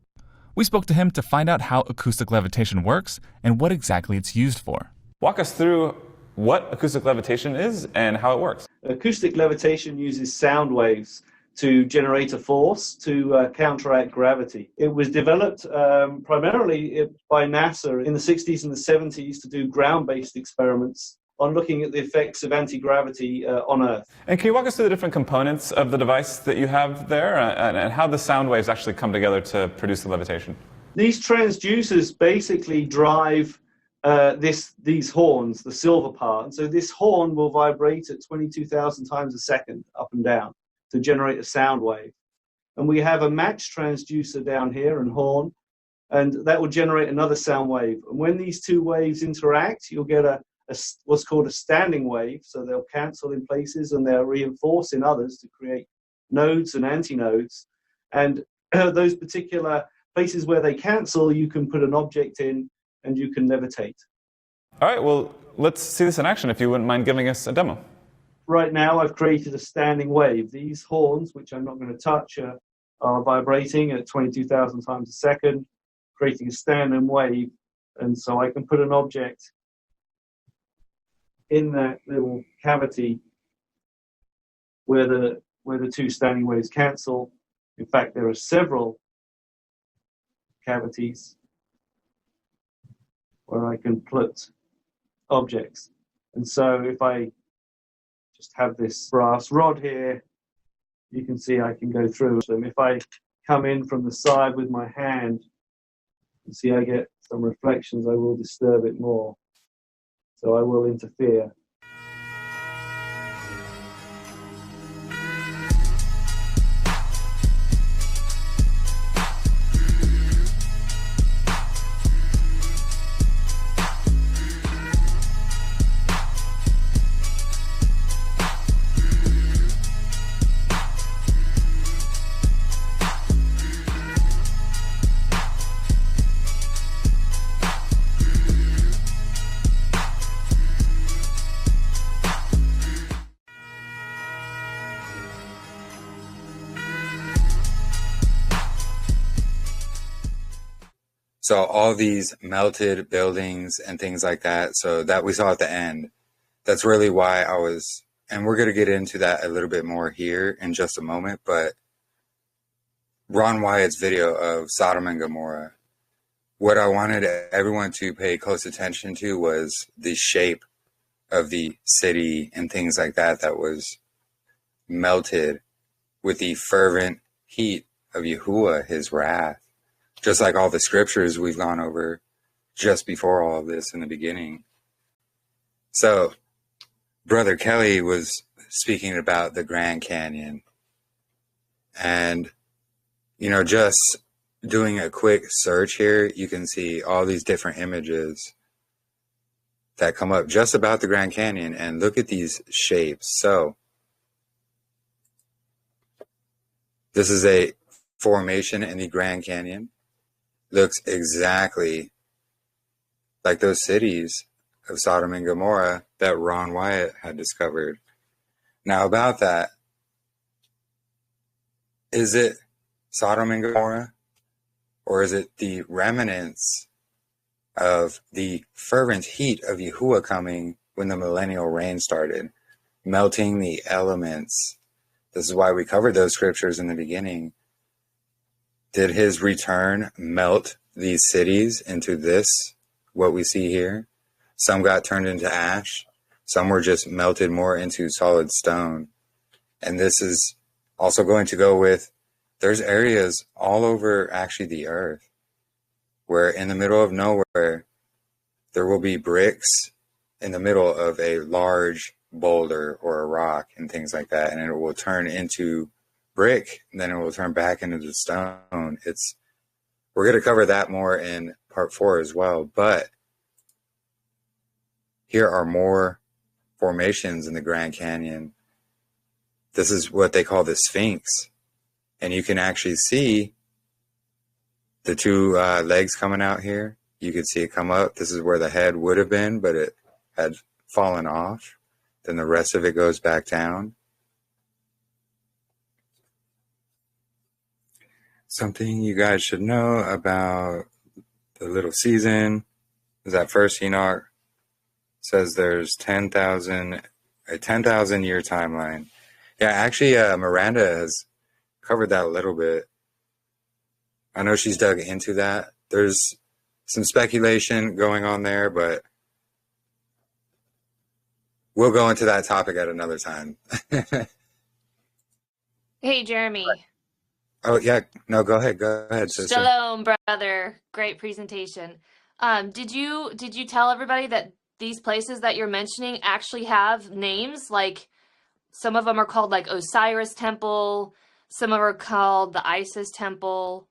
We spoke to him to find out how acoustic levitation works and what exactly it's used for. Walk us through what acoustic levitation is and how it works. Acoustic levitation uses sound waves to generate a force to counteract gravity. It was developed primarily by NASA in the 60s and the 70s to do ground-based experiments on looking at the effects of anti-gravity on Earth. And can you walk us through the different components of the device that you have there and how the sound waves actually come together to produce the levitation? These transducers basically drive these horns, the silver part. And so this horn will vibrate at 22,000 times a second up and down to generate a sound wave. And we have a match transducer down here and horn, and that will generate another sound wave. And when these two waves interact, you'll get what's called a standing wave. So they'll cancel in places and they'll reinforce in others to create nodes and antinodes. And those particular places where they cancel, you can put an object in and you can levitate. All right, well, let's see this in action if you wouldn't mind giving us a demo. Right now, I've created a standing wave. These horns, which I'm not going to touch, are vibrating at 22,000 times a second, creating a standing wave. And so I can put an object in that little cavity where the two standing waves cancel. In fact, there are several cavities where I can put objects. And so if I just have this brass rod here, you can see I can go through them. If I come in from the side with my hand, you see I get some reflections, I will disturb it more. So I will interfere. So all these melted buildings and things like that, so that we saw at the end, that's really why I was, and we're going to get into that a little bit more here in just a moment, but Ron Wyatt's video of Sodom and Gomorrah, what I wanted everyone to pay close attention to was the shape of the city and things like that that was melted with the fervent heat of Yahuah, his wrath. Just like all the scriptures we've gone over just before all of this in the beginning. So, Brother Kelly was speaking about the Grand Canyon. And, you know, just doing a quick search here, you can see all these different images that come up just about the Grand Canyon. And look at these shapes. So, this is a formation in the Grand Canyon. Looks exactly like those cities of Sodom and Gomorrah that Ron Wyatt had discovered. Now about that, is it Sodom and Gomorrah, or is it the remnants of the fervent heat of Yahuah coming when the millennial reign started, melting the elements? This is why we covered those scriptures in the beginning. Did his return melt these cities into this, what we see here? Some got turned into ash. Some were just melted more into solid stone. And this is also going to go with, there's areas all over actually the earth where in the middle of nowhere, there will be bricks in the middle of a large boulder or a rock and things like that. And it will turn into brick, and then it will turn back into the stone. We're going to cover that more in part 4 as well, but here are more formations in the Grand Canyon. This is what they call the Sphinx, and you can actually see the two legs coming out here. You can see it come up. This is where the head would have been, but it had fallen off. Then the rest of it goes back down. Something you guys should know about the little season is that First Enoch says there's a 10,000 year timeline. Yeah, actually, Miranda has covered that a little bit. I know she's dug into that. There's some speculation going on there, but we'll go into that topic at another time. Hey, Jeremy. Oh, yeah. No, go ahead, sister. Shalom, brother. Great presentation. Did you tell everybody that these places that you're mentioning actually have names? Like, some of them are called like Osiris Temple. Some of them are called the Isis Temple.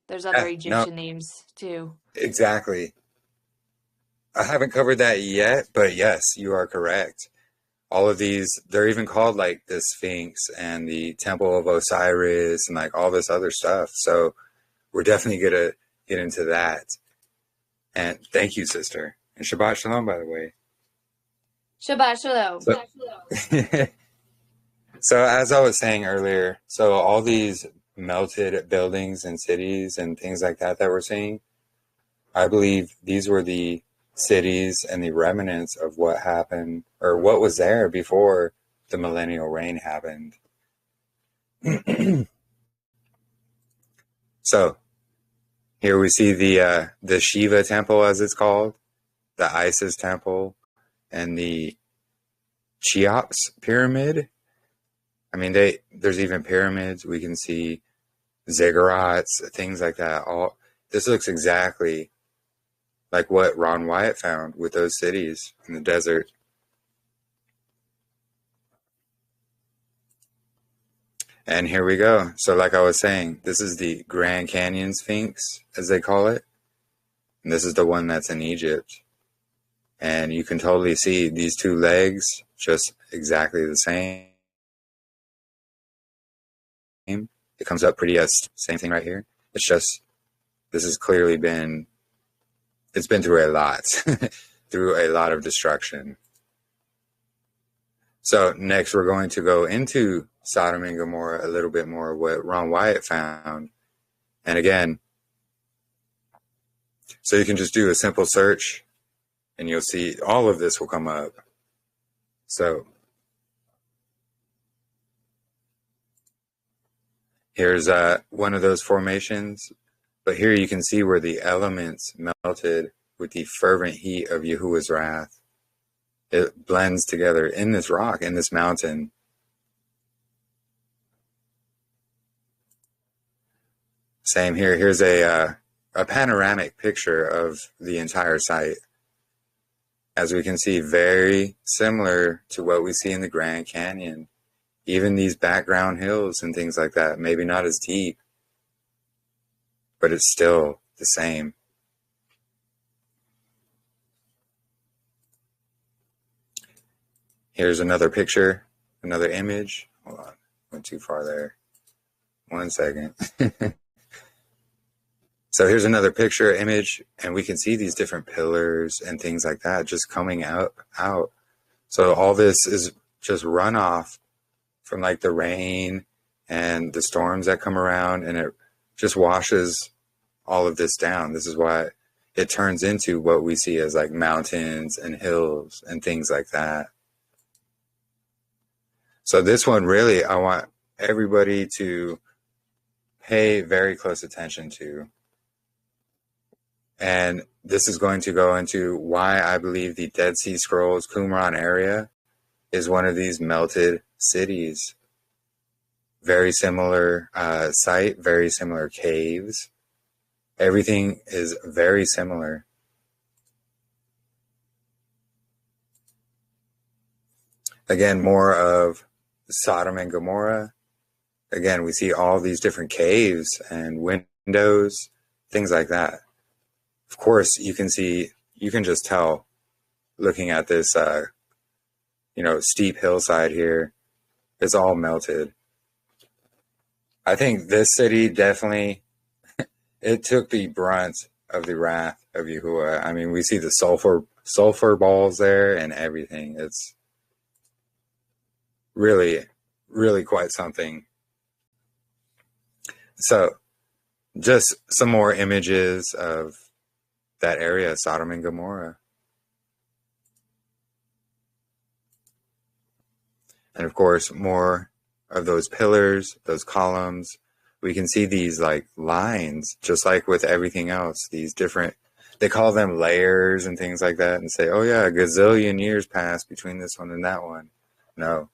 There's other Egyptian names too. Exactly. I haven't covered that yet, but yes, you are correct. All of these, they're even called like the Sphinx and the Temple of Osiris and like all this other stuff. So we're definitely going to get into that. And thank you, sister. And Shabbat Shalom, by the way. Shabbat Shalom. So as I was saying earlier, so all these melted buildings and cities and things like that we're seeing, I believe these were the cities and the remnants of what happened or what was there before the millennial reign happened. So here we see the Shiva temple, as it's called, the Isis temple, and the Cheops pyramid. I mean, there's even pyramids. We can see ziggurats, things like that. This looks exactly like what Ron Wyatt found with those cities in the desert. And here we go. So like I was saying, this is the Grand Canyon Sphinx, as they call it. And this is the one that's in Egypt. And you can totally see these two legs, just exactly the same. It comes up pretty same thing right here. It's just, this has clearly been, it's been through a lot, through a lot of destruction. So next we're going to go into Sodom and Gomorrah a little bit more, what Ron Wyatt found. And again, so you can just do a simple search and you'll see all of this will come up. So here's one of those formations, but here you can see where the elements melted with the fervent heat of Yahuah's wrath. It blends together in this rock, in this mountain. Same here. Here's a panoramic picture of the entire site. As we can see, very similar to what we see in the Grand Canyon. Even these background hills and things like that, maybe not as deep, but it's still the same. Here's another picture, another image. Hold on, went too far there. 1 second. So here's another picture, image, and we can see these different pillars and things like that just coming out. So all this is just runoff from like the rain and the storms that come around, and it just washes all of this down. This is why it turns into what we see as like mountains and hills and things like that. So this one, really, I want everybody to pay very close attention to. And this is going to go into why I believe the Dead Sea Scrolls Qumran area is one of these melted cities. Very similar site, very similar caves. Everything is very similar. Again, more of Sodom and Gomorrah. Again, we see all these different caves and windows, things like that. Of course, you can just tell looking at this, steep hillside here, it's all melted. I think this city definitely, it took the brunt of the wrath of Yahuah. I mean, we see the sulfur balls there and everything. It's really, really quite something. So just some more images of that area, Sodom and Gomorrah. And of course, more of those pillars, those columns. We can see these like lines, just like with everything else, these different, they call them layers and things like that, and say, oh yeah, a gazillion years passed between this one and that one. No,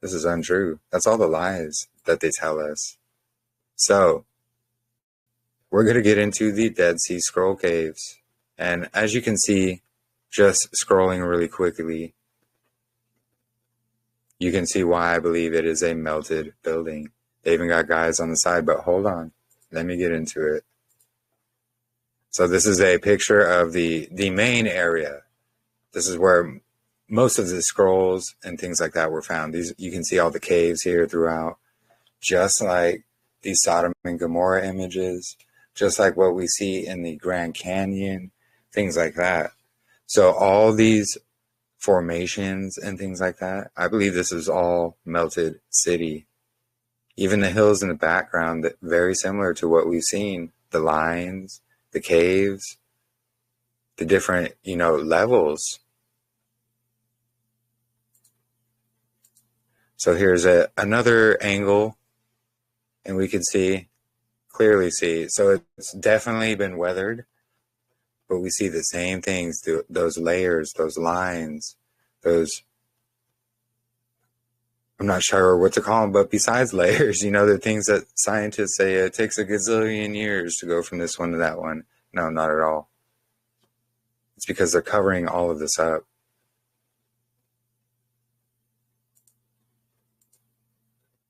this is untrue. That's all the lies that they tell us. So we're going to get into the Dead Sea Scroll Caves. And as you can see, just scrolling really quickly, you can see why I believe it is a melted building. They even got guys on the side, but hold on. Let me get into it. So this is a picture of the main area. This is where most of the scrolls and things like that were found. You can see all the caves here throughout, just like these Sodom and Gomorrah images, just like what we see in the Grand Canyon, things like that. So all these formations and things like that, I believe this is all melted city. Even the hills in the background, that very similar to what we've seen, the lines, the caves, the different, levels. So here's another angle, and we can clearly see. So it's definitely been weathered, but we see the same things, those layers, those lines, I'm not sure what to call them, but besides layers, the things that scientists say it takes a gazillion years to go from this one to that one. No, not at all. It's because they're covering all of this up.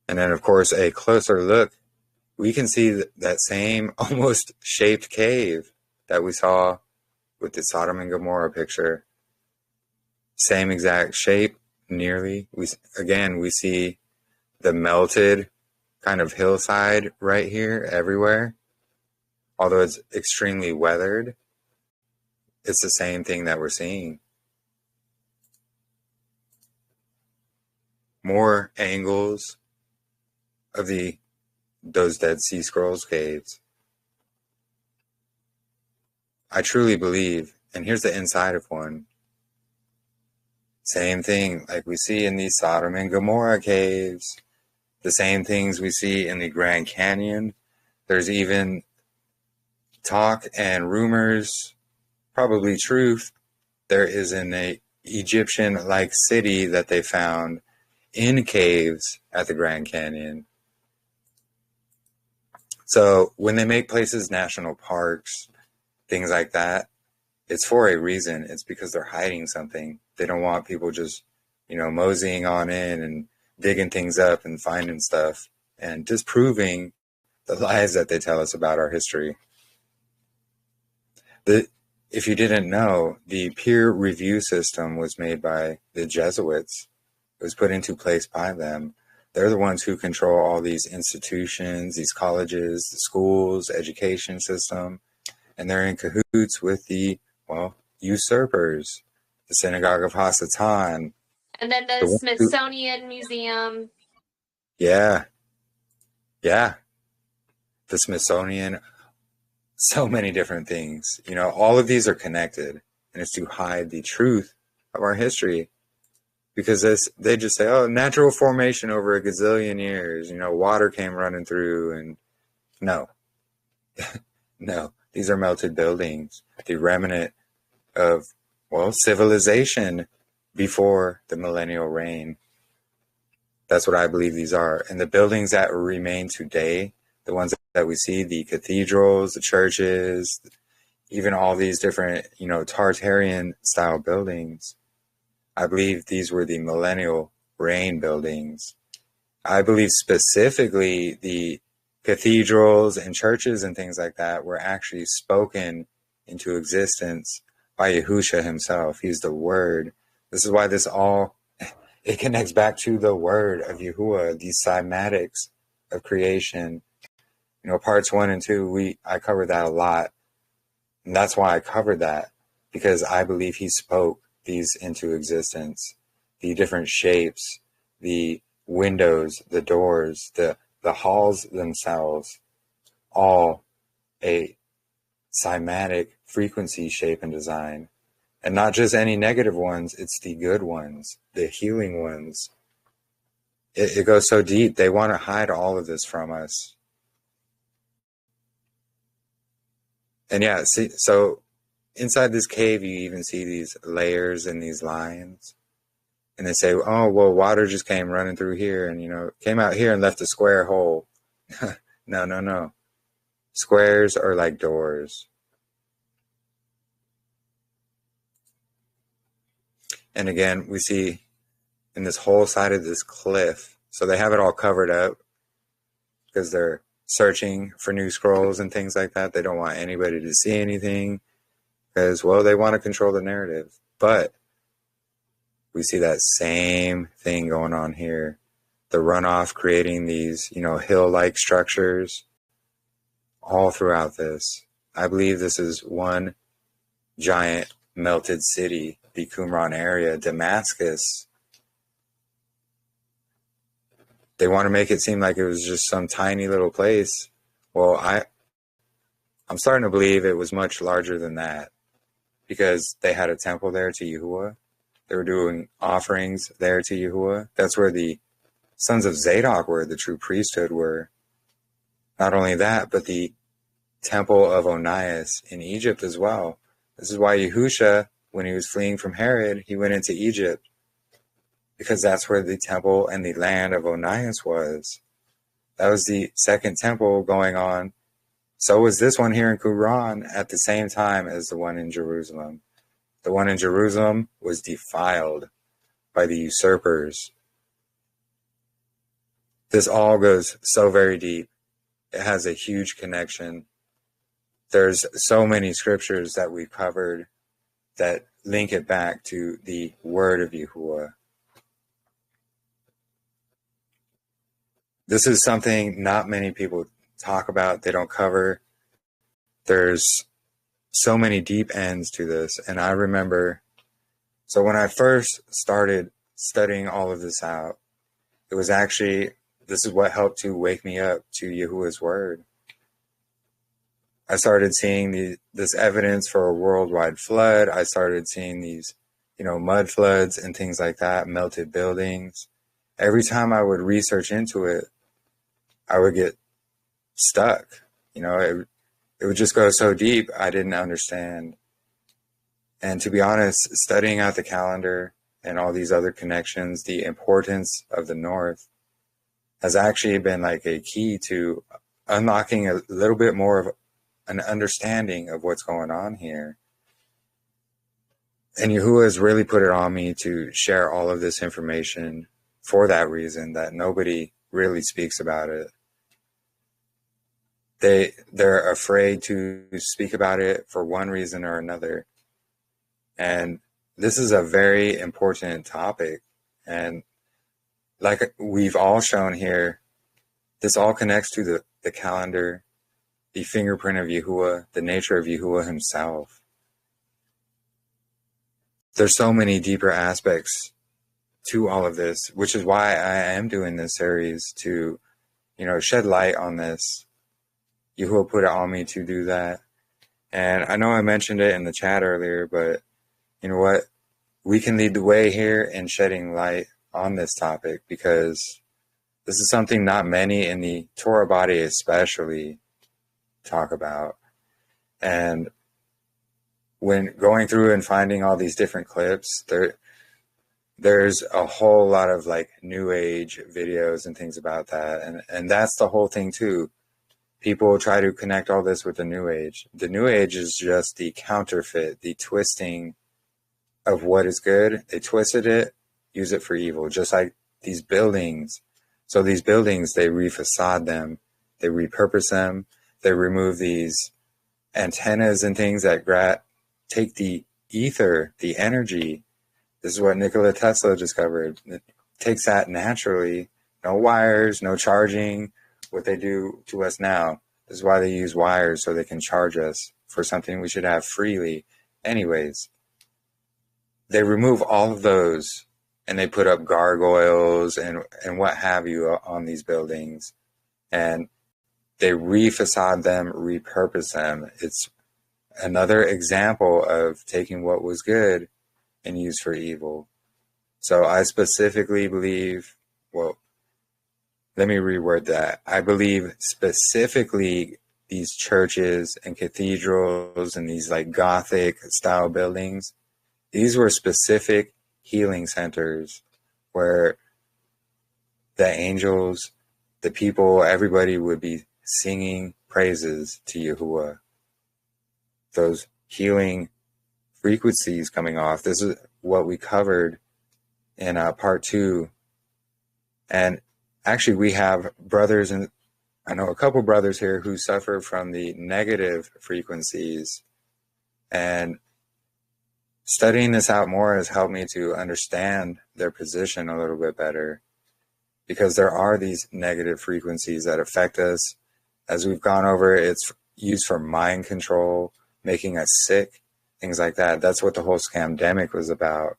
And then, of course, a closer look, we can see that same almost shaped cave that we saw with the Sodom and Gomorrah picture. Same exact shape, nearly. We see the melted kind of hillside right here everywhere. Although it's extremely weathered, it's the same thing that we're seeing. More angles of those Dead Sea Scrolls caves. I truly believe, and here's the inside of one. Same thing like we see in these Sodom and Gomorrah caves, the same things we see in the Grand Canyon. There's even talk and rumors, probably truth, there is an Egyptian-like city that they found in caves at the Grand Canyon. So when they make places national parks, things like that, it's for a reason. It's because they're hiding something. They don't want people just, moseying on in and digging things up and finding stuff and disproving the lies that they tell us about our history. If you didn't know, the peer review system was made by the Jesuits. It was put into place by them. They're the ones who control all these institutions, these colleges, the schools, education system, and they're in cahoots with the, usurpers, the Synagogue of Hasatan. And then the Smithsonian Museum. Yeah. The Smithsonian, so many different things. All of these are connected, and it's to hide the truth of our history. Because they just say, natural formation over a gazillion years, water came running through, and no. No, these are melted buildings, the remnant of, civilization before the millennial reign. That's what I believe these are. And the buildings that remain today, the ones that we see, the cathedrals, the churches, even all these different, Tartarian style buildings, I believe these were the millennial reign buildings. I believe specifically the cathedrals and churches and things like that were actually spoken into existence by Yahusha himself. He's the Word. This is why it connects back to the Word of Yahuah, the cymatics of creation. Parts 1 and 2, I covered that a lot. And that's why I covered that, because I believe he spoke these into existence. The different shapes, the windows, the doors, the halls themselves, all a cymatic frequency, shape, and design. And not just any negative ones, it's the good ones, the healing ones. It goes so deep. They want to hide all of this from us. And so inside this cave, you even see these layers and these lines. And they say, water just came running through here and, came out here and left a square hole. No. Squares are like doors. And again, we see in this whole side of this cliff, so they have it all covered up because they're searching for new scrolls and things like that. They don't want anybody to see anything because, they want to control the narrative. But we see that same thing going on here. The runoff creating these, hill-like structures all throughout this. I believe this is one giant melted city, the Qumran area, Damascus. They want to make it seem like it was just some tiny little place. Well, I'm starting to believe it was much larger than that, because they had a temple there to Yahuah. They were doing offerings there to Yahuah. That's where the sons of Zadok were, the true priesthood were. Not only that, but the temple of Onias in Egypt as well. This is why Yahusha, when he was fleeing from Herod, he went into Egypt, because that's where the temple and the land of Onias was. That was the second temple going on. So was this one here in Qumran at the same time as the one in Jerusalem. The one in Jerusalem was defiled by the usurpers. This all goes so very deep. It has a huge connection. There's so many scriptures that we've covered that link it back to the word of Yahuah. This is something not many people talk about. They don't cover. There's so many deep ends to this. And I remember, so when I first started studying all of this out, it was actually, this is what helped to wake me up to Yahuah's word. I started seeing this evidence for a worldwide flood. I started seeing these, mud floods and things like that, melted buildings. Every time I would research into it, I would get stuck. It would just go so deep, I didn't understand. And to be honest, studying out the calendar and all these other connections, the importance of the North has actually been like a key to unlocking a little bit more of an understanding of what's going on here. And Yahuah has really put it on me to share all of this information for that reason, that nobody really speaks about it. They're afraid to speak about it for one reason or another. And this is a very important topic. And like we've all shown here, this all connects to the calendar, the fingerprint of Yahuah, the nature of Yahuah himself. There's so many deeper aspects to all of this, which is why I am doing this series to, shed light on this. Yahuah put it on me to do that. And I know I mentioned it in the chat earlier, but you know what? We can lead the way here in shedding light on this topic, because this is something not many in the Torah body especially talk about. And when going through and finding all these different clips, there's a whole lot of like New Age videos and things about that. And that's the whole thing too. People try to connect all this with the New Age. The New Age is just the counterfeit, the twisting of what is good. They twisted it, use it for evil, just like these buildings. So these buildings, they refacade them, they repurpose them, they remove these antennas and things that take the ether, the energy. This is what Nikola Tesla discovered. It takes that naturally. No wires, no charging. What they do to us now. This is why they use wires, so they can charge us for something we should have freely. Anyways, they remove all of those and they put up gargoyles and what have you on these buildings. And they refacade them, repurpose them. It's another example of taking what was good and used for evil. So I specifically believe, let me reword that. I believe specifically these churches and cathedrals and these like Gothic style buildings, these were specific healing centers where the angels, the people, everybody would be singing praises to Yahuah. Those healing frequencies coming off. This is what we covered in part 2. And actually, we have brothers, and I know a couple brothers here who suffer from the negative frequencies. And studying this out more has helped me to understand their position a little bit better, because there are these negative frequencies that affect us. As we've gone over, it's used for mind control, making us sick, things like that. That's what the whole scamdemic was about.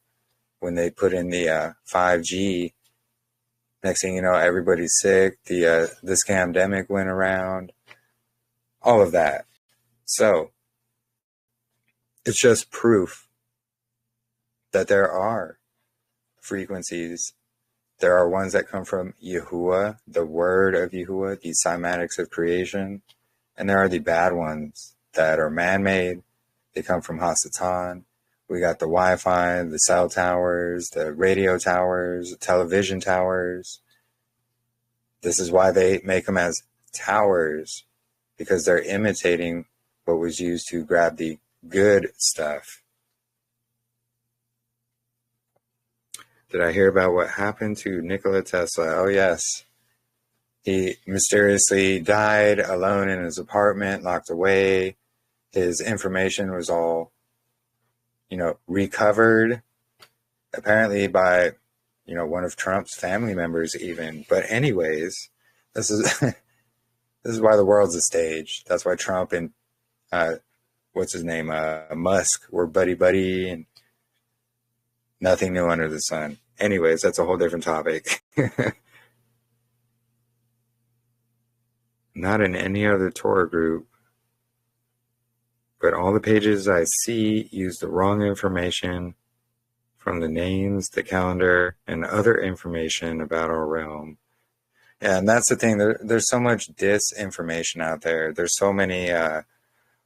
When they put in the 5G, next thing you know, everybody's sick. The scamdemic went around, all of that. So it's just proof that there are frequencies. There are ones that come from Yahuah, the word of Yahuah, the cymatics of creation. And there are the bad ones that are man-made. They come from Hasatan. We got the Wi-Fi, the cell towers, the radio towers, the television towers. This is why they make them as towers, because they're imitating what was used to grab the good stuff. Did I hear about what happened to Nikola Tesla? Oh, yes. He mysteriously died alone in his apartment, locked away. His information was all, recovered, apparently by, one of Trump's family members even. But anyways, this is why the world's a stage. That's why Trump and, what's his name, Musk were buddy-buddy, and nothing new under the sun. Anyways, that's a whole different topic. Not in any other Torah group But all the pages I see use the wrong information from the names, the calendar, and other information about our realm. And that's the thing. There's so much disinformation out there. There's so many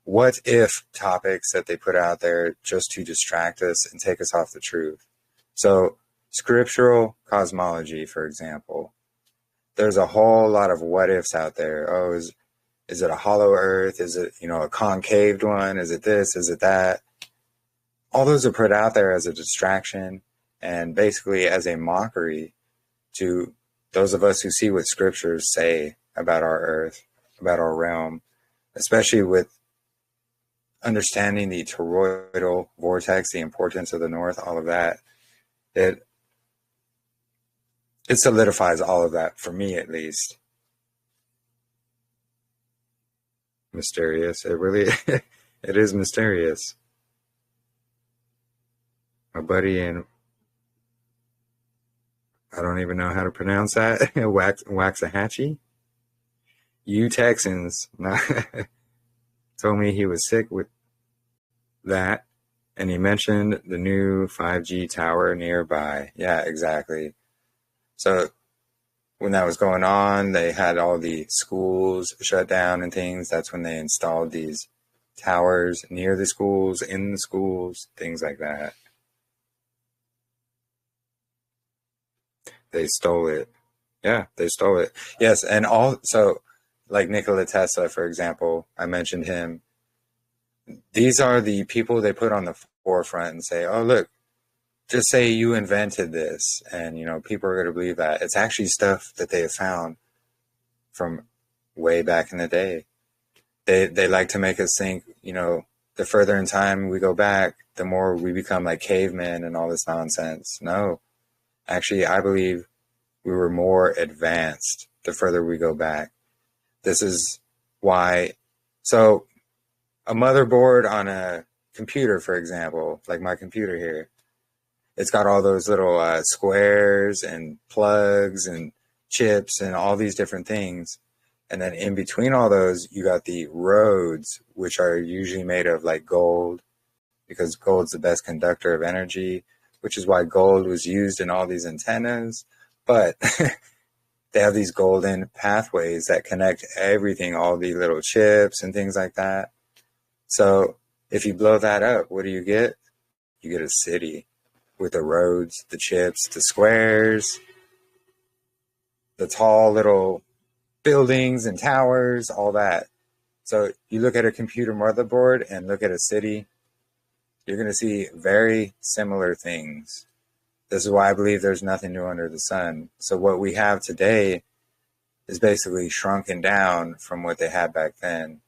what if topics that they put out there just to distract us and take us off the truth. So Scriptural Cosmology, for example, there's a whole lot of what ifs out there. Oh, is it a hollow earth? Is it, a concaved one? Is it this? Is it that? All those are put out there as a distraction and basically as a mockery to those of us who see what scriptures say about our earth, about our realm, especially with understanding the toroidal vortex, the importance of the north, all of that. It solidifies all of that, for me at least. Mysterious. It really, it is mysterious. My buddy in, I don't even know how to pronounce that, Waxahachie. You Texans told me he was sick with that, and he mentioned the new 5G tower nearby. Yeah, exactly. So when that was going on, they had all the schools shut down and things. That's when they installed these towers near the schools, in the schools, things like that. They stole it. Yeah, they stole it. Yes, and also, like Nikola Tesla, for example, I mentioned him. These are the people they put on the forefront and say, oh, look, just say you invented this, and, people are going to believe that. It's actually stuff that they have found from way back in the day. They like to make us think, the further in time we go back, the more we become like cavemen and all this nonsense. No, actually, I believe we were more advanced the further we go back. This is why. So a motherboard on a computer, for example, like my computer here, it's got all those little squares and plugs and chips and all these different things. And then in between all those, you got the roads, which are usually made of like gold, because gold's the best conductor of energy, which is why gold was used in all these antennas. But they have these golden pathways that connect everything, all the little chips and things like that. So if you blow that up, what do you get? You get a city with the roads, the chips, the squares, the tall little buildings and towers, all that. So you look at a computer motherboard and look at a city, you're going to see very similar things. This is why I believe there's nothing new under the sun. So what we have today is basically shrunken down from what they had back then.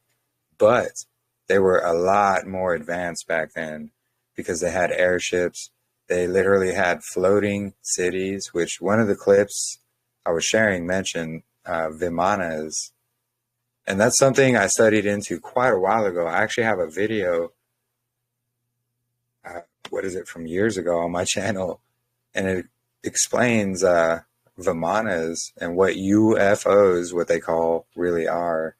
But they were a lot more advanced back then because they had airships. They literally had floating cities, which one of the clips I was sharing mentioned Vimanas. And that's something I studied into quite a while ago. I actually have a video, from years ago on my channel, and it explains Vimanas and what UFOs, what they call, really are.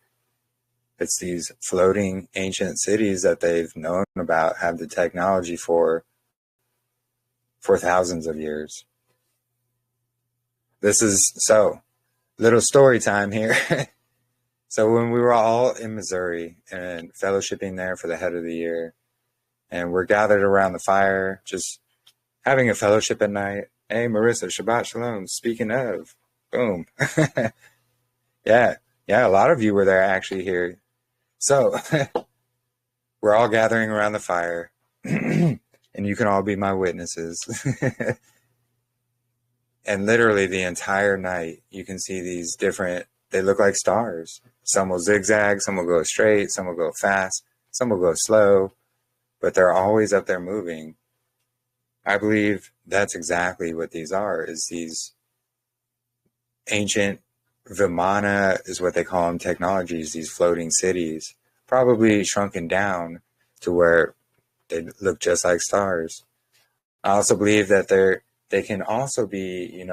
It's these floating ancient cities that they've known about, have the technology for thousands of years. This is, so, little story time here. So when we were all in Missouri and fellowshipping there for the head of the year, and we're gathered around the fire, just having a fellowship at night. Hey, Marissa, Shabbat Shalom. Speaking of, boom. Yeah, a lot of you were there actually here. So we're all gathering around the fire, and you can all be my witnesses. And literally the entire night, you can see these different, they look like stars. Some will zigzag, some will go straight, some will go fast, some will go slow, but they're always up there moving. I believe that's exactly what these are, is these ancient Vimana is what they call them, technologies, these floating cities, probably shrunken down to where they look just like stars. I also believe that they can also be,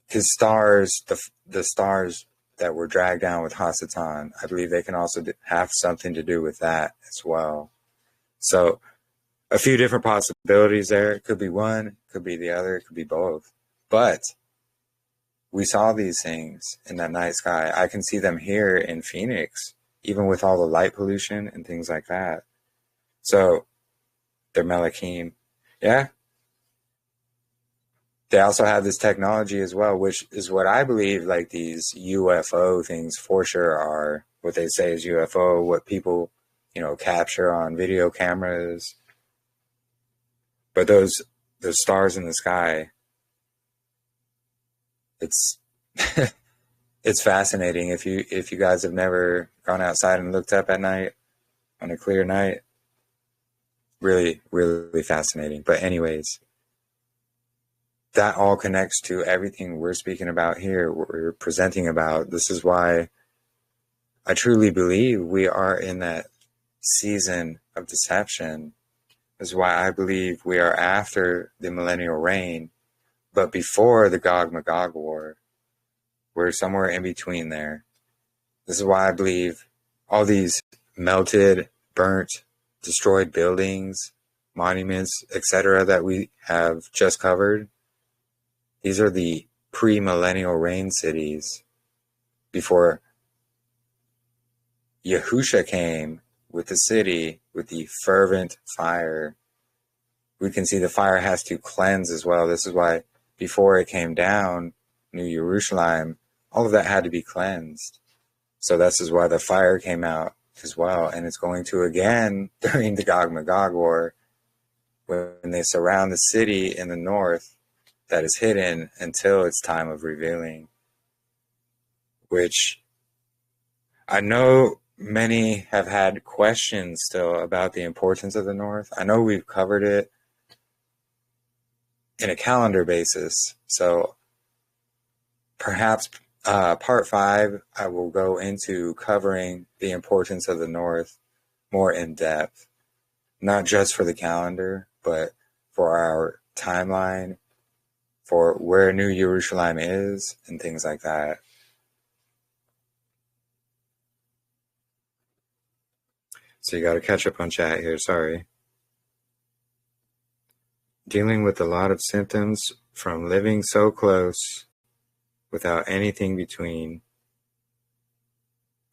because stars, the stars that were dragged down with Hasatan. I believe they can also have something to do with that as well. So a few different possibilities there. It could be one, it could be the other, it could be both. But we saw these things in that night sky. I can see them here in Phoenix, even with all the light pollution and things like that. So they're Malachim. Yeah. They also have this technology as well, which is what I believe, like these UFO things for sure are. What they say is UFO, what people, capture on video cameras. But those stars in the sky, it's it's fascinating. If you guys have never gone outside and looked up at night on a clear night, really, really fascinating. But anyways, that all connects to everything we're speaking about here, what we're presenting about. This is why I truly believe we are in that season of deception. This is why I believe we are after the millennial reign, but before the Gog-Magog war. We're somewhere in between there. This is why I believe all these melted, burnt, destroyed buildings, monuments, etc. that we have just covered, these are the pre-millennial reign cities before Yahusha came with the city, with the fervent fire. We can see the fire has to cleanse as well. This is why before it came down, New Jerusalem, all of that had to be cleansed. So this is why the fire came out as well. And it's going to again during the Gog-Magog war, when they surround the city in the north that is hidden until its time of revealing. Which I know many have had questions still about the importance of the north. I know we've covered it in a calendar basis. So perhaps part 5, I will go into covering the importance of the north more in depth, not just for the calendar, but for our timeline, for where New Jerusalem is and things like that. So you got to catch up on chat here, sorry. Dealing with a lot of symptoms from living so close without anything between.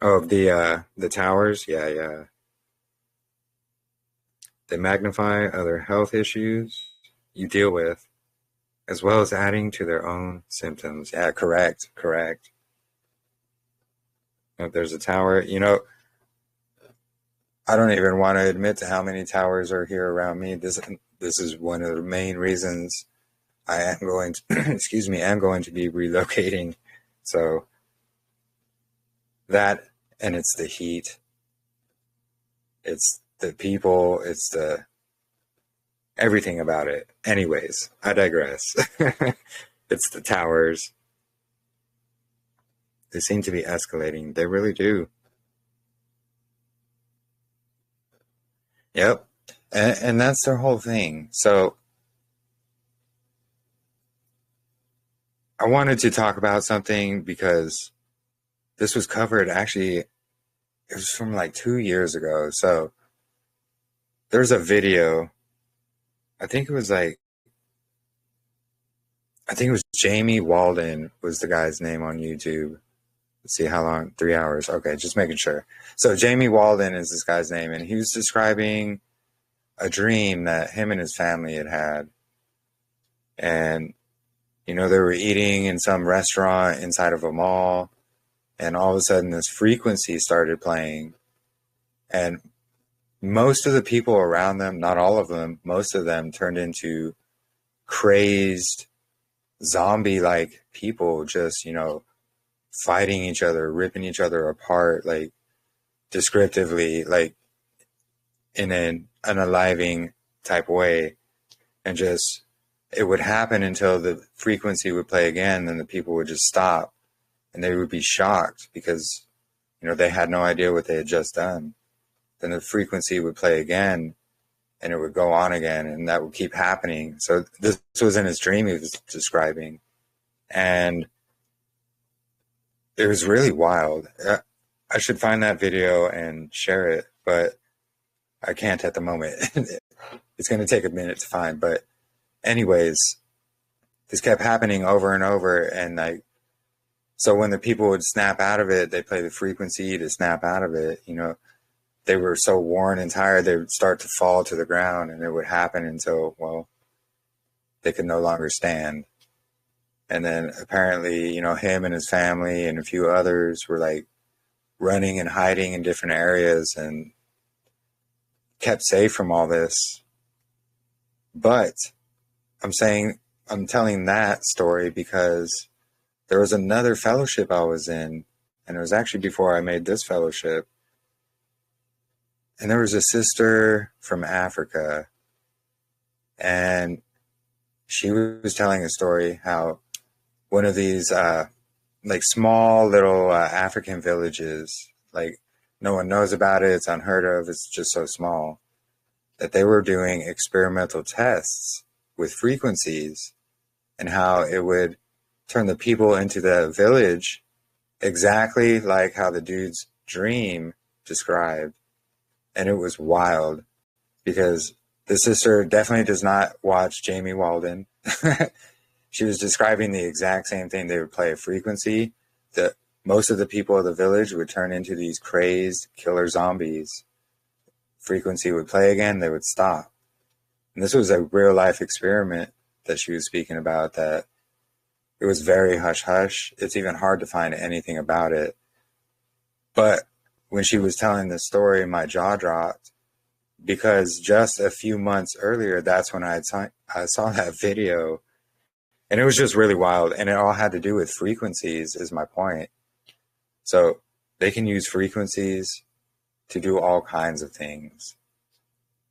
Oh, the towers? Yeah. They magnify other health issues you deal with, as well as adding to their own symptoms. Yeah, correct. If there's a tower, I don't even want to admit to how many towers are here around me. This is one of the main reasons I am going to, am going to be relocating. So that, and it's the heat, it's the people, it's the everything about it. Anyways, I digress. It's the towers. They seem to be escalating. They really do. Yep. And that's their whole thing. So I wanted to talk about something because this was covered, actually, it was from like 2 years ago. So there's a video, I think it was Jamie Walden was the guy's name on YouTube. Let's see how long, 3 hours. Okay, just making sure. So Jamie Walden is this guy's name, and he was describing a dream that him and his family had had. And, they were eating in some restaurant inside of a mall, and all of a sudden this frequency started playing. And most of the people around them, not all of them, most of them turned into crazed, zombie-like people, just, fighting each other, ripping each other apart, like descriptively, like in an unaliving type way. And just, it would happen until the frequency would play again, then the people would just stop and they would be shocked because, they had no idea what they had just done. Then the frequency would play again and it would go on again, and that would keep happening. So this was in his dream he was describing. And it was really wild. I should find that video and share it, but I can't at the moment. It's going to take a minute to find. But anyways, this kept happening over and over. And like, so when the people would snap out of it, they play the frequency to snap out of it. You know, they were so worn and tired, they would start to fall to the ground, and it would happen until, well, they could no longer stand. And then apparently, you know, him and his family and a few others were like running and hiding in different areas and kept safe from all this. But I'm telling that story because there was another fellowship I was in, and it was actually before I made this fellowship. And there was a sister from Africa, and she was telling a story how one of these like small little African villages, like no one knows about it, it's unheard of, it's just so small, that they were doing experimental tests with frequencies and how it would turn the people into the village exactly like how the dude's dream described. And it was wild because the sister definitely does not watch Jamie Walden. She was describing the exact same thing. They would play a frequency that most of the people of the village would turn into these crazed killer zombies. Frequency would play again, they would stop. And this was a real life experiment that she was speaking about, that it was very hush hush. It's even hard to find anything about it. But when she was telling this story, my jaw dropped, because just a few months earlier, that's when I saw that video. And it was just really wild. And it all had to do with frequencies, is my point. So they can use frequencies to do all kinds of things.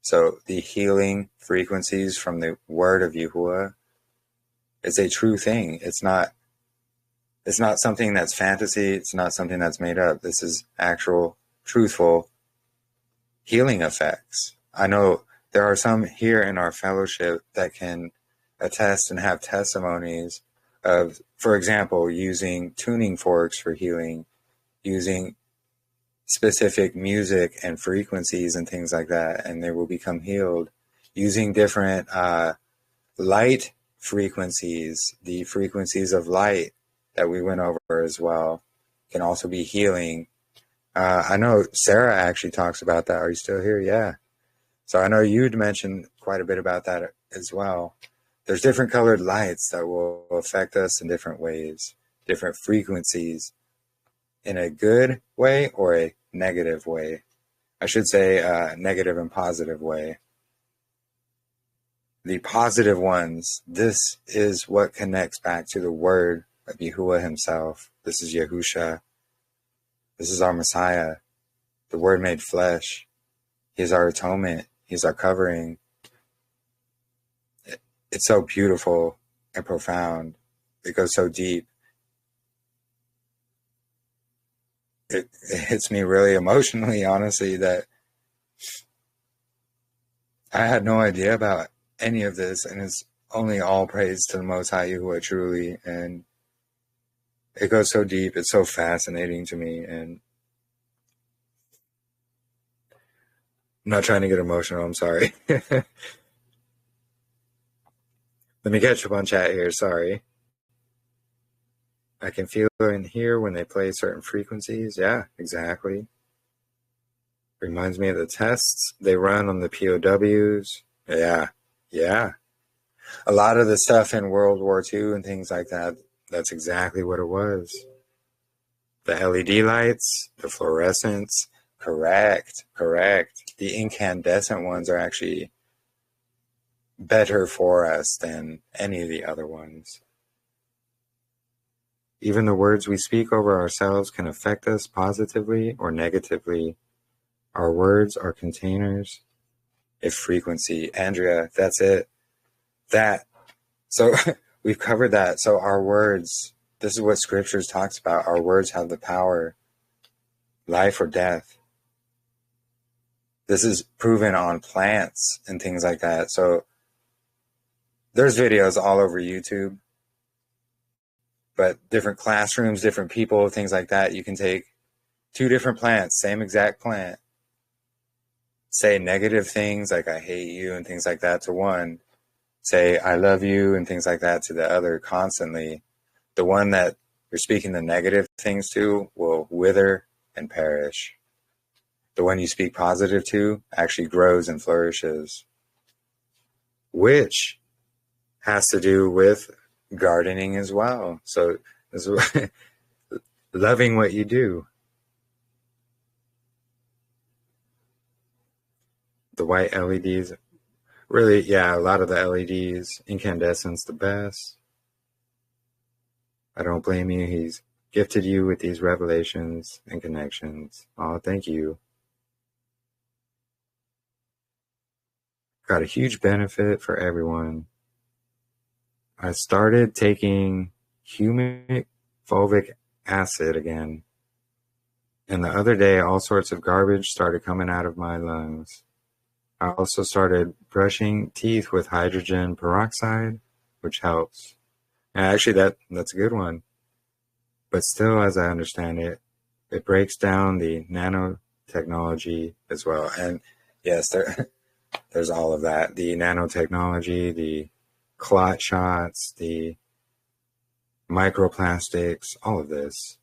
So the healing frequencies from the word of Yahuah is a true thing. It's not something that's fantasy. It's not something that's made up. This is actual, truthful healing effects. I know there are some here in our fellowship that can attest and have testimonies of, for example, using tuning forks for healing, using specific music and frequencies and things like that, and they will become healed. Using different light frequencies, the frequencies of light that we went over as well, can also be healing. I know Sarah actually talks about that. Are you still here? Yeah. So I know you'd mentioned quite a bit about that as well. There's different colored lights that will affect us in different ways, different frequencies, in a good way or a negative way. I should say negative and positive way. The positive ones, this is what connects back to the word of Yahuah himself. This is Yahusha. This is our Messiah, the word made flesh. He is our atonement. He's our covering. It's so beautiful and profound. It goes so deep. It hits me really emotionally, honestly, that I had no idea about any of this, and it's only all praise to the Most High Yahuah, truly. And it goes so deep. It's so fascinating to me, and I'm not trying to get emotional. I'm sorry. Let me catch up on chat here. Sorry. I can feel and hear when they play certain frequencies. Yeah, exactly. Reminds me of the tests they run on the POWs. Yeah. A lot of the stuff in World War II and things like that, that's exactly what it was. The LED lights, the fluorescents, correct. The incandescent ones are actually better for us than any of the other ones. Even the words we speak over ourselves can affect us positively or negatively. Our words are containers of frequency. Andrea, that's it. So we've covered that. So our words, this is what scriptures talks about. Our words have the power, life or death. This is proven on plants and things like that. So there's videos all over YouTube But different classrooms, different people, things like that. You can take 2 different plants, same exact plant, say negative things like I hate you and things like that to one, say I love you and things like that to the other constantly. The one that you're speaking the negative things to will wither and perish. The one you speak positive to actually grows and flourishes, which has to do with gardening as well. So this is loving what you do. The white LEDs, really, yeah, a lot of the LEDs, incandescent's the best. I don't blame you. He's gifted you with these revelations and connections. Oh, thank you. Got a huge benefit for everyone. I started taking humic fulvic acid again. And the other day, all sorts of garbage started coming out of my lungs. I also started brushing teeth with hydrogen peroxide, which helps. And actually, that's a good one. But still, as I understand it, it breaks down the nanotechnology as well. And yes, there's all of that. The nanotechnology, the clot shots, the microplastics, all of this.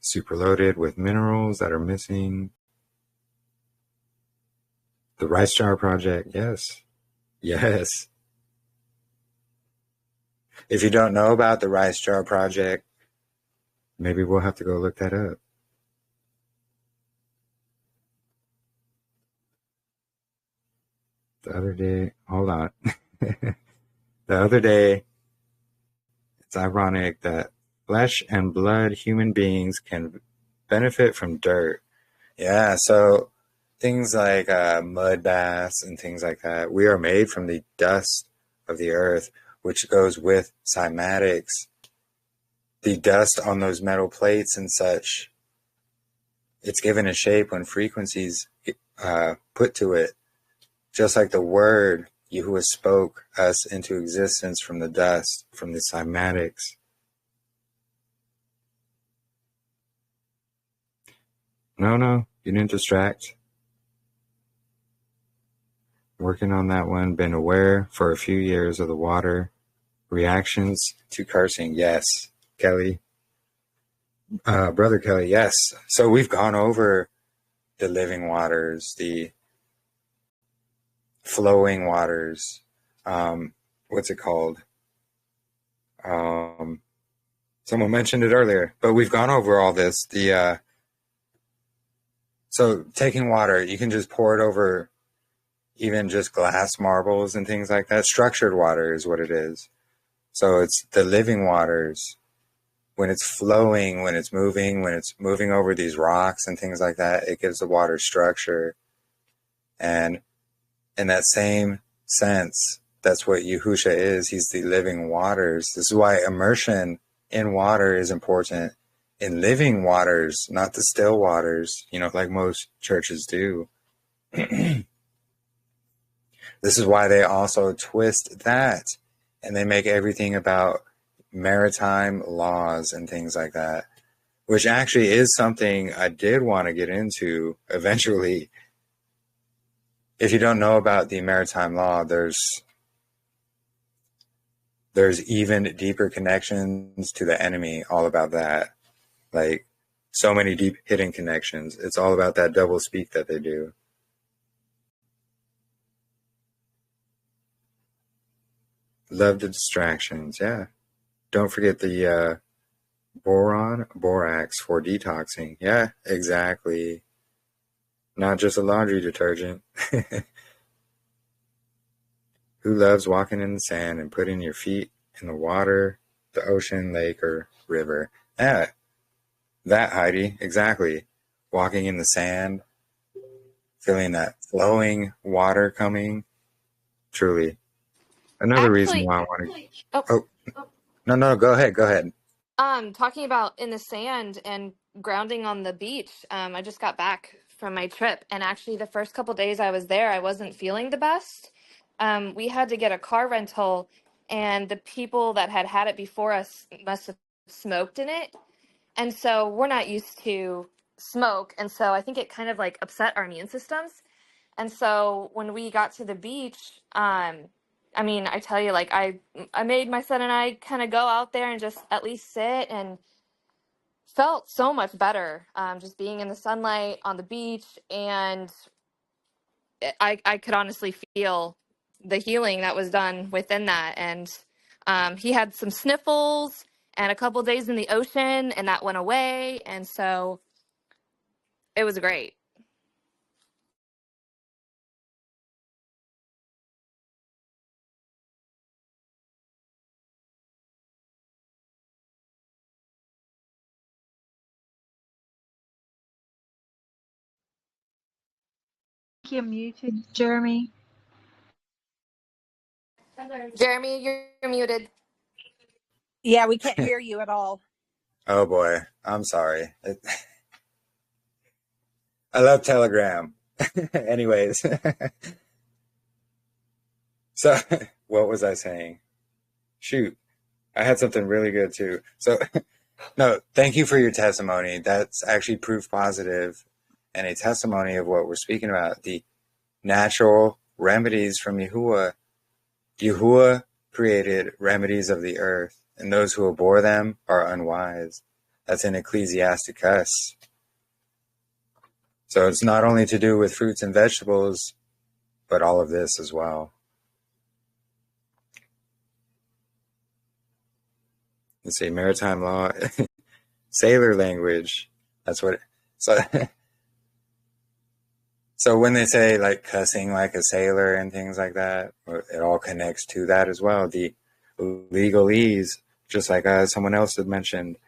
Super loaded with minerals that are missing. The Rice Jar Project, yes. Yes. If you don't know about the Rice Jar Project, maybe we'll have to go look that up. The other day, hold on. The other day, it's ironic that flesh and blood human beings can benefit from dirt. Yeah, so things like mud baths and things like that. We are made from the dust of the earth, which goes with cymatics. The dust on those metal plates and such, it's given a shape when frequencies put to it. Just like the word, Yahuah spoke us into existence from the dust, from the cymatics. No, you didn't distract. Working on that one, been aware for a few years of the water. Reactions to cursing, yes. Kelly. Brother Kelly, yes. So we've gone over the living waters, the flowing waters. What's it called? Someone mentioned it earlier, but we've gone over all this. So taking water, you can just pour it over even just glass marbles and things like that. Structured water is what it is. So it's the living waters. When it's flowing, when it's moving over these rocks and things like that, it gives the water structure. And in that same sense, that's what Yahusha is. He's the living waters. This is why immersion in water is important. In living waters, not the still waters, like most churches do. This is why they also twist that, and they make everything about maritime laws and things like that, which actually is something I did want to get into eventually. If you don't know about the maritime law, there's even deeper connections to the enemy, all about that. Like, so many deep hidden connections. It's all about that double speak that they do. Love the distractions, yeah. Don't forget the borax for detoxing. Yeah, exactly. Not just a laundry detergent. Who loves walking in the sand and putting your feet in the water, the ocean, lake, or river? Yeah, that, Heidi, exactly. Walking in the sand, feeling that flowing water coming. Truly. Another reason why I want to... No, go ahead. Talking about in the sand and grounding on the beach, I just got back from my trip, and actually the first couple days I was there, I wasn't feeling the best. We had to get a car rental, and the people that had had it before us must have smoked in it. And so we're not used to smoke. And so I think it kind of like upset our immune systems. And so when we got to the beach, I mean, I tell you, like I made my son and I kind of go out there and just at least sit, and felt so much better just being in the sunlight on the beach. And I could honestly feel the healing that was done within that. And he had some sniffles and a couple days in the ocean, and that went away. And so it was great. You're muted, Jeremy. Jeremy, you're muted. Yeah, we can't hear you at all. Oh boy, I'm sorry. I love Telegram. Anyways, so what was I saying? Shoot, I had something really good too. So, no, thank you for your testimony. That's actually proof positive and a testimony of what we're speaking about. The natural remedies from Yahuah. Yahuah created remedies of the earth, and those who abhor them are unwise. That's in Ecclesiasticus. So it's not only to do with fruits and vegetables, but all of this as well. Let's see, maritime law, sailor language. That's what. So when they say like cussing like a sailor and things like that, it all connects to that as well. The legalese, just like someone else had mentioned,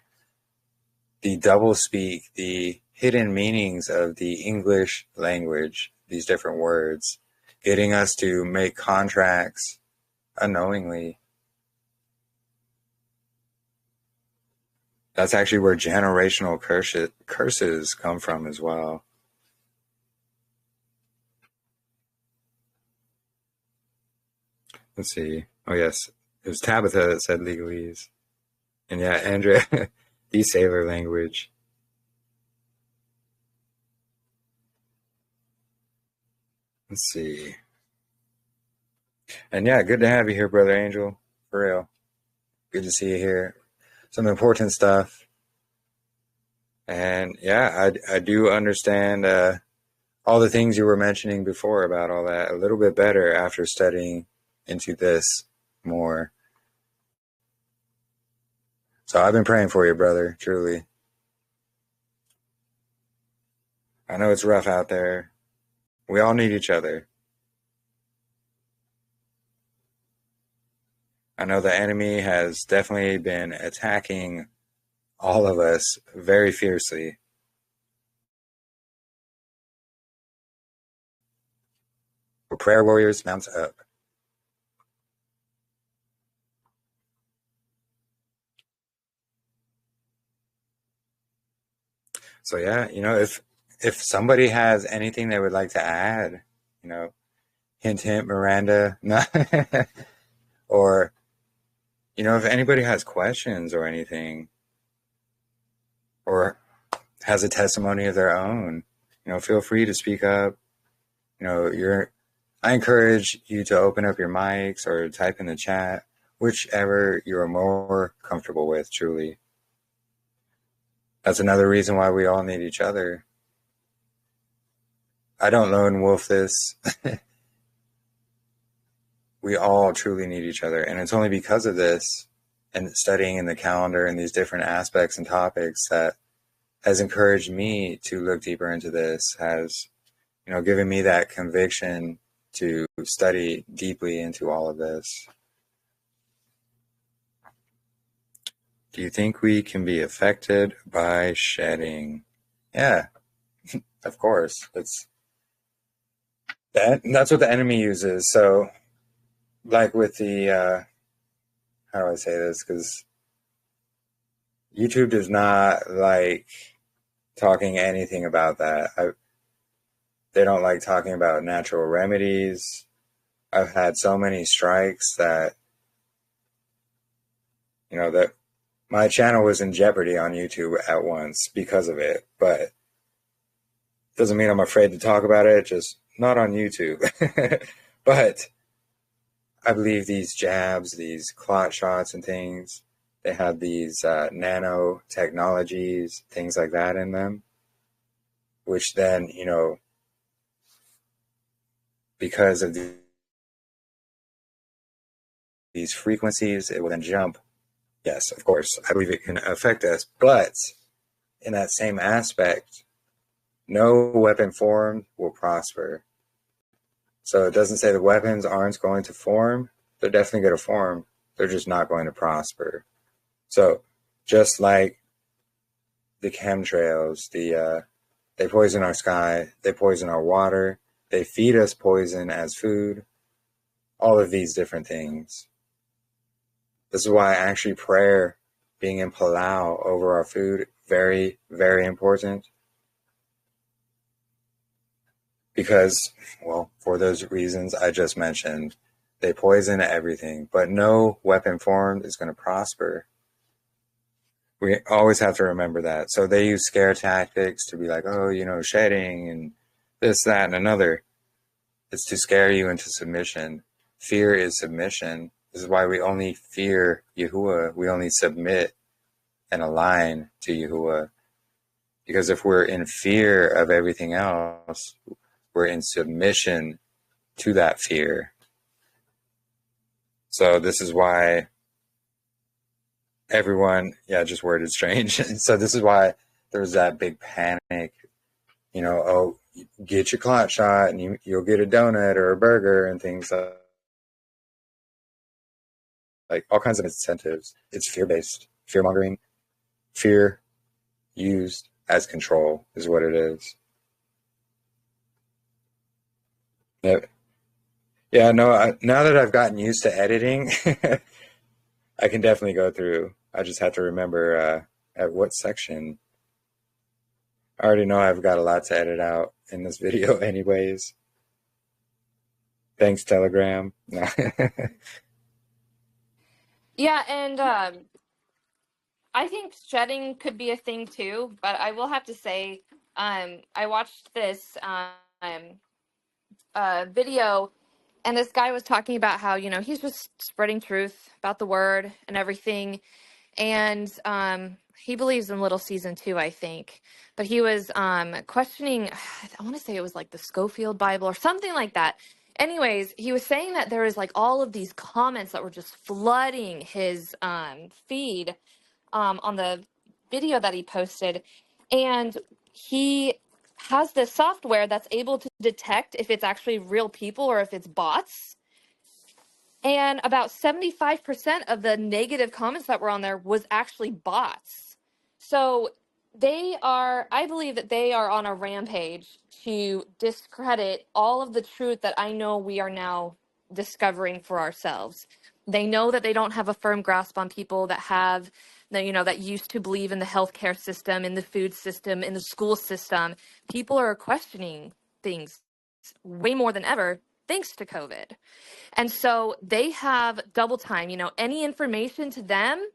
the doublespeak, the hidden meanings of the English language, these different words, getting us to make contracts unknowingly. That's actually where generational curses come from as well. Let's see. Oh, yes. It was Tabitha that said legalese. And yeah, Andrea, the sailor language. Let's see. And yeah, good to have you here, Brother Angel. For real. Good to see you here. Some important stuff. And yeah, I do understand all the things you were mentioning before about all that a little bit better after studying into this more. So I've been praying for you, brother, truly. I know it's rough out there. We all need each other. I know the enemy has definitely been attacking all of us very fiercely. For prayer warriors, mount up. So yeah, if somebody has anything they would like to add, hint, Miranda, or, if anybody has questions or anything, or has a testimony of their own, feel free to speak up. I encourage you to open up your mics or type in the chat, whichever you're more comfortable with, truly. That's another reason why we all need each other. I don't lone wolf this. We all truly need each other. And it's only because of this and studying in the calendar and these different aspects and topics that has encouraged me to look deeper into this, has, given me that conviction to study deeply into all of this. Do you think we can be affected by shedding? Yeah, of course. That's what the enemy uses. So, like with the, how do I say this? Because YouTube does not like talking anything about that. They don't like talking about natural remedies. I've had so many strikes that you know, that my channel was in jeopardy on YouTube at once because of it, but doesn't mean I'm afraid to talk about it, just not on YouTube. But I believe these jabs, these clot shots and things, they have these nano technologies, things like that in them, which then, you know, because of these frequencies, it will then jump. Yes, of course, I believe it can affect us, but in that same aspect, no weapon formed will prosper. So it doesn't say the weapons aren't going to form. They're definitely going to form. They're just not going to prosper. So just like the chemtrails, they poison our sky, they poison our water, they feed us poison as food, all of these different things. This is why actually prayer, being in palau over our food, very, very important. Because, well, for those reasons I just mentioned, they poison everything, but no weapon formed is going to prosper. We always have to remember that. So they use scare tactics to be like, oh, you know, shedding and this, that, and another. It's to scare you into submission. Fear is submission. This is why we only fear Yahuah. We only submit and align to Yahuah. Because if we're in fear of everything else, we're in submission to that fear. So this is why everyone, just worded strange. So this is why there's that big panic, you know, oh, get your clot shot and you'll get a donut or a burger and things like all kinds of incentives. It's fear-based, fear-mongering. Fear used as control is what it is. Yeah, no, now that I've gotten used to editing, I can definitely go through. I just have to remember at what section. I already know I've got a lot to edit out in this video anyways. Thanks, Telegram. No. Yeah, and I think shedding could be a thing too, but I will have to say, I watched this video, and this guy was talking about how, you know, he's just spreading truth about the word and everything, and he believes in Little Season 2, I think, but he was questioning, I want to say it was like the Schofield Bible or something like that. Anyways, he was saying that there is like all of these comments that were just flooding his feed on the video that he posted, and he has this software that's able to detect if it's actually real people or if it's bots. And about 75% of the negative comments that were on there was actually bots. So I believe that they are on a rampage to discredit all of the truth that I know we are now discovering for ourselves. They know that they don't have a firm grasp on people that have, that used to believe in the healthcare system, in the food system, in the school system. People are questioning things way more than ever thanks to COVID. And so they have double time, any information to them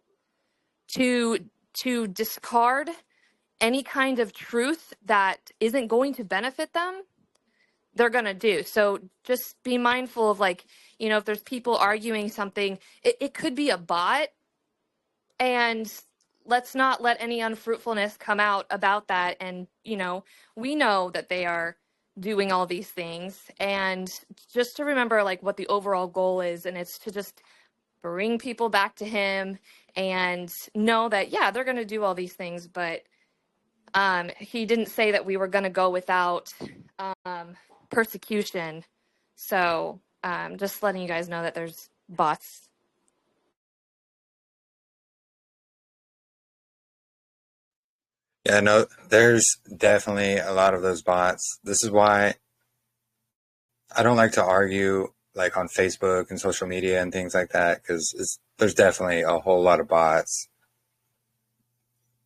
to discard any kind of truth that isn't going to benefit them, they're going to do. So just be mindful of if there's people arguing something, it could be a bot, and let's not let any unfruitfulness come out about that. And, we know that they are doing all these things, and just to remember what the overall goal is, and it's to just bring people back to him and know that, they're going to do all these things, but he didn't say that we were going to go without persecution. So just letting you guys know that there's bots. Yeah, no, there's definitely a lot of those bots. This is why I don't like to argue on Facebook and social media and things like that, because there's definitely a whole lot of bots.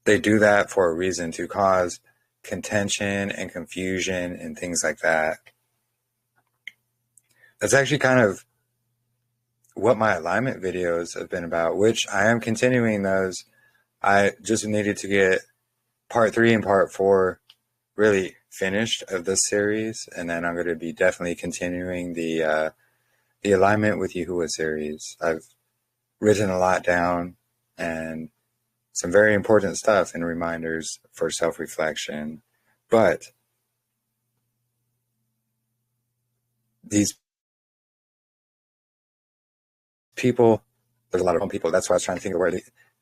They do that for a reason, to cause contention and confusion and things like that. That's actually kind of what my alignment videos have been about, which I am continuing those. I just needed to get part 3 and part 4 really finished of this series, and then I'm going to be definitely continuing the alignment with Yahuah series. I've written a lot down and some very important stuff and reminders for self-reflection. But these people, there's a lot of people. That's why I was trying to think of where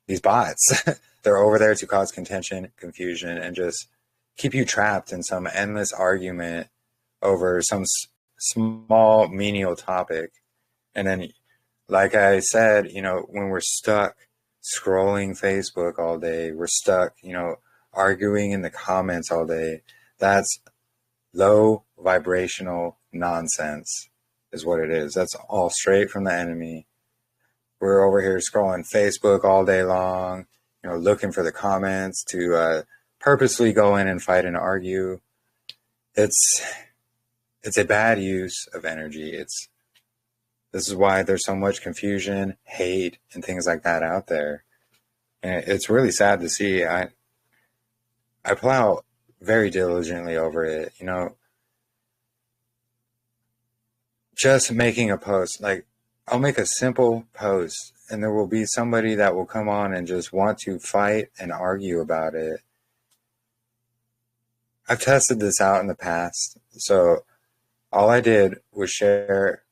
these bots, they're over there to cause contention, confusion, and just keep you trapped in some endless argument over some small menial topic. And then, like I said, when we're stuck scrolling Facebook all day, we're stuck, arguing in the comments all day. That's low vibrational nonsense is what it is. That's all straight from the enemy. We're over here scrolling Facebook all day long, looking for the comments to purposely go in and fight and argue. It's a bad use of energy. This is why there's so much confusion, hate, and things like that out there. And it's really sad to see. I plow very diligently over it, just making a post. Like, I'll make a simple post, and there will be somebody that will come on and just want to fight and argue about it. I've tested this out in the past. So all I did was share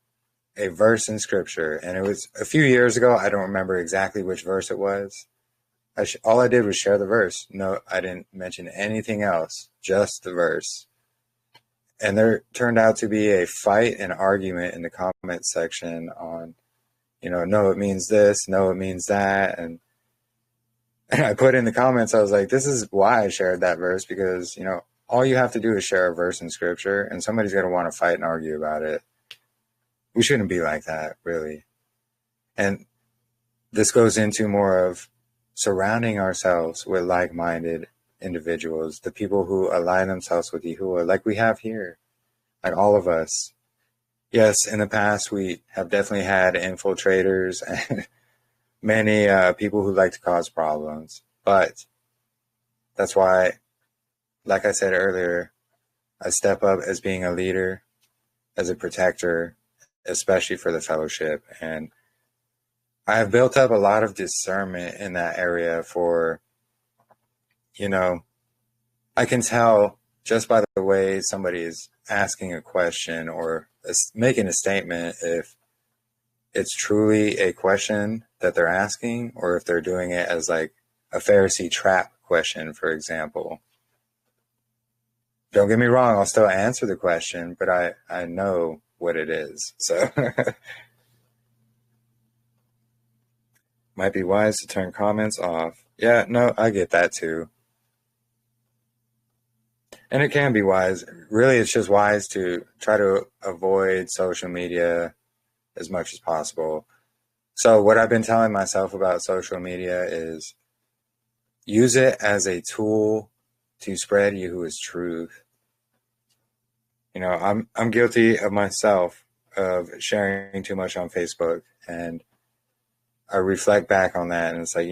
a verse in scripture, and it was a few years ago. I don't remember exactly which verse it was. All I did was share the verse. No, I didn't mention anything else, just the verse. And there turned out to be a fight and argument in the comment section on, no, it means this, no, it means that. And I put in the comments, I was like, this is why I shared that verse, because, all you have to do is share a verse in scripture, and somebody's going to want to fight and argue about it. We shouldn't be like that, really. And this goes into more of surrounding ourselves with like-minded individuals, the people who align themselves with Yahuah, like we have here, like all of us. Yes, in the past, we have definitely had infiltrators and many people who like to cause problems. But that's why, like I said earlier, I step up as being a leader, as a protector, especially for the fellowship. And I have built up a lot of discernment in that area for, I can tell just by the way somebody is asking a question or making a statement if it's truly a question that they're asking, or if they're doing it as like a Pharisee trap question, for example. Don't get me wrong, I'll still answer the question, but I know what it is. So might be wise to turn comments off. Yeah, no, I get that too. And it can be wise. Really, it's just wise to try to avoid social media as much as possible. So what I've been telling myself about social media is use it as a tool to spread Yahuah's truth. I'm guilty of myself of sharing too much on Facebook, and I reflect back on that, and it's like,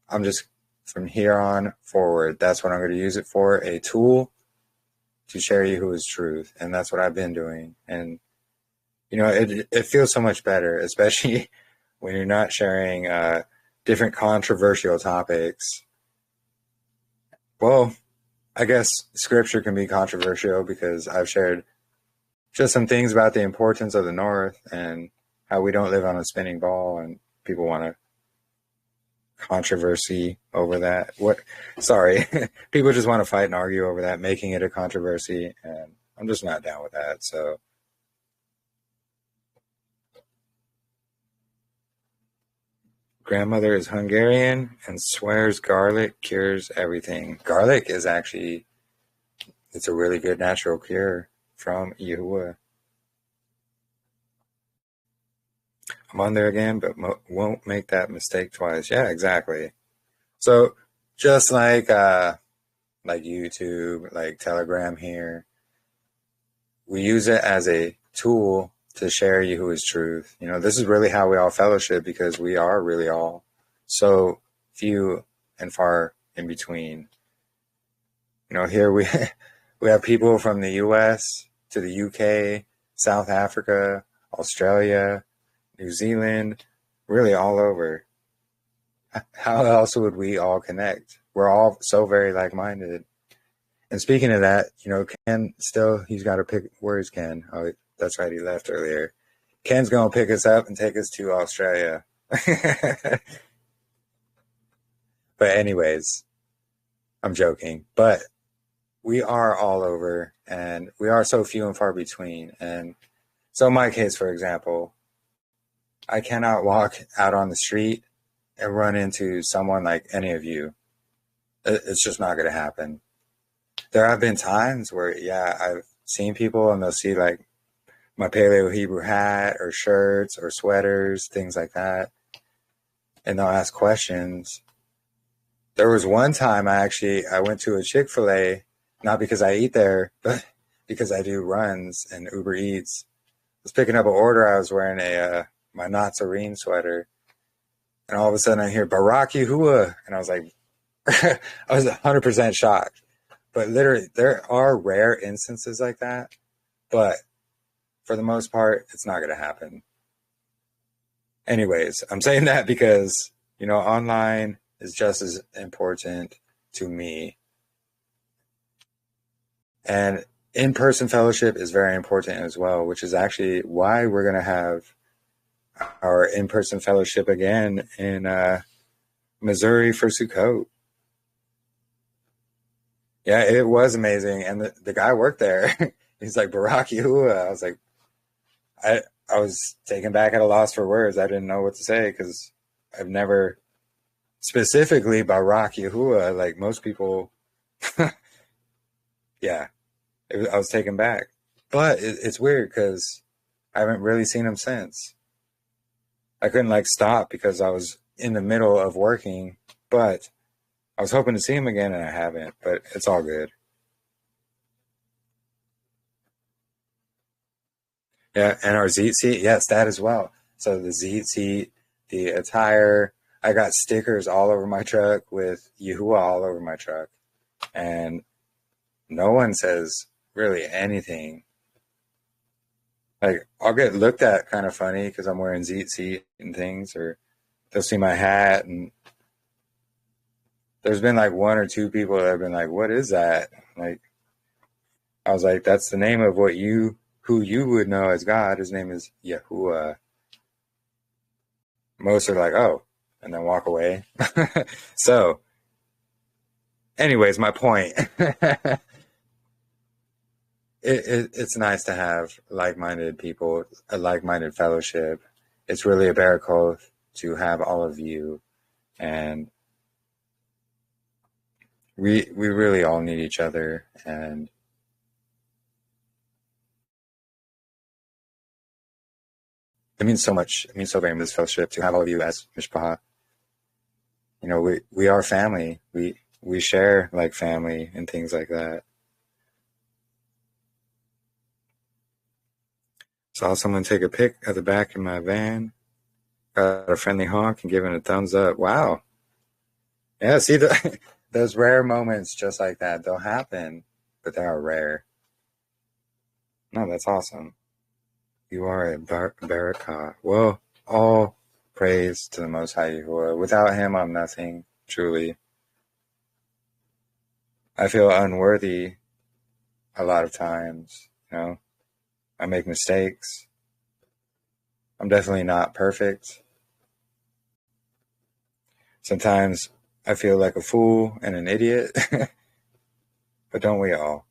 I'm just, from here on forward, that's what I'm going to use it for, a tool to share Yahuah's truth. And that's what I've been doing. And, it feels so much better, especially when you're not sharing different controversial topics. Well, I guess scripture can be controversial because I've shared just some things about the importance of the North and how we don't live on a spinning ball, and people want to controversy over that. Sorry. People just want to fight and argue over that, making it a controversy, and I'm just not down with that. So grandmother is Hungarian and swears garlic cures everything. Garlic is actually, it's a really good natural cure from Yahuah. I'm on there again, but won't make that mistake twice. Yeah, exactly. So just like YouTube, like Telegram here, we use it as a tool to share Yahuah's truth. You know, this is really how we all fellowship, because we are really all so few and far in between. You know, here we have people from the US to the UK, South Africa, Australia, New Zealand, really all over. How else would we all connect? We're all so very like-minded. And speaking of that, you know, Ken still, he's got to pick, where's Ken? Oh, that's right, he left earlier. Ken's going to pick us up and take us to Australia. But anyways, I'm joking. But we are all over, and we are so few and far between. And so in my case, for example, I cannot walk out on the street and run into someone like any of you. It's just not going to happen. There have been times where, yeah, I've seen people and they'll see like my Paleo Hebrew hat or shirts or sweaters, things like that. And they'll ask questions. There was one time I went to a Chick-fil-A, not because I eat there, but because I do runs and Uber Eats. I was picking up an order. I was wearing my Nazarene sweater. And all of a sudden I hear Barak Yahuah. And I was like, I was 100% shocked. But literally, there are rare instances like that. But for the most part, it's not going to happen. Anyways, I'm saying that because, you know, online is just as important to me. And in-person fellowship is very important as well, which is actually why we're going to have our in-person fellowship again in Missouri for Sukkot. Yeah, it was amazing. And the guy worked there. He's like, Barak Yahuah. I was like, I was taken back at a loss for words. I didn't know what to say because I've never specifically Barak Yahuah, like most people. Yeah, I was taken back. But it's weird because I haven't really seen him since. I couldn't like stop because I was in the middle of working, but I was hoping to see him again and I haven't, but it's all good. Yeah, and our Zeet seat, yes, that as well. So the Zeet seat, the attire, I got stickers all over my truck with Yahuah all over my truck. And no one says really anything. Like, I'll get looked at kind of funny because I'm wearing Zeet seat and things, or they'll see my hat, and there's been like one or two people that have been like, what is that? Like, I was like, that's the name of who you would know as God. His name is Yahuah. Most are like, oh, and then walk away. So, anyways, my point. It's nice to have like-minded people, a like-minded fellowship. It's really a miracle to have all of you, and we really all need each other, and it means so much. It means so very much, this fellowship, to have all of you as Mishpacha. You know, we are family. We share like family and things like that. Saw someone take a pic at the back of my van. Got a friendly honk and giving a thumbs up. Wow. Yeah, see, those rare moments just like that, they'll happen, but they are rare. No, that's awesome. You are a barakah. Well, all praise to the Most High Yahuah. Without him, I'm nothing, truly. I feel unworthy a lot of times, you know. I make mistakes. I'm definitely not perfect. Sometimes I feel like a fool and an idiot, but don't we all?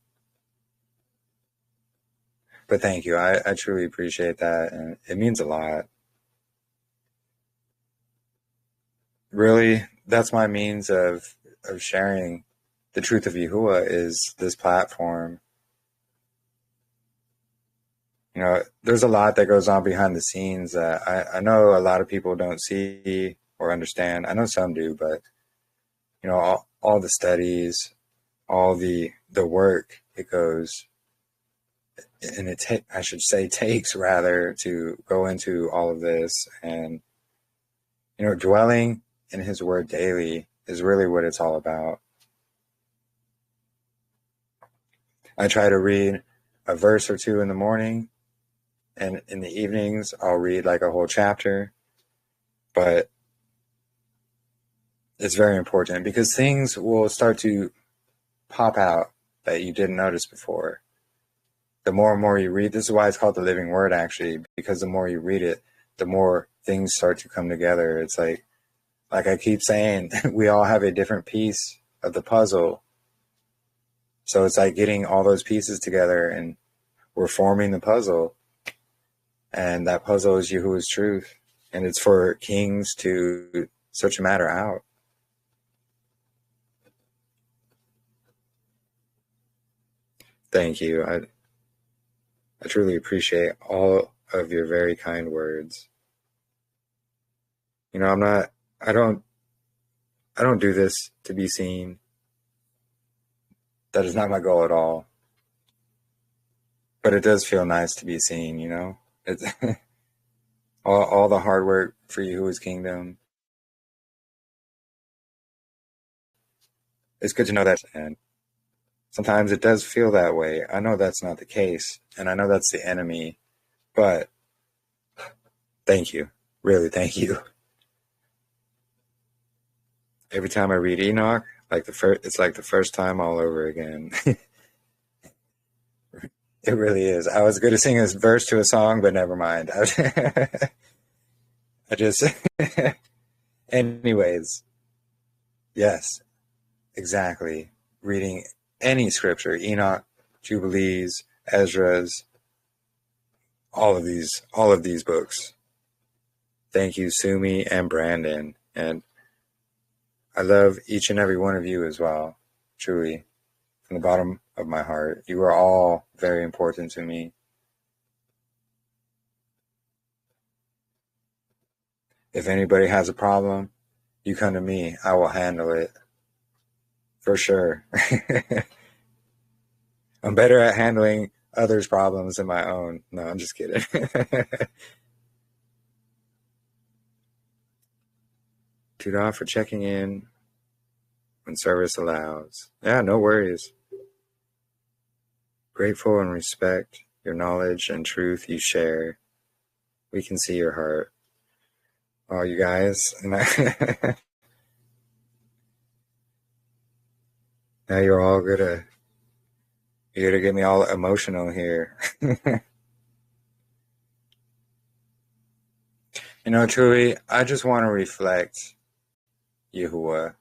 But thank you. I truly appreciate that, and it means a lot. Really, that's my means of sharing the truth of Yahuah, is this platform. You know, there's a lot that goes on behind the scenes that I know a lot of people don't see or understand. I know some do, but, you know, all the studies, all the work it goes and I should say takes rather, to go into all of this. And, dwelling in his word daily is really what it's all about. I try to read a verse or two in the morning, and in the evenings I'll read like a whole chapter. But it's very important because things will start to pop out that you didn't notice before. The more and more you read, this is why it's called the living word, actually, because the more you read it, the more things start to come together. It's like I keep saying, we all have a different piece of the puzzle. So it's like getting all those pieces together, and we're forming the puzzle. And that puzzle is Yahuwah's truth. And it's for kings to search a matter out. Thank you. I truly appreciate all of your very kind words. I don't do this to be seen. That is not my goal at all. But it does feel nice to be seen, It's all the hard work for Yahuwah's kingdom. It's good to know that. And sometimes it does feel that way. I know that's not the case, and I know that's the enemy, but thank you. Really, thank you. Every time I read Enoch, it's like the first time all over again. It really is. I was going to sing a verse to a song, but never mind. I just, anyways, yes, exactly. Reading any scripture, Enoch, Jubilees, Ezra's, all of these books. Thank you, Sumi and Brandon. And I love each and every one of you as well, truly, from the bottom of my heart. You are all very important to me. If anybody has a problem, you come to me. I will handle it. For sure. I'm better at handling others' problems than my own. No, I'm just kidding. $2 for checking in when service allows. Yeah, no worries. Grateful and respect your knowledge and truth you share. We can see your heart. Oh, you guys. Now you're all you're gonna get me all emotional here. Truly, I just want to reflect Yahuwah.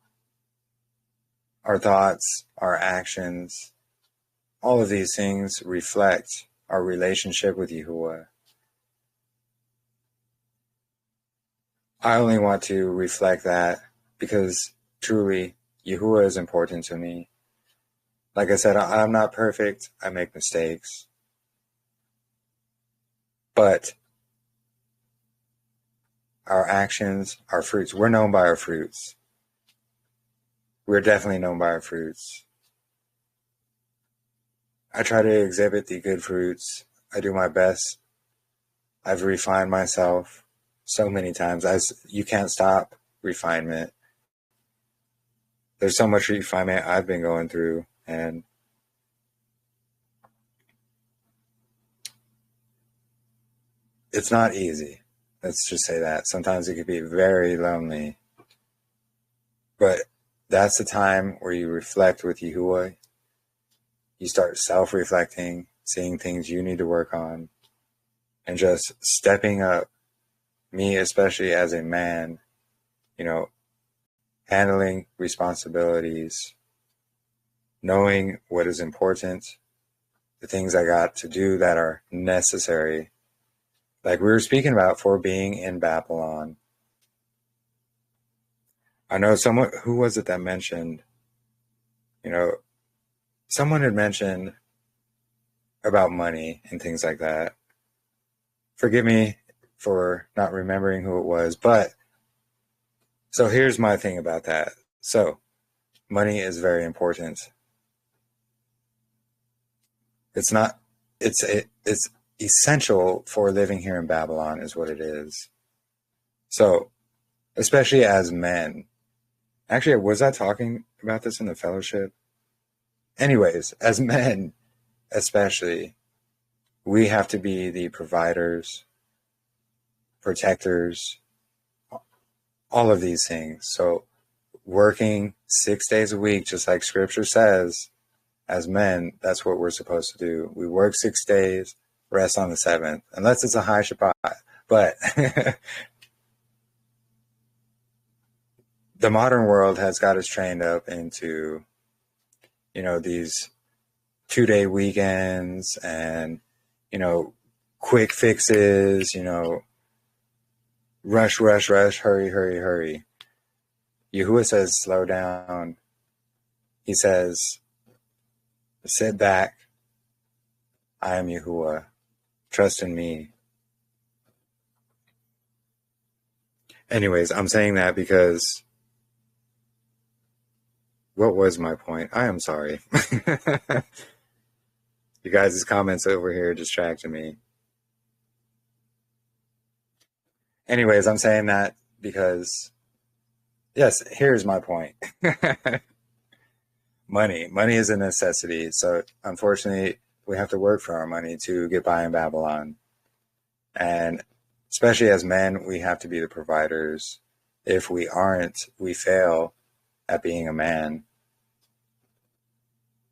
Our thoughts, our actions, all of these things reflect our relationship with Yahuwah. I only want to reflect that because truly, Yahuwah is important to me. Like I said, I'm not perfect. I make mistakes. But our actions, our fruits, we're known by our fruits. We're definitely known by our fruits. I try to exhibit the good fruits. I do my best. I've refined myself so many times. You can't stop refinement. There's so much refinement I've been going through, and it's not easy. Let's just say that. Sometimes it can be very lonely. But that's the time where you reflect with Yahuwah. You start self-reflecting, seeing things you need to work on, and just stepping up. Me, especially as a man, handling responsibilities, knowing what is important, the things I got to do that are necessary. Like we were speaking about for being in Babylon. I know someone, who was it that mentioned, someone had mentioned about money and things like that. Forgive me for not remembering who it was, but so here's my thing about that. So money is very important. It's not it's essential for living here in Babylon is what it is. So, especially as men. Actually, was I talking about this in the fellowship? Anyways, as men, especially, we have to be the providers, protectors, all of these things. So working 6 days a week, just like scripture says, as men, that's what we're supposed to do. We work 6 days, rest on the seventh, unless it's a high Shabbat. But the modern world has got us trained up into, these 2-day weekends and, quick fixes, rush, rush, rush, hurry, hurry, hurry. Yahuah says, slow down. He says, sit back. I am Yahuah. Trust in me. Anyways, I'm saying that because what was my point? I am sorry. You guys' comments over here distracted me. Anyways, I'm saying that because, yes, here's my point. Money is a necessity. So unfortunately, we have to work for our money to get by in Babylon. And especially as men, we have to be the providers. If we aren't, we fail at being a man.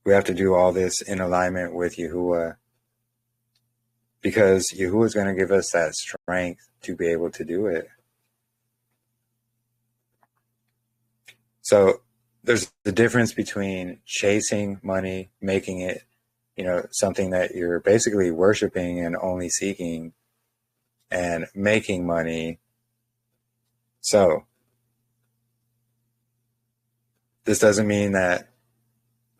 We have to do all this in alignment with Yahuah, because Yahuah is going to give us that strength to be able to do it. So there's the difference between chasing money, making it, something that you're basically worshiping and only seeking, and making money. So this doesn't mean that,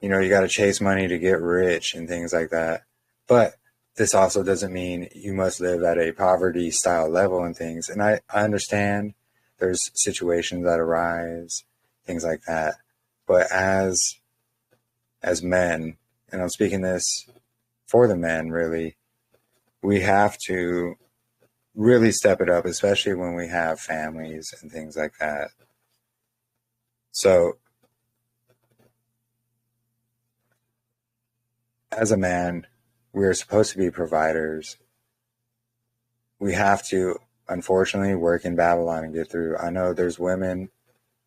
you got to chase money to get rich and things like that. But this also doesn't mean you must live at a poverty style level and things. And I understand there's situations that arise, things like that. But as men, and I'm speaking this for the men, really, we have to really step it up, especially when we have families and things like that. So as a man, we are supposed to be providers. We have to, unfortunately, work in Babylon and get through. I know there's women,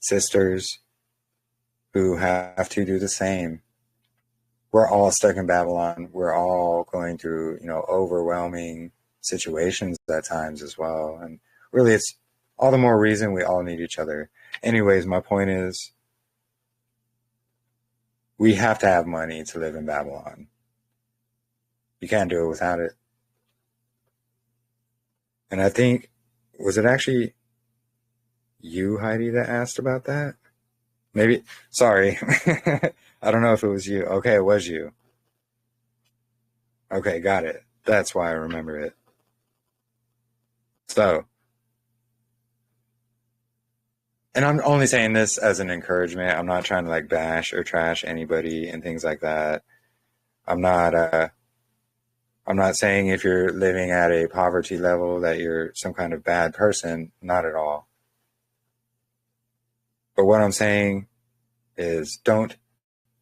sisters, who have to do the same. We're all stuck in Babylon. We're all going through, overwhelming situations at times as well. And really, it's all the more reason we all need each other. Anyways, my point is, we have to have money to live in Babylon. You can't do it without it. And I think, was it actually you, Heidi, that asked about that? Maybe, sorry. I don't know if it was you. Okay, it was you. Okay, got it. That's why I remember it. So, and I'm only saying this as an encouragement. I'm not trying to bash or trash anybody and things like that. I'm not saying if you're living at a poverty level that you're some kind of bad person. Not at all. But what I'm saying is, don't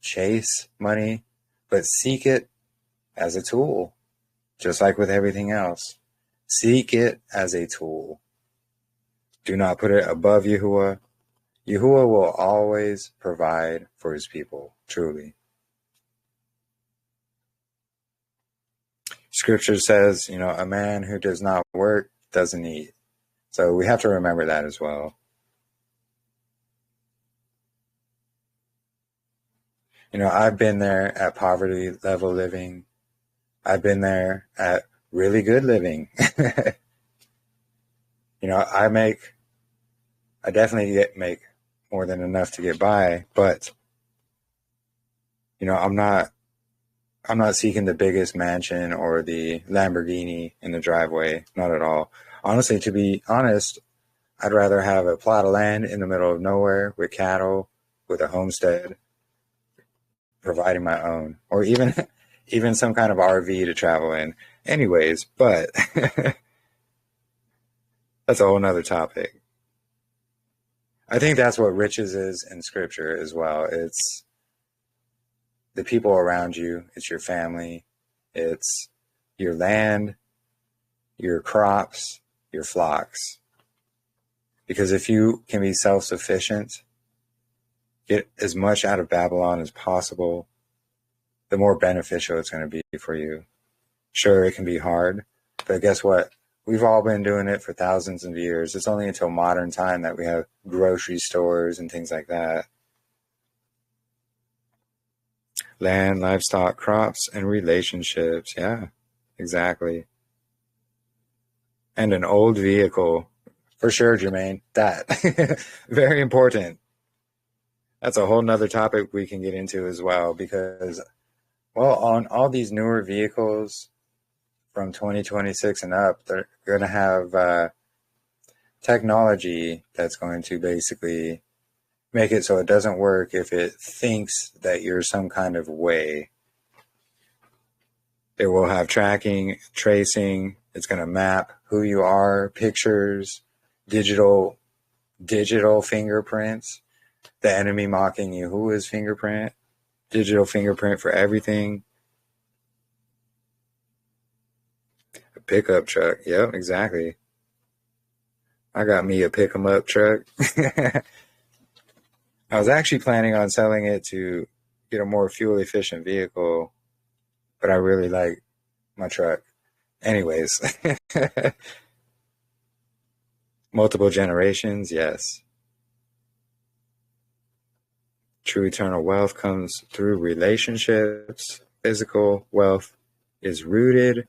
chase money, but seek it as a tool. Just like with everything else. Seek it as a tool. Do not put it above Yahuah. Yahuah will always provide for his people, truly. Scripture says, a man who does not work doesn't eat. So we have to remember that as well. I've been there at poverty level living. I've been there at really good living. I definitely make more than enough to get by, but, I'm not seeking the biggest mansion or the Lamborghini in the driveway. Not at all. Honestly, to be honest, I'd rather have a plot of land in the middle of nowhere with cattle, with a homestead, providing my own. Or even even some kind of RV to travel in. Anyways, but that's a whole nother topic. I think that's what riches is in Scripture as well. It's the people around you. It's your family. It's your land, your crops, your flocks. Because if you can be self-sufficient, get as much out of Babylon as possible, the more beneficial it's going to be for you. Sure, it can be hard, but guess what? We've all been doing it for thousands of years. It's only until modern time that we have grocery stores and things like that. Land, livestock, crops, and relationships. Yeah, exactly. And an old vehicle. For sure, Jermaine. That. Very important. That's a whole nother topic we can get into as well, because, well, on all these newer vehicles from 2026 and up, they're going to have technology that's going to basically make it so it doesn't work if it thinks that you're some kind of way. It will have tracking, tracing. It's going to map who you are, pictures, digital fingerprints. The enemy mocking Yahuah's fingerprint, digital fingerprint for everything. A pickup truck. Yep, exactly. I got me a pick 'em up truck. I was actually planning on selling it to get a more fuel efficient vehicle, but I really like my truck. Anyways, multiple generations, yes. True eternal wealth comes through relationships. Physical wealth is rooted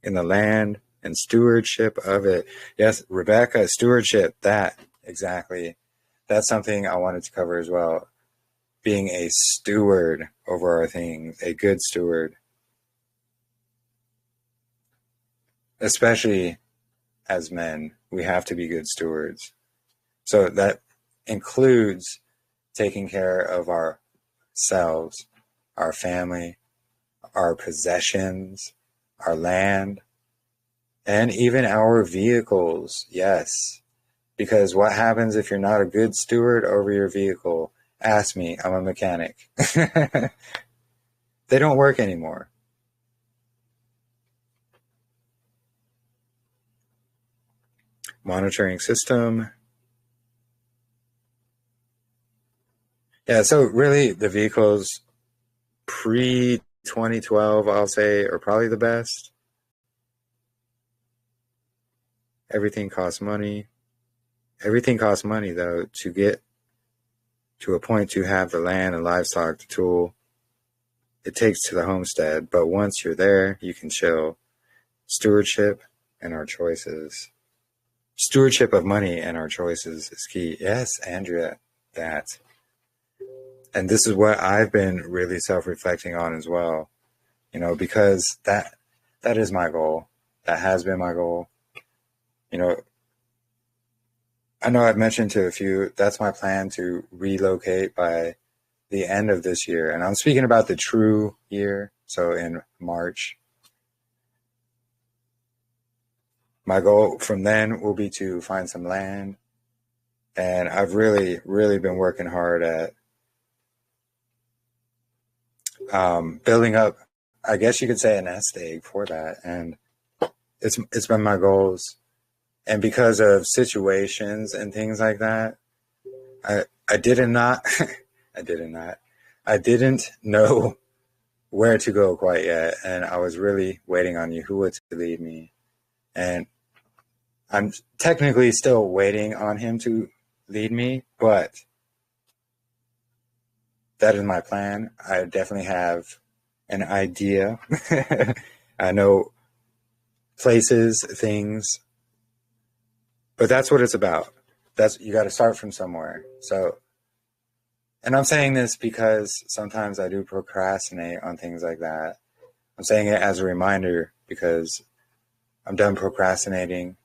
in the land and stewardship of it. Yes, Rebecca, stewardship, that, exactly. That's something I wanted to cover as well. Being a steward over our things, a good steward. Especially as men, we have to be good stewards. So that includes taking care of ourselves, our family, our possessions, our land, and even our vehicles. Yes. Because what happens if you're not a good steward over your vehicle? Ask me, I'm a mechanic. They don't work anymore. Monitoring system. Yeah, so really the vehicles pre-2012, I'll say, are probably the best. Everything costs money. Everything costs money, though, to get to a point to have the land and livestock, the tool. It takes to the homestead, but once you're there, you can chill. Stewardship and our choices. Stewardship of money and our choices is key. Yes, Andrea, that. And this is what I've been really self-reflecting on as well, you know, because that is my goal. That has been my goal. You know, I know I've mentioned to a few, that's my plan to relocate by the end of this year. And I'm speaking about the true year, so in March. My goal from then will be to find some land. And I've really, really been working hard at building up, I guess you could say, a nest egg for that. And it's been my goals. And because of situations and things like that, I didn't know where to go quite yet. And I was really waiting on Yahuah to lead me. And I'm technically still waiting on him to lead me, but that is my plan. I definitely have an idea. I know places, things, but that's what it's about. You got to start from somewhere. So, and I'm saying this because sometimes I do procrastinate on things like that. I'm saying it as a reminder because I'm done procrastinating.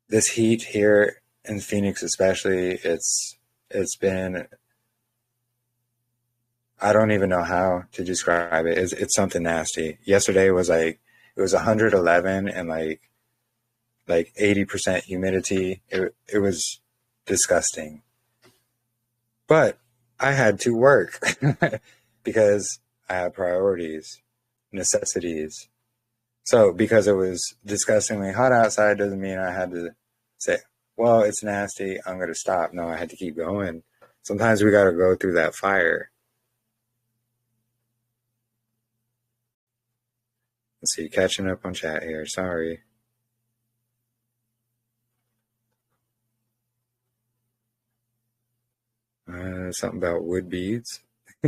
This heat here in Phoenix especially, it's been, I don't even know how to describe it. It's something nasty. Yesterday was like, it was 111 and like 80% humidity. It was disgusting. But I had to work because I have priorities, necessities. So because it was disgustingly hot outside doesn't mean I had to say, well, it's nasty, I'm going to stop. No, I had to keep going. Sometimes we got to go through that fire. Let's see, catching up on chat here. Sorry. Something about wood beads. I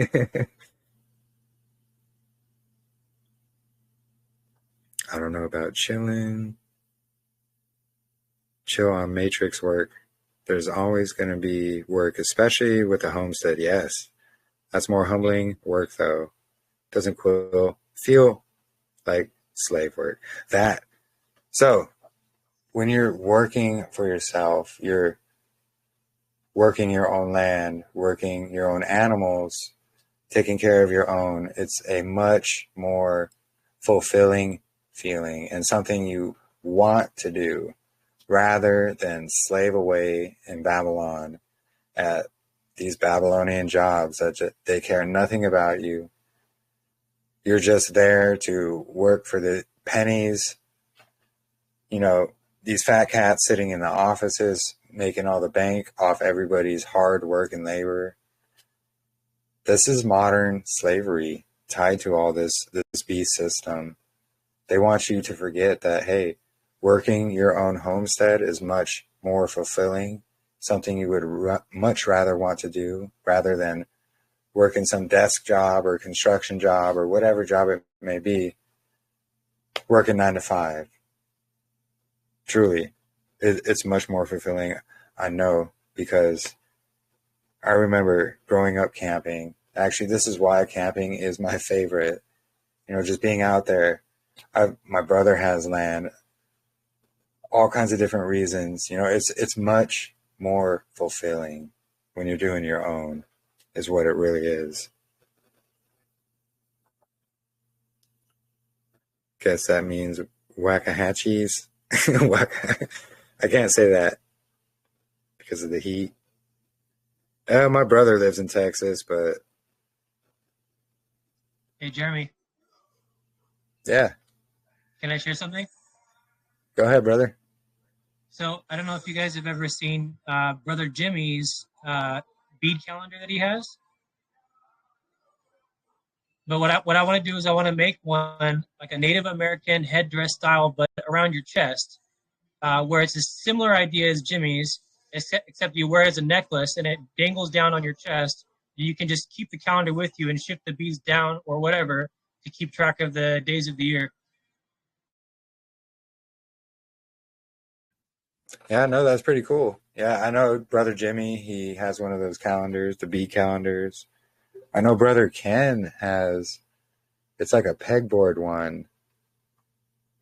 don't know about chilling. Chill on matrix work. There's always going to be work, especially with the homestead. Yes, that's more humbling work, though. Doesn't feel like slave work. So when you're working for yourself, you're working your own land, working your own animals, taking care of your own. It's a much more fulfilling feeling and something you want to do rather than slave away in Babylon at these Babylonian jobs that they care nothing about you. You're just there to work for the pennies. You know, these fat cats sitting in the offices making all the bank off everybody's hard work and labor. This is modern slavery tied to all this beast system. They want you to forget that, hey, working your own homestead is much more fulfilling, something you would much rather want to do rather than working some desk job or construction job or whatever job it may be, working 9 to 5. Truly, it's much more fulfilling. I know, because I remember growing up camping. Actually, this is why camping is my favorite. You know, just being out there. My brother has land, all kinds of different reasons. You know, it's much more fulfilling when you're doing your own, is what it really is. Guess that means Waxahachis. I can't say that because of the heat. My brother lives in Texas, but Hey, Jeremy, yeah, can I share something? go ahead, brother. So I don't know if you guys have ever seen Brother Jimmy's bead calendar that he has. But what I want to do is I want to make one like a Native American headdress style, but around your chest, where it's a similar idea as Jimmy's, except you wear it as a necklace and it dangles down on your chest. You can just keep the calendar with you and shift the beads down or whatever to keep track of the days of the year. Yeah, no, that's pretty cool. Yeah, I know Brother Jimmy, he has one of those calendars, the bead calendars. I know Brother Ken has, it's like a pegboard one.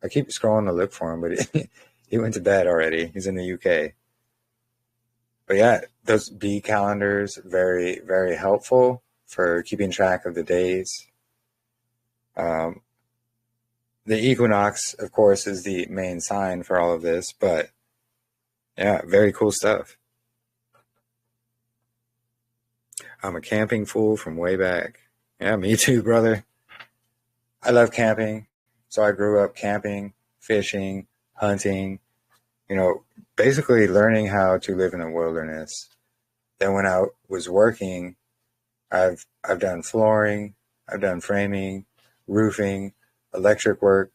I keep scrolling to look for him, but he went to bed already. He's in the UK. But yeah, those bead calendars, very, very helpful for keeping track of the days. The equinox, of course, is the main sign for all of this, but yeah, very cool stuff. I'm a camping fool from way back. Yeah, me too, brother. I love camping. So I grew up camping, fishing, hunting, you know, basically learning how to live in the wilderness. Then when I was working, I've done flooring, I've done framing, roofing, electric work,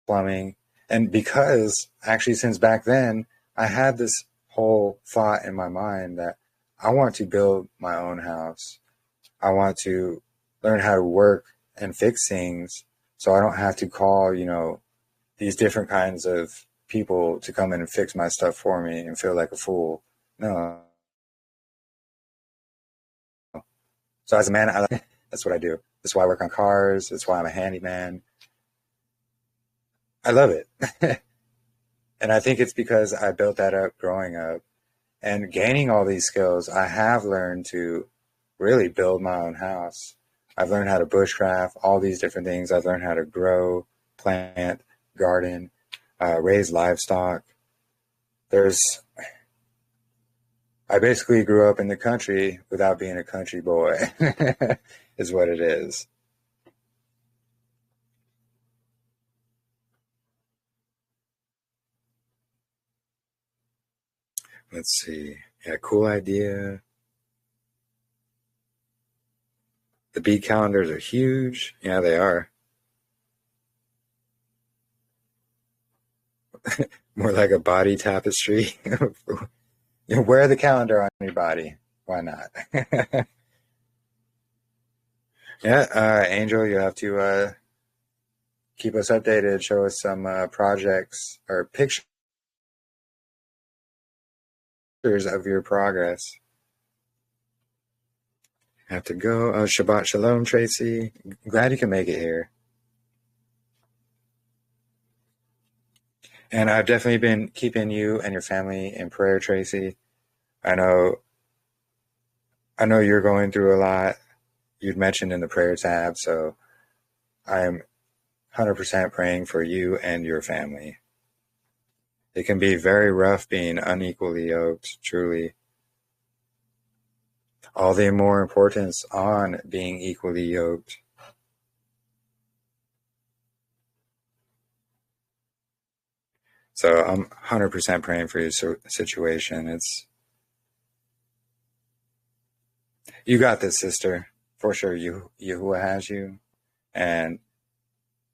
plumbing. And because actually since back then, I had this whole thought in my mind that I want to build my own house. I want to learn how to work and fix things so I don't have to call, you know, these different kinds of people to come in and fix my stuff for me and feel like a fool. No. So as a man, that's what I do. That's why I work on cars. That's why I'm a handyman. I love it. And I think it's because I built that up growing up and gaining all these skills. I have learned to really build my own house. I've learned how to bushcraft, all these different things. I've learned how to grow, plant, garden, raise livestock. I basically grew up in the country without being a country boy, is what it is. Let's see. Yeah, cool idea. The bead calendars are huge. Yeah, they are. More like a body tapestry. You wear the calendar on your body. Why not? Yeah, Angel, you have to keep us updated. Show us some projects or pictures of your progress. Have to go. Oh, Shabbat Shalom, Tracy. Glad you can make it here. And I've definitely been keeping you and your family in prayer, Tracy. I know you're going through a lot. You'd mentioned in the prayer tab, so I'm 100% praying for you and your family. It can be very rough being unequally yoked, truly. All the more importance on being equally yoked. So I'm 100% praying for your situation. You got this, sister. For sure, Yahuah has you. And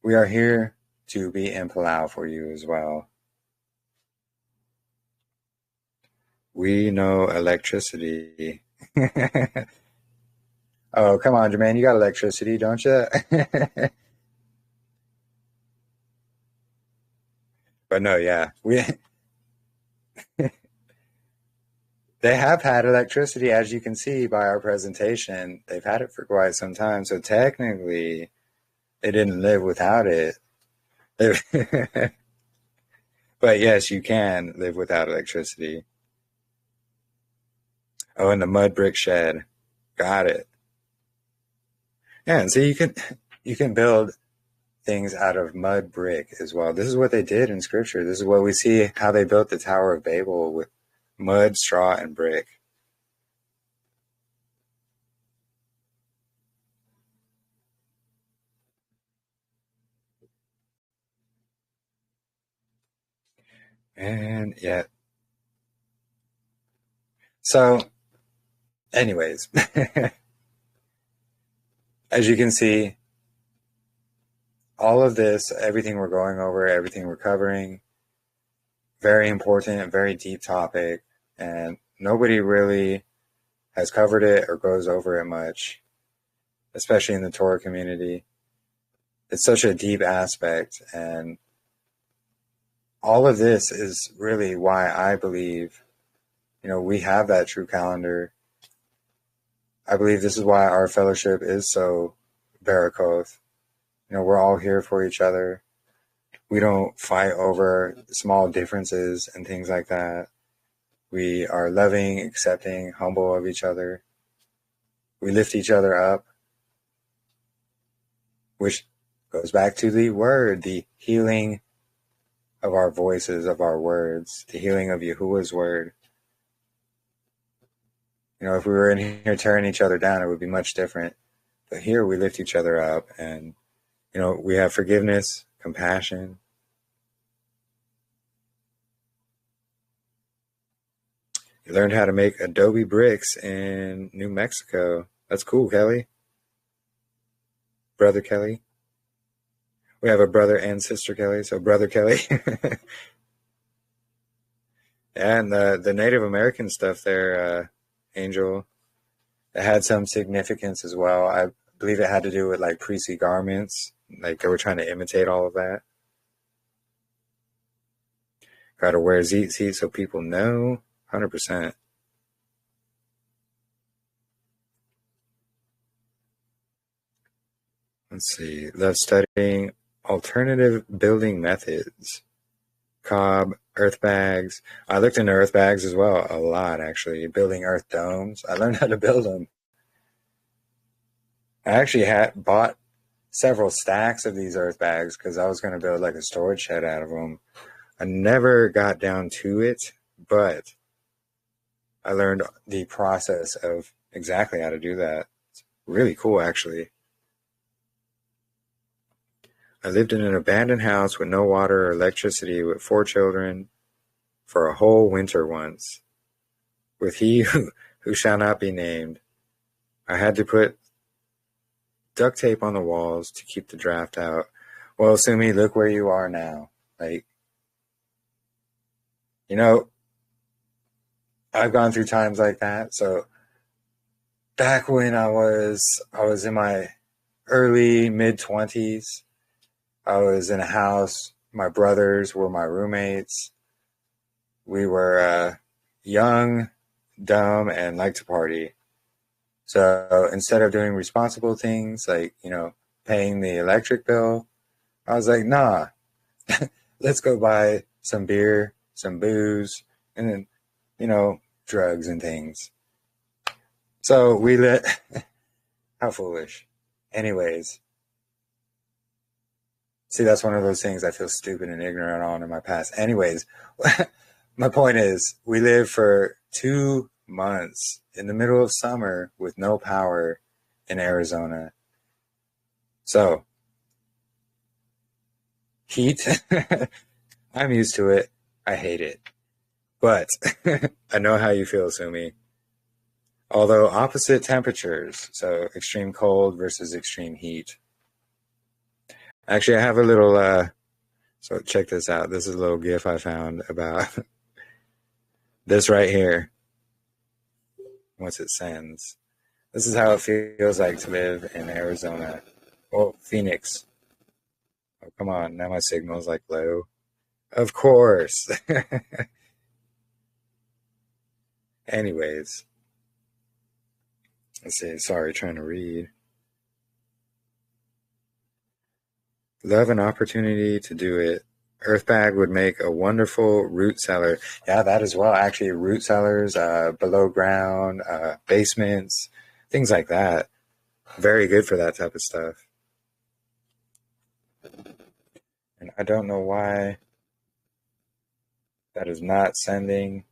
we are here to be in Palau for you as well. We know electricity. Oh, come on, Jermaine. You got electricity, don't you? But no, yeah. They have had electricity, as you can see by our presentation. They've had it for quite some time. So technically, they didn't live without it. But yes, you can live without electricity. Oh, and the mud brick shed. Got it. Yeah, and so you can build things out of mud brick as well. This is what they did in Scripture. This is what we see how they built the Tower of Babel with mud, straw, and brick. And yeah. So, anyways, as you can see, all of this, everything we're going over, everything we're covering, very important, very deep topic, and nobody really has covered it or goes over it much, especially in the Torah community. It's such a deep aspect, and all of this is really why I believe, we have that true calendar. I believe this is why our fellowship is so Barakoth. We're all here for each other. We don't fight over small differences and things like that. We are loving, accepting, humble of each other. We lift each other up, which goes back to the word, the healing of our voices, of our words, the healing of Yahuwah's word. If we were in here tearing each other down, it would be much different. But here we lift each other up, and, we have forgiveness, compassion. You learned how to make adobe bricks in New Mexico. That's cool, Kelly. Brother Kelly. We have a brother and sister Kelly, so Brother Kelly. And the Native American stuff there, Angel, it had some significance as well. I believe it had to do with like priestly garments. Like they were trying to imitate all of that. Got to wear tzitzit so people know. 100%. Let's see. Love studying alternative building methods. Cob, earth bags. I looked into earth bags as well a lot, actually. Building earth domes. I learned how to build them. I actually had bought several stacks of these earth bags because I was going to build like a storage shed out of them. I never got down to it, but I learned the process of exactly how to do that. It's really cool, actually. I lived in an abandoned house with no water or electricity with 4 children for a whole winter once. With he who shall not be named, I had to put duct tape on the walls to keep the draft out. Well, Sumi, look where you are now. Like, you know, I've gone through times like that. So back when I was in my early mid-20s, I was in a house. My brothers were my roommates. We were young, dumb, and liked to party. So instead of doing responsible things like, you know, paying the electric bill, I was like, nah, let's go buy some beer, some booze, and then, you know, drugs and things. So we how foolish. Anyways, see, that's one of those things I feel stupid and ignorant on in my past. Anyways, my point is, we lived for 2 months in the middle of summer with no power in Arizona. So, heat, I'm used to it. I hate it. But I know how you feel, Sumi. Although opposite temperatures, so extreme cold versus extreme heat. Actually, I have a little, so check this out. This is a little GIF I found about this right here. Once it sends. This is how it feels like to live in Arizona. Well, Phoenix. Oh, come on. Now my signal's like low. Of course. Anyways. Let's see. Sorry, trying to read. Love an opportunity to do it. Earthbag would make a wonderful root cellar. Yeah, that as well. Actually, root cellars, below ground, basements, things like that. Very good for that type of stuff. And I don't know why that is not sending.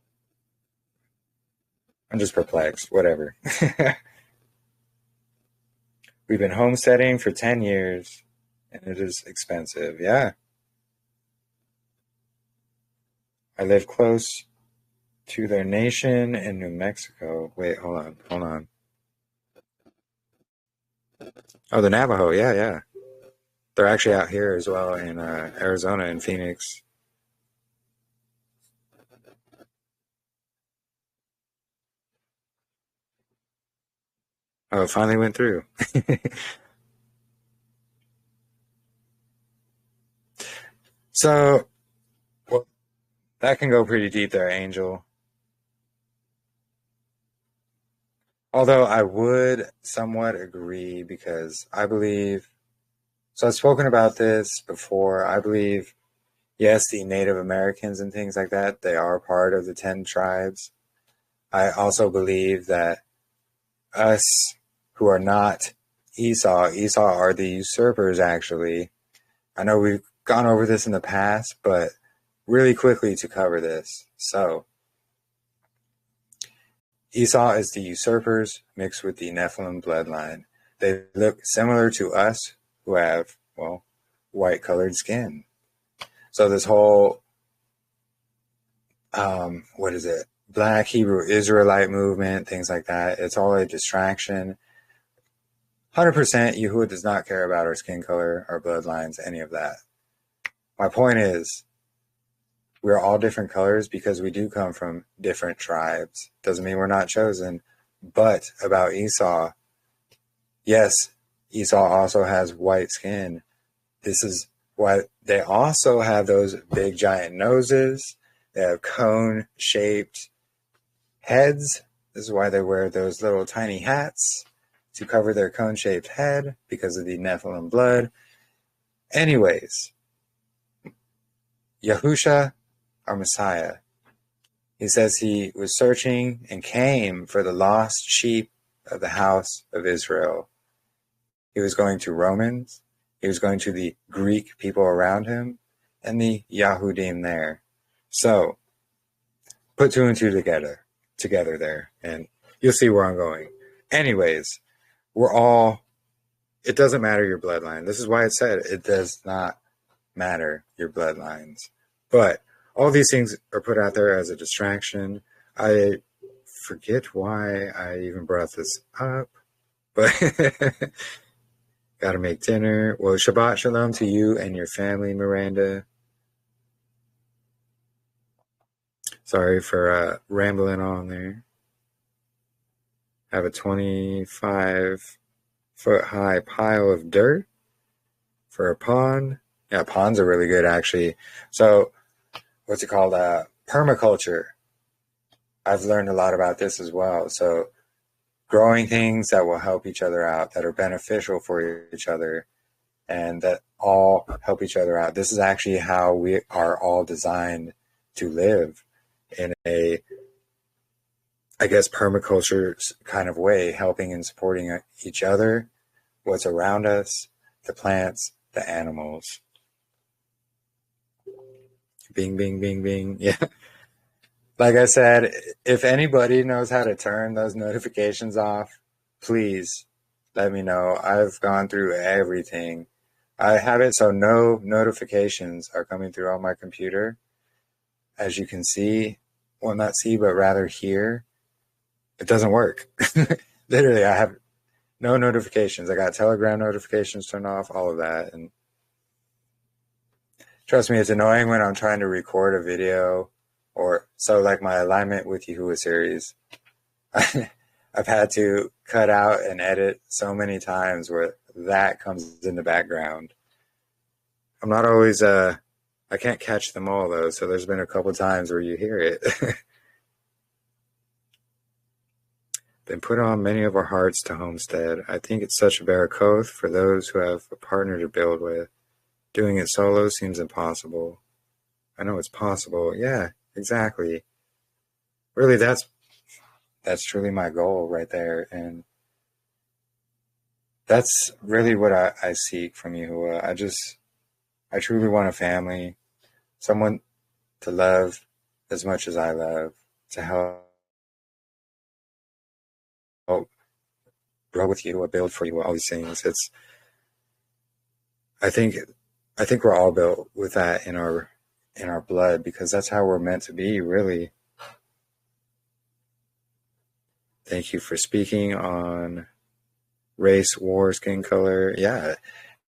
I'm just perplexed. Whatever. We've been homesteading for 10 years, and it is expensive. Yeah. I live close to their nation in New Mexico. Wait, hold on. Oh, the Navajo. Yeah. They're actually out here as well in Arizona and Phoenix. Oh, it finally went through. So, well, that can go pretty deep there, Angel. Although I would somewhat agree because I believe, so I've spoken about this before, I believe, yes, the Native Americans and things like that, they are part of the 10 tribes. I also believe that us who are not Esau are the usurpers, actually. I know we've gone over this in the past, but really quickly to cover this. So, Esau is the usurpers mixed with the Nephilim bloodline. They look similar to us who have, well, white colored skin. So this whole, Black Hebrew Israelite movement, things like that, it's all a distraction. 100% Yahuah does not care about our skin color, our bloodlines, any of that. My point is, we're all different colors because we do come from different tribes. Doesn't mean we're not chosen. But about Esau, yes, Esau also has white skin. This is why they also have those big giant noses. They have cone-shaped heads. This is why they wear those little tiny hats to cover their cone-shaped head because of the Nephilim blood. Anyways, Yahusha, our Messiah, he says he was searching and came for the lost sheep of the house of Israel. He was going to Romans. He was going to the Greek people around him and the Yahudim there. So put two and two together there, and you'll see where I'm going. Anyways, it doesn't matter your bloodline. This is why it said it does not matter your bloodlines. But all these things are put out there as a distraction. I forget why I even brought this up, but gotta make dinner. Well, Shabbat Shalom to you and your family, Miranda. Sorry for rambling on there. Have a 25-foot high pile of dirt for a pond. Yeah, ponds are really good, actually. So, what's it called? Permaculture. I've learned a lot about this as well. So, growing things that will help each other out, that are beneficial for each other, and that all help each other out. This is actually how we are all designed to live in a, I guess, permaculture kind of way, helping and supporting each other, what's around us, the plants, the animals. Bing, bing, bing, bing. Yeah. Like I said, if anybody knows how to turn those notifications off, please let me know. I've gone through everything. I have it so no notifications are coming through on my computer. As you can see, well, not see, but rather hear, it doesn't work. Literally, I have no notifications. I got Telegram notifications turned off, all of that. And trust me, it's annoying when I'm trying to record a video, or so like my Alignment with Yahuah series. I've had to cut out and edit so many times where that comes in the background. I'm not always, I can't catch them all though, so there's been a couple times where you hear it. Been put on many of our hearts to homestead. I think it's such a barakoth for those who have a partner to build with. Doing it solo seems impossible. I know it's possible. Yeah, exactly. Really, that's truly my goal right there. And that's really what I seek from Yahuah. I truly want a family, someone to love as much as I love, to help grow with you, build for you, all these things. I think we're all built with that in our blood, because that's how we're meant to be, really. Thank you for speaking on race, war, skin color. Yeah.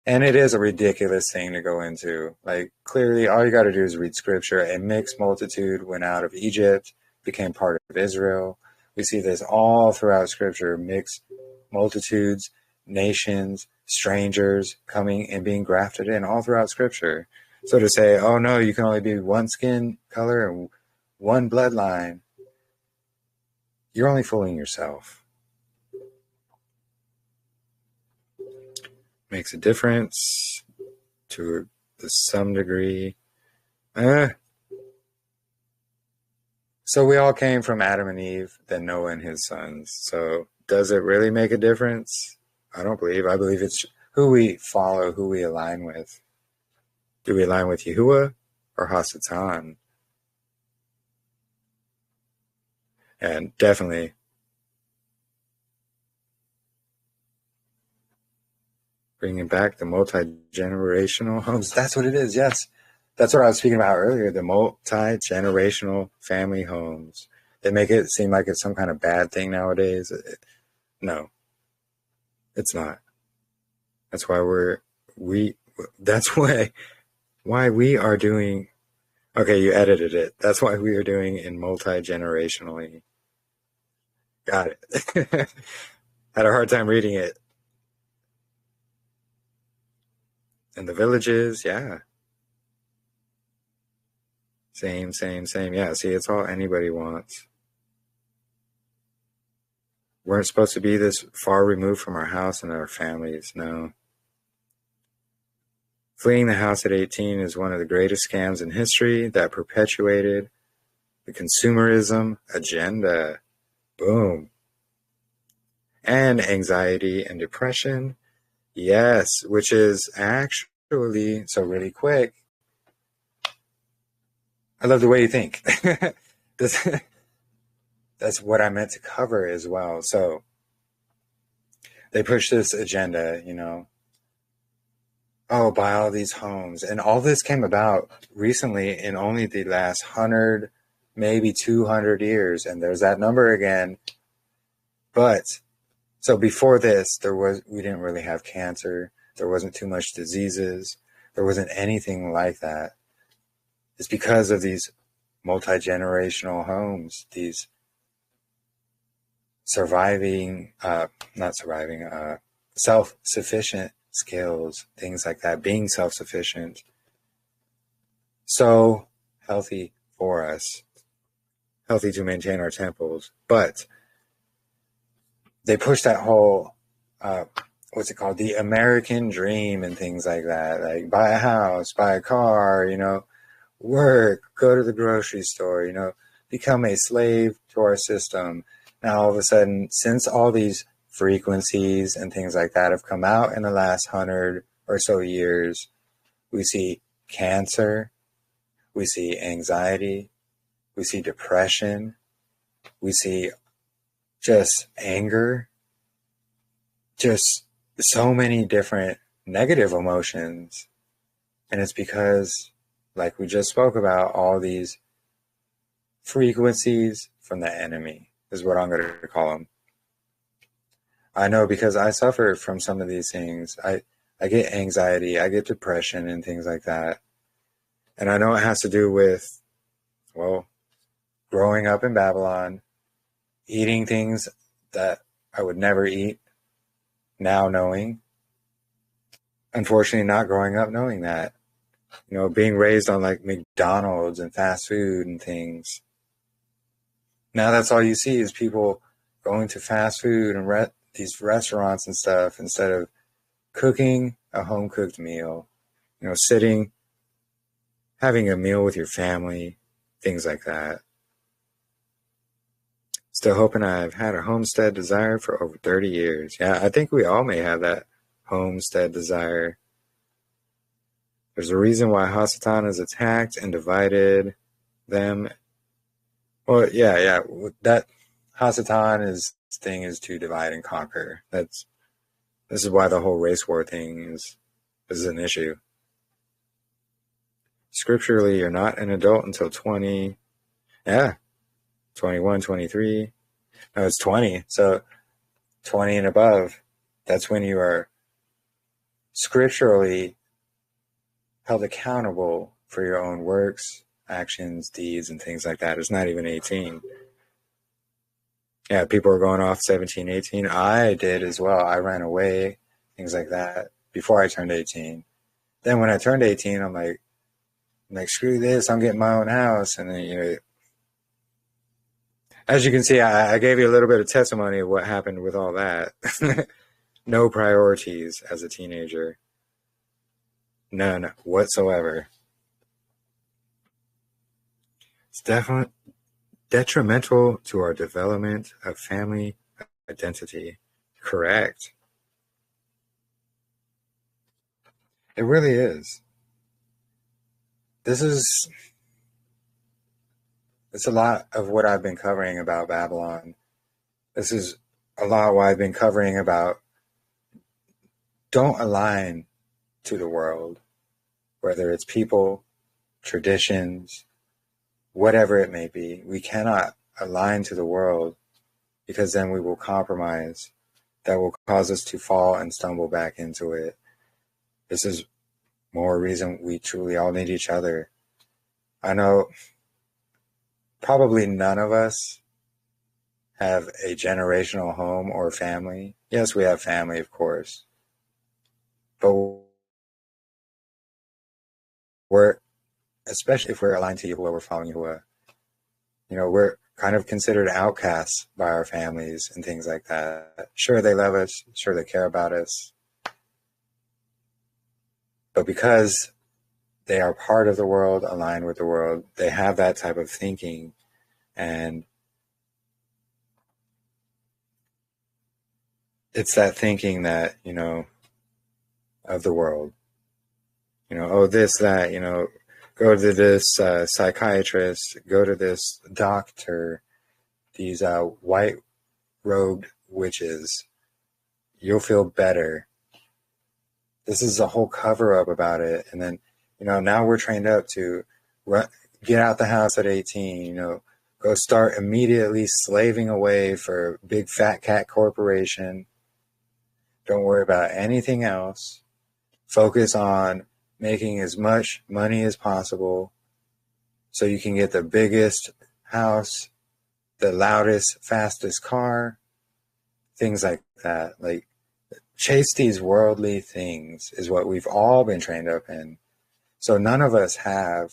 And it is a ridiculous thing to go into. Like, clearly, all you got to do is read scripture. A mixed multitude went out of Egypt, became part of Israel. We see this all throughout scripture, mixed multitudes, nations, strangers coming and being grafted in all throughout scripture. So to say, oh no, you can only be one skin color and one bloodline, you're only fooling yourself. Makes a difference to some degree. So we all came from Adam and Eve, then Noah and his sons. So does it really make a difference? I don't believe. I believe it's who we follow, who we align with. Do we align with Yahuah or Hasatan? And definitely bringing back the multi-generational homes. That's what it is, yes. That's what I was speaking about earlier, the multi-generational family homes. They make it seem like it's some kind of bad thing nowadays. No, it's not. That's why why we are doing, okay, you edited it. That's why we are doing in multi-generationally. Got it. Had a hard time reading it. And the villages, yeah. Same. Yeah, see, it's all anybody wants. Weren't supposed to be this far removed from our house and our families, no. Fleeing the house at 18 is one of the greatest scams in history that perpetuated the consumerism agenda. Boom. And anxiety and depression Yes, which is actually, so really quick, I love the way you think. That's what I meant to cover as well. So they push this agenda, oh, buy all these homes. And all this came about recently in only the last 100, maybe 200 years. And there's that number again. But so before this, we didn't really have cancer. There wasn't too much diseases. There wasn't anything like that. It's because of these multi-generational homes, these self-sufficient skills, things like that, being self-sufficient. So healthy for us, healthy to maintain our temples. But they push that whole, what's it called? The American dream and things like that. Like buy a house, buy a car, work, go to the grocery store, become a slave to our system. Now, all of a sudden, since all these frequencies and things like that have come out in the last 100 or so years, we see cancer, we see anxiety, we see depression, we see just anger, just so many different negative emotions. And it's because, like we just spoke about, all these frequencies from the enemy is what I'm going to call them. I know because I suffer from some of these things. I get anxiety, I get depression and things like that. And I know it has to do with, growing up in Babylon, eating things that I would never eat, now knowing. Unfortunately, not growing up knowing that. Being raised on like McDonald's and fast food and things. Now that's all you see is people going to fast food and these restaurants and stuff instead of cooking a home-cooked meal, sitting, having a meal with your family, things like that. Still hoping I've had a homestead desire for over 30 years. Yeah, I think we all may have that homestead desire. There's a reason why Hasatan has attacked and divided them. Well, yeah. That Hasatan thing is to divide and conquer. This is why the whole race war thing is an issue. Scripturally, you're not an adult until 20. Yeah, 21, 23. No, it's 20. So 20 and above, that's when you are scripturally held accountable for your own works, actions, deeds, and things like that. It's not even 18. Yeah, people are going off 17, 18. I did as well. I ran away, things like that, before I turned 18. Then when I turned 18, I'm like, screw this, I'm getting my own house. And then, as you can see, I gave you a little bit of testimony of what happened with all that. No priorities as a teenager. None whatsoever. It's definitely detrimental to our development of family identity. Correct. It really is. It's a lot of what I've been covering about Babylon. This is a lot what I've been covering about don't align to the world, whether it's people, traditions, whatever it may be. We cannot align to the world because then we will compromise. That will cause us to fall and stumble back into it. This is more reason we truly all need each other. I know probably none of us have a generational home or family. Yes, we have family, of course. But especially if we're aligned to Yahuah, we're following Yahuah. We're kind of considered outcasts by our families and things like that. Sure, they love us. Sure, they care about us. But because they are part of the world, aligned with the world, they have that type of thinking. And it's that thinking that, of the world. You know, oh, this, that, you know, go to this psychiatrist, go to this doctor, these white robed witches. You'll feel better. This is a whole cover up about it. And then, you know, now we're trained up to get out the house at 18, you know, go start immediately slaving away for big fat cat corporation. Don't worry about anything else. Focus on making as much money as possible so you can get the biggest house, the loudest, fastest car, things like that. Like, chase these worldly things is what we've all been trained up in. So none of us have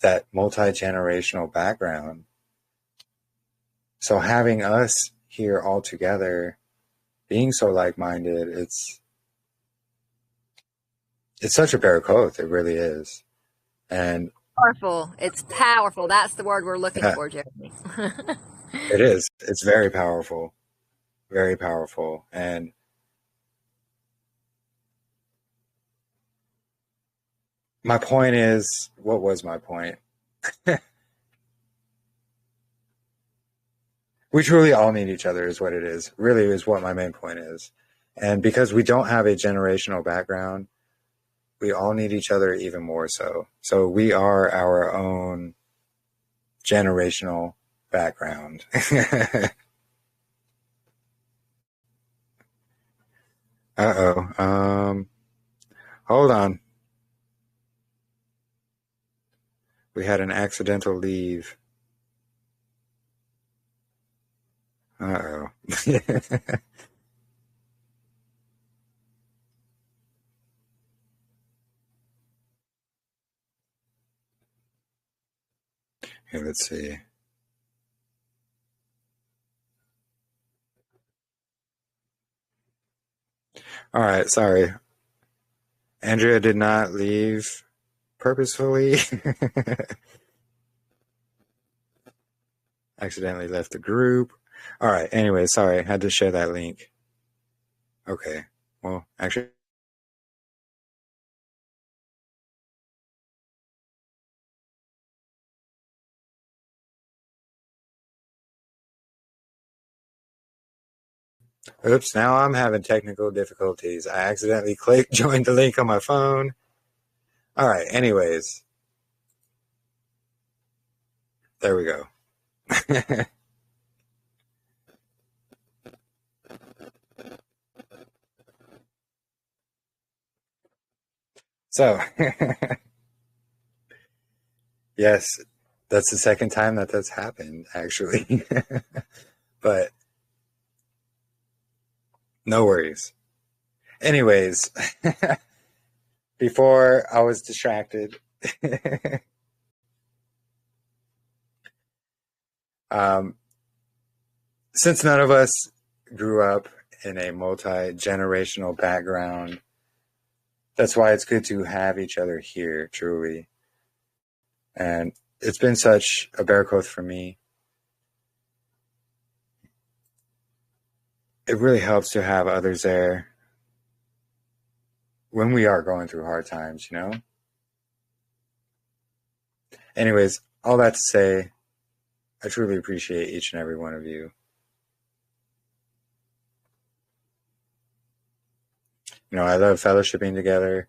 that multi-generational background. So having us here all together, being so like-minded, it's such a Barakoth. It really is. And Powerful. It's powerful. That's the word we're looking for, Jeremy. it is. It's very powerful. Very powerful. And my point is, what was my point? We truly all need each other is what it is. Really is what my main point is. And because we don't have a generational background, we all need each other even more so. So we are our own generational background. Uh-oh. Hold on. We had an accidental leave. Uh-oh. Here, let's see. All right, sorry. Andrea did not leave purposefully. Accidentally left the group. All right, anyway, sorry. I had to share that link. Okay. Well, actually, oops, now I'm having technical difficulties. I accidentally joined the link on my phone. All right, anyways. There we go. So, yes, that's the second time that's happened, actually. But no worries. Anyways, before I was distracted, since none of us grew up in a multi-generational background, that's why it's good to have each other here, truly. And it's been such a Barakoth for me. It really helps to have others there when we are going through hard times, you know? Anyways, all that to say, I truly appreciate each and every one of you. You know, I love fellowshipping together.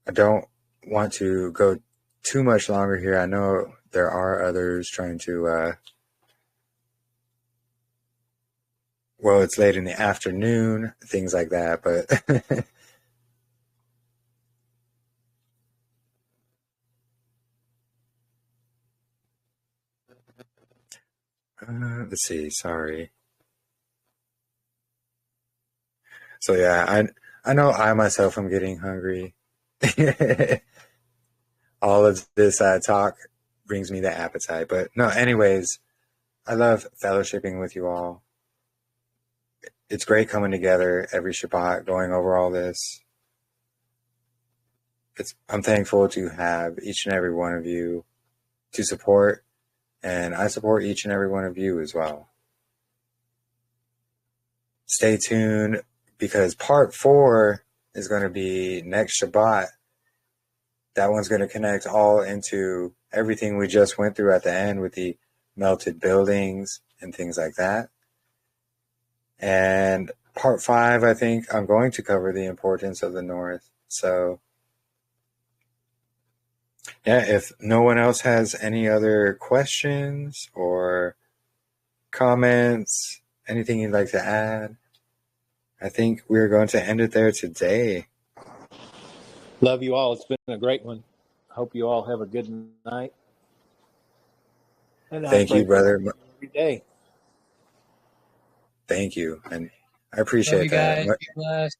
I don't want to go too much longer here. I know there are others trying to, well, it's late in the afternoon, things like that, but let's see, sorry. So yeah, I know I myself am getting hungry. All of this talk brings me the appetite. But no, anyways, I love fellowshipping with you all. It's great coming together every Shabbat, going over all this. I'm thankful to have each and every one of you to support, and I support each and every one of you as well. Stay tuned. because part 4 is going to be next Shabbat. That one's going to connect all into everything we just went through at the end with the melted buildings and things like that. And part 5, I think I'm going to cover the importance of the North. So, yeah, if no one else has any other questions or comments, anything you'd like to add, I think we're going to end it there today. Love you all. It's been a great one. Hope you all have a good night. And Thank you, brother. Every day. Thank you. And I appreciate that. Love you guys. Be blessed.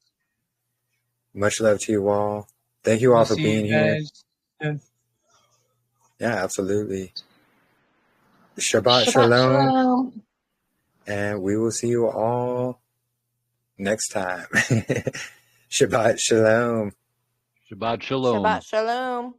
Much love to you all. Thank you all for being here. Soon. Yeah, absolutely. Shabbat Shabbat Shalom. shalom. And we will see you all next time. Shabbat Shalom. Shabbat Shalom. Shabbat Shalom.